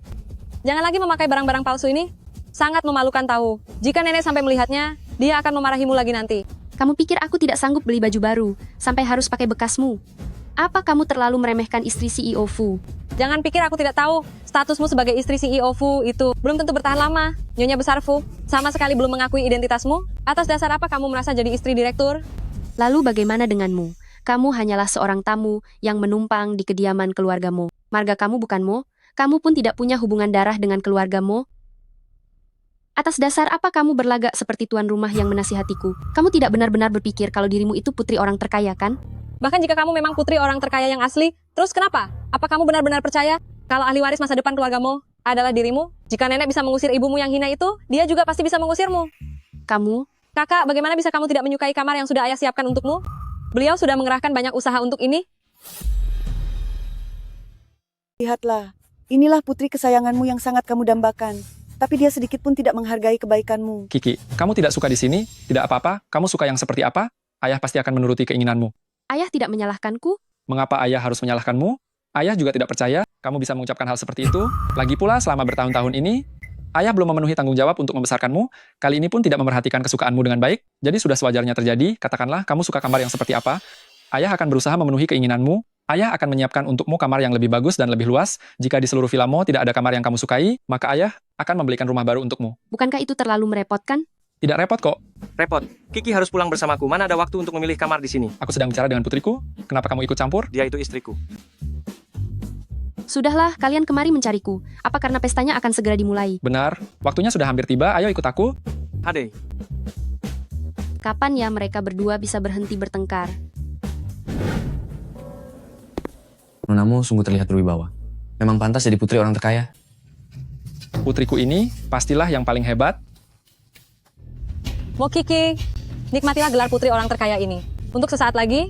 Jangan lagi memakai barang-barang palsu ini. Sangat memalukan tahu. Jika nenek sampai melihatnya, dia akan memarahimu lagi nanti. Kamu pikir aku tidak sanggup beli baju baru, sampai harus pakai bekasmu? Apa kamu terlalu meremehkan istri CEO Fu? Jangan pikir aku tidak tahu. Statusmu sebagai istri CEO Fu itu belum tentu bertahan lama. Nyonya besar Fu sama sekali belum mengakui identitasmu. Atas dasar apa kamu merasa jadi istri direktur? Lalu bagaimana denganmu? Kamu hanyalah seorang tamu yang menumpang di kediaman keluargamu. Marga kamu bukan Mo. Kamu pun tidak punya hubungan darah dengan keluargamu. Atas dasar apa kamu berlagak seperti tuan rumah yang menasihatiku? Kamu tidak benar-benar berpikir kalau dirimu itu putri orang terkaya, kan? Bahkan jika kamu memang putri orang terkaya yang asli, terus kenapa? Apa kamu benar-benar percaya kalau ahli waris masa depan keluargamu adalah dirimu? Jika nenek bisa mengusir ibumu yang hina itu, dia juga pasti bisa mengusirmu. Kamu? Kakak, bagaimana bisa kamu tidak menyukai kamar yang sudah ayah siapkan untukmu? Beliau sudah mengerahkan banyak usaha untuk ini. Lihatlah, inilah putri kesayanganmu yang sangat kamu dambakan. Tapi dia sedikit pun tidak menghargai kebaikanmu. Kiki, kamu tidak suka di sini? Tidak apa-apa, kamu suka yang seperti apa? Ayah pasti akan menuruti keinginanmu. Ayah tidak menyalahkanku. Mengapa ayah harus menyalahkanmu? Ayah juga tidak percaya kamu bisa mengucapkan hal seperti itu. Lagi pula, selama bertahun-tahun ini, ayah belum memenuhi tanggung jawab untuk membesarkanmu. Kali ini pun tidak memerhatikan kesukaanmu dengan baik. Jadi sudah sewajarnya terjadi, katakanlah kamu suka kamar yang seperti apa. Ayah akan berusaha memenuhi keinginanmu. Ayah akan menyiapkan untukmu kamar yang lebih bagus dan lebih luas. Jika di seluruh vilamu tidak ada kamar yang kamu sukai, maka ayah akan membelikan rumah baru untukmu. Bukankah itu terlalu merepotkan? Tidak repot kok. Repot. Kiki harus pulang bersamaku. Mana ada waktu untuk memilih kamar di sini? Aku sedang bicara dengan putriku. Kenapa kamu ikut campur? Dia itu istriku. Sudahlah, kalian kemari mencariku. Apa karena pestanya akan segera dimulai? Benar. Waktunya sudah hampir tiba. Ayo ikut aku. Hade. Kapan ya mereka berdua bisa berhenti bertengkar? Nonamu sungguh terlihat berwibawa. Memang pantas jadi putri orang terkaya. Putriku ini pastilah yang paling hebat. Mo Kiki, nikmatilah gelar putri orang terkaya ini. Untuk sesaat lagi,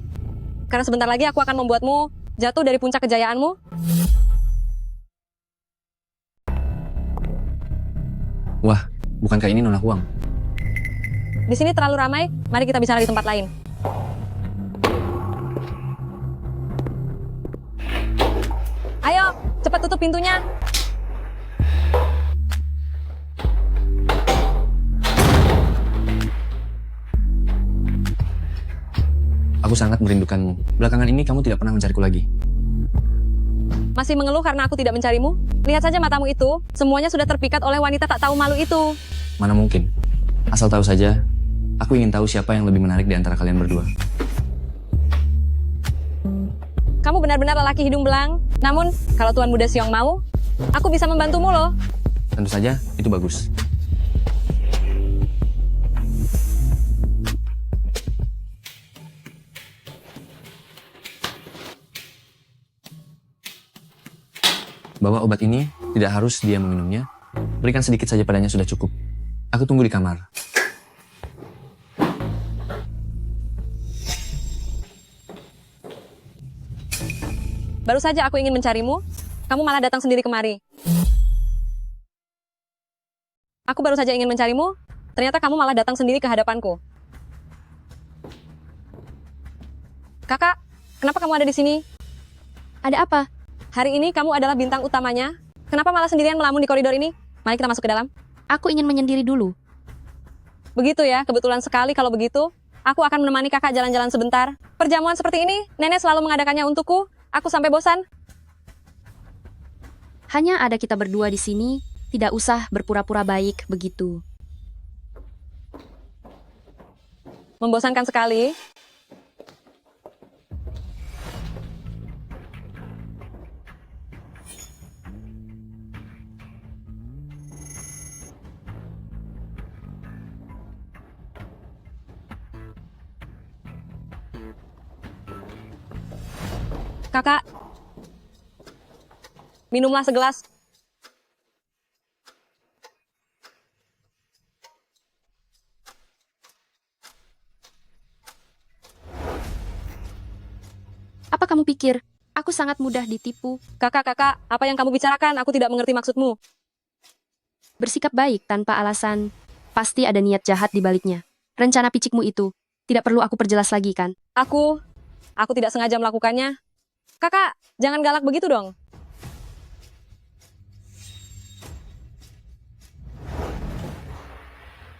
karena sebentar lagi aku akan membuatmu jatuh dari puncak kejayaanmu. Wah, bukankah ini Nona Huang? Di sini terlalu ramai, mari kita bicara di tempat lain. Ayo, cepat tutup pintunya. Aku sangat merindukanmu. Belakangan ini kamu tidak pernah mencariku lagi. Masih mengeluh karena aku tidak mencarimu? Lihat saja matamu itu, semuanya sudah terpikat oleh wanita tak tahu malu itu. Mana mungkin? Asal tahu saja, aku ingin tahu siapa yang lebih menarik di antara kalian berdua. Kamu benar-benar lelaki hidung belang. Namun, kalau Tuan Muda Siong mau, aku bisa membantumu loh. Tentu saja, itu bagus. Bawa obat ini, tidak harus dia meminumnya. Berikan sedikit saja padanya sudah cukup. Aku tunggu di kamar. Baru saja aku ingin mencarimu, kamu malah datang sendiri kemari. Aku baru saja ingin mencarimu, ternyata kamu malah datang sendiri ke hadapanku. Kakak, kenapa kamu ada di sini? Ada apa? Hari ini kamu adalah bintang utamanya. Kenapa malah sendirian melamun di koridor ini? Mari kita masuk ke dalam. Aku ingin menyendiri dulu. Begitu ya, kebetulan sekali kalau begitu. Aku akan menemani kakak jalan-jalan sebentar. Perjamuan seperti ini, nenek selalu mengadakannya untukku. Aku sampai bosan. Hanya ada kita berdua di sini, tidak usah berpura-pura baik begitu. Membosankan sekali. Kakak, minumlah segelas. Apa kamu pikir? Aku sangat mudah ditipu. Kakak, apa yang kamu bicarakan? Aku tidak mengerti maksudmu. Bersikap baik tanpa alasan. Pasti ada niat jahat di baliknya. Rencana picikmu itu. Tidak perlu aku perjelas lagi kan? Aku tidak sengaja melakukannya. Kakak, jangan galak begitu dong.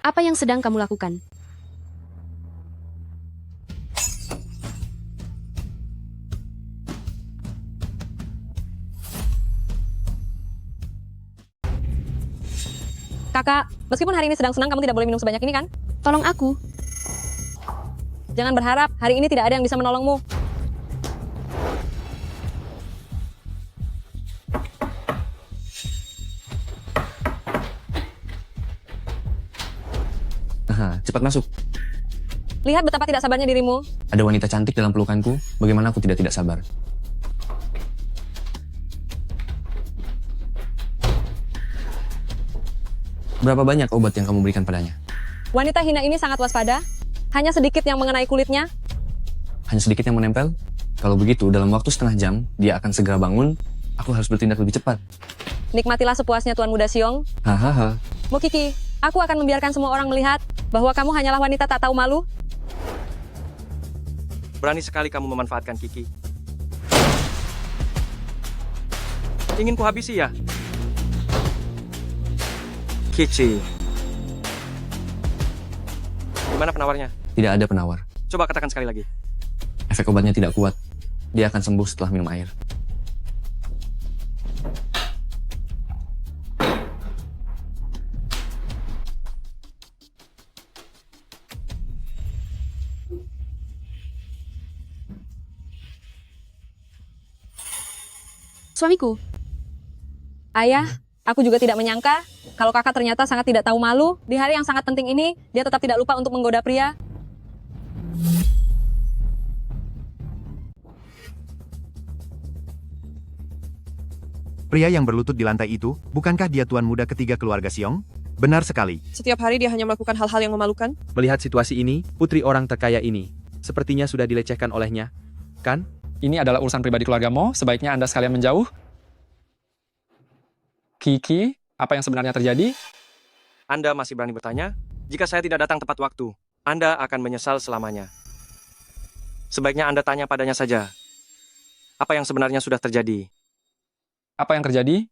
Apa yang sedang kamu lakukan? Kakak, meskipun hari ini sedang senang, kamu tidak boleh minum sebanyak ini kan? Tolong aku. Jangan berharap, hari ini tidak ada yang bisa menolongmu. Aha, cepat masuk. Lihat betapa tidak sabarnya dirimu. Ada wanita cantik dalam pelukanku, bagaimana aku tidak sabar. Berapa banyak obat yang kamu berikan padanya? Wanita hina ini sangat waspada. Hanya sedikit yang mengenai kulitnya. Hanya sedikit yang menempel? Kalau begitu, dalam waktu setengah jam, dia akan segera bangun. Aku harus bertindak lebih cepat. Nikmatilah sepuasnya Tuan Muda Siong. Hahaha. Mukiki, aku akan membiarkan semua orang melihat bahwa kamu hanyalah wanita tak tahu malu. Berani sekali kamu memanfaatkan Kiki. Ingin kuhabisi ya? Kici. Gimana penawarnya? Tidak ada penawar. Coba katakan sekali lagi. Efek obatnya tidak kuat. Dia akan sembuh setelah minum air. Suamiku. Ayah, aku juga tidak menyangka kalau kakak ternyata sangat tidak tahu malu. Di hari yang sangat penting ini, dia tetap tidak lupa untuk menggoda pria. Pria yang berlutut di lantai itu, bukankah dia tuan muda ketiga keluarga Siong? Benar sekali. Setiap hari dia hanya melakukan hal-hal yang memalukan. Melihat situasi ini, putri orang terkaya ini, sepertinya sudah dilecehkan olehnya, kan? Ini adalah urusan pribadi keluarga Mo, sebaiknya Anda sekalian menjauh. Kiki, apa yang sebenarnya terjadi? Anda masih berani bertanya? Jika saya tidak datang tepat waktu, Anda akan menyesal selamanya. Sebaiknya Anda tanya padanya saja. Apa yang sebenarnya sudah terjadi? Apa yang terjadi?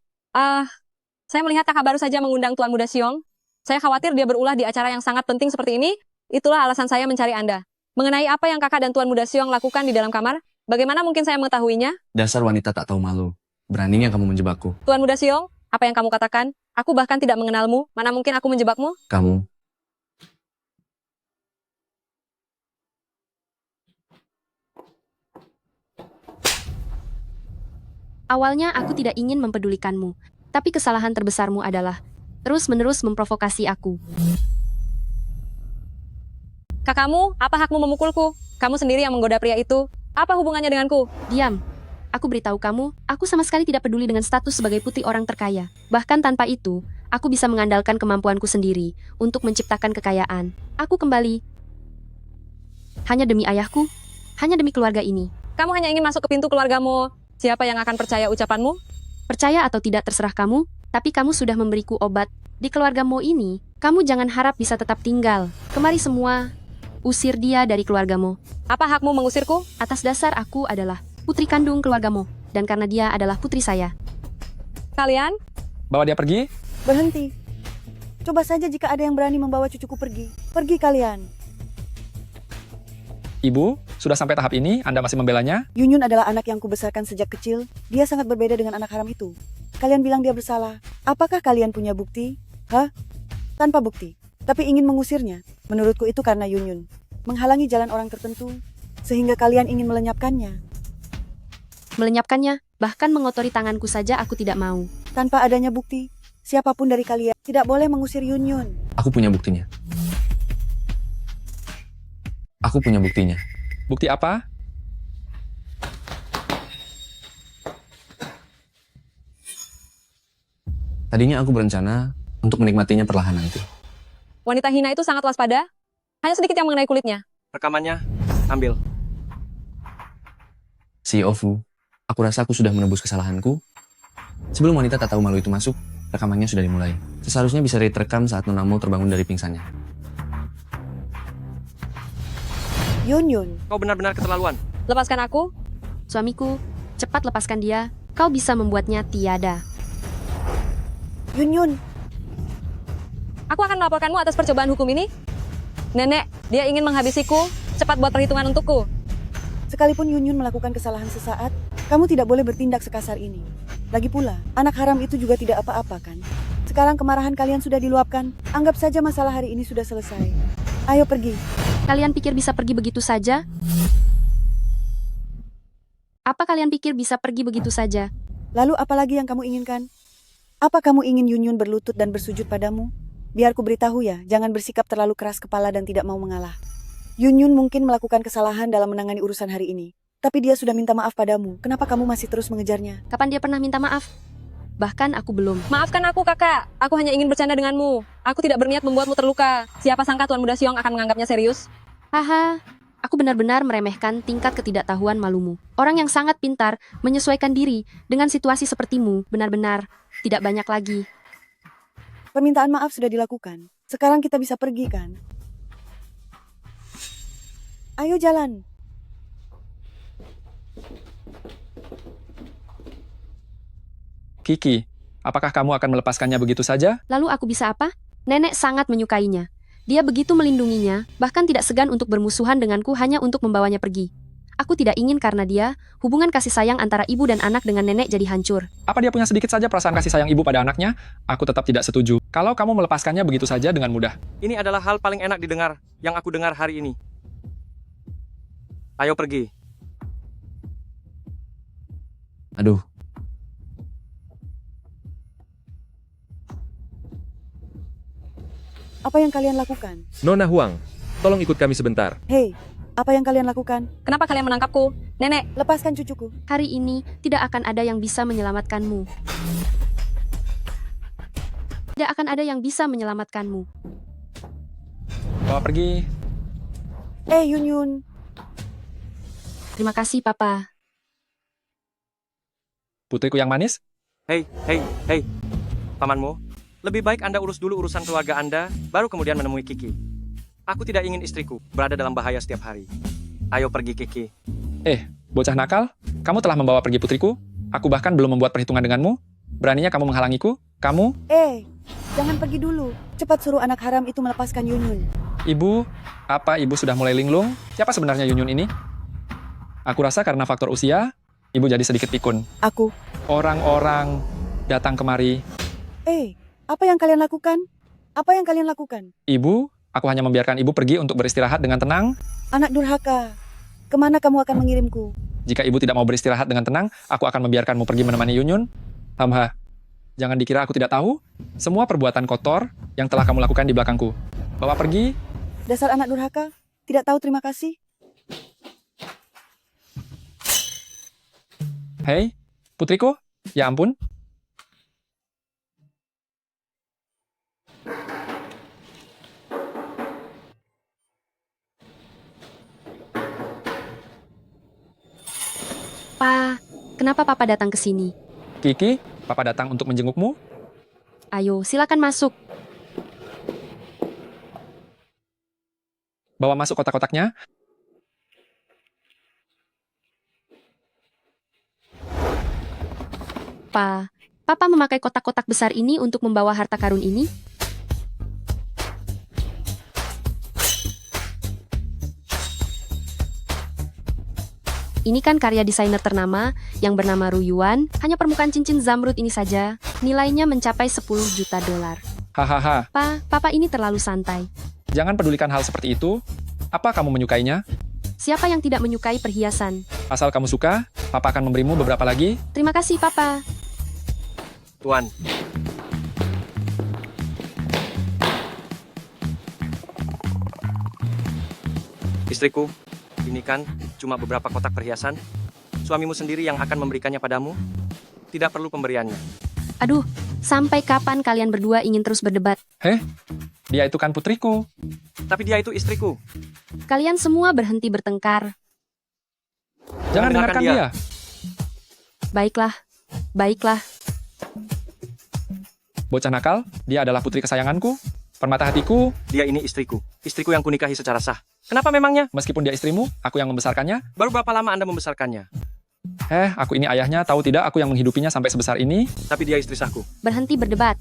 Saya melihat kakak baru saja mengundang Tuan Muda Siong. Saya khawatir dia berulah di acara yang sangat penting seperti ini. Itulah alasan saya mencari Anda. Mengenai apa yang kakak dan Tuan Muda Siong lakukan di dalam kamar, bagaimana mungkin saya mengetahuinya? Dasar wanita tak tahu malu. Beraninya kamu menjebakku. Tuan Muda Siong, apa yang kamu katakan? Aku bahkan tidak mengenalmu. Mana mungkin aku menjebakmu? Kamu. Awalnya aku tidak ingin mempedulikanmu, tapi kesalahan terbesarmu adalah terus-menerus memprovokasi aku. Kakakmu, apa hakmu memukulku? Kamu sendiri yang menggoda pria itu. Apa hubungannya denganku? Diam. Aku beritahu kamu, aku sama sekali tidak peduli dengan status sebagai putri orang terkaya. Bahkan tanpa itu, aku bisa mengandalkan kemampuanku sendiri untuk menciptakan kekayaan. Aku kembali hanya demi ayahku, hanya demi keluarga ini. Kamu hanya ingin masuk ke pintu keluargamu. Siapa yang akan percaya ucapanmu? Percaya atau tidak terserah kamu, tapi kamu sudah memberiku obat. Di keluargamu ini, kamu jangan harap bisa tetap tinggal. Kemari semua, usir dia dari keluargamu. Apa hakmu mengusirku? Atas dasar aku adalah putri kandung keluargamu, dan karena dia adalah putri saya. Kalian? Bawa dia pergi? Berhenti. Coba saja jika ada yang berani membawa cucuku pergi. Pergi kalian. Ibu, sudah sampai tahap ini, Anda masih membelanya? Yunyun adalah anak yang kubesarkan sejak kecil. Dia sangat berbeda dengan anak haram itu. Kalian bilang dia bersalah. Apakah kalian punya bukti? Hah? Tanpa bukti. Tapi ingin mengusirnya. Menurutku itu karena Yunyun menghalangi jalan orang tertentu, sehingga kalian ingin melenyapkannya. Melenyapkannya, bahkan mengotori tanganku saja aku tidak mau. Tanpa adanya bukti, siapapun dari kalian tidak boleh mengusir Yunyun. Aku punya buktinya. Aku punya buktinya. Bukti apa? Tadinya aku berencana untuk menikmatinya perlahan nanti. Wanita hina itu sangat waspada. Hanya sedikit yang mengenai kulitnya. Rekamannya, ambil. CEO Fu, aku rasa aku sudah menebus kesalahanku. Sebelum wanita tak tahu malu itu masuk, rekamannya sudah dimulai. Seharusnya bisa direkam saat Nonamu terbangun dari pingsannya. Yun. Kau benar-benar keterlaluan. Lepaskan aku. Suamiku, cepat lepaskan dia. Kau bisa membuatnya tiada. Yun. Aku akan melaporkanmu atas percobaan hukum ini. Nenek, dia ingin menghabisiku. Cepat buat perhitungan untukku. Sekalipun Yun melakukan kesalahan sesaat, kamu tidak boleh bertindak sekasar ini. Lagi pula, anak haram itu juga tidak apa-apa kan? Sekarang kemarahan kalian sudah diluapkan, anggap saja masalah hari ini sudah selesai. Ayo pergi. Kalian pikir bisa pergi begitu saja? Apa kalian pikir bisa pergi begitu saja? Lalu apa lagi yang kamu inginkan? Apa kamu ingin Yun berlutut dan bersujud padamu? Biar ku beritahu ya, jangan bersikap terlalu keras kepala dan tidak mau mengalah. Yun mungkin melakukan kesalahan dalam menangani urusan hari ini. Tapi dia sudah minta maaf padamu. Kenapa kamu masih terus mengejarnya? Kapan dia pernah minta maaf? Bahkan aku belum. Maafkan aku, kakak. Aku hanya ingin bercanda denganmu. Aku tidak berniat membuatmu terluka. Siapa sangka Tuan Muda Siong akan menganggapnya serius? Haha, aku benar-benar meremehkan tingkat ketidaktahuan malumu. Orang yang sangat pintar menyesuaikan diri dengan situasi sepertimu benar-benar tidak banyak lagi. Permintaan maaf sudah dilakukan. Sekarang kita bisa pergi kan? Ayo jalan. Kiki, apakah kamu akan melepaskannya begitu saja? Lalu aku bisa apa? Nenek sangat menyukainya. Dia begitu melindunginya, bahkan tidak segan untuk bermusuhan denganku hanya untuk membawanya pergi. Aku tidak ingin karena dia, hubungan kasih sayang antara ibu dan anak dengan nenek jadi hancur. Apa dia punya sedikit saja perasaan kasih sayang ibu pada anaknya? Aku tetap tidak setuju. Kalau kamu melepaskannya begitu saja dengan mudah. Ini adalah hal paling enak didengar yang aku dengar hari ini. Ayo pergi. Aduh. Apa yang kalian lakukan? Nona Huang, tolong ikut kami sebentar. Hei, apa yang kalian lakukan? Kenapa kalian menangkapku? Nenek, lepaskan cucuku. Hari ini tidak akan ada yang bisa menyelamatkanmu. Tidak akan ada yang bisa menyelamatkanmu. Bawa pergi. Yun. Terima kasih, Papa. Putriku yang manis? Hei. Pamanmu, lebih baik Anda urus dulu urusan keluarga Anda, baru kemudian menemui Kiki. Aku tidak ingin istriku berada dalam bahaya setiap hari. Ayo pergi, Kiki. Bocah nakal, kamu telah membawa pergi putriku. Aku bahkan belum membuat perhitungan denganmu. Beraninya kamu menghalangiku? Kamu? Jangan pergi dulu. Cepat suruh anak haram itu melepaskan Yun. Ibu, apa ibu sudah mulai linglung? Siapa sebenarnya Yun ini? Aku rasa karena faktor usia, ibu jadi sedikit pikun. Aku. Orang-orang datang kemari. Apa yang kalian lakukan? Apa yang kalian lakukan? Ibu, aku hanya membiarkan ibu pergi untuk beristirahat dengan tenang. Anak durhaka, kemana kamu akan mengirimku? Jika ibu tidak mau beristirahat dengan tenang, aku akan membiarkanmu pergi menemani Yun. Hamha, jangan dikira aku tidak tahu. Semua perbuatan kotor yang telah kamu lakukan di belakangku. Bawa pergi. Dasar anak durhaka, tidak tahu terima kasih. Hei, putriku, ya ampun. Pa, kenapa Papa datang ke sini? Kiki, Papa datang untuk menjengukmu. Ayo, silakan masuk. Bawa masuk kotak-kotaknya. Pa, Papa memakai kotak-kotak besar ini untuk membawa harta karun ini? Ini kan karya desainer ternama yang bernama Ru Yuan. Hanya permukaan cincin zamrud ini saja, nilainya mencapai 10 juta dolar. Hahaha. Pa, Papa ini terlalu santai. Jangan pedulikan hal seperti itu. Apa kamu menyukainya? Siapa yang tidak menyukai perhiasan? Asal kamu suka, Papa akan memberimu beberapa lagi. Terima kasih, Papa. Tuan. Istriku, ini kan cuma beberapa kotak perhiasan. Suamimu sendiri yang akan memberikannya padamu. Tidak perlu pemberiannya. Aduh, Sampai kapan kalian berdua ingin terus berdebat? Heh, dia itu kan putriku. Tapi dia itu istriku. Kalian semua berhenti bertengkar. Jangan dengarkan dia. Baiklah, baiklah. Bocah nakal, dia adalah putri kesayanganku, permata hatiku. Dia ini istriku. Istriku yang kunikahi secara sah. Kenapa memangnya? Meskipun dia istrimu, aku yang membesarkannya. Baru berapa lama Anda membesarkannya? Aku ini ayahnya, tahu tidak aku yang menghidupinya sampai sebesar ini? Tapi dia istri sahku. Berhenti berdebat.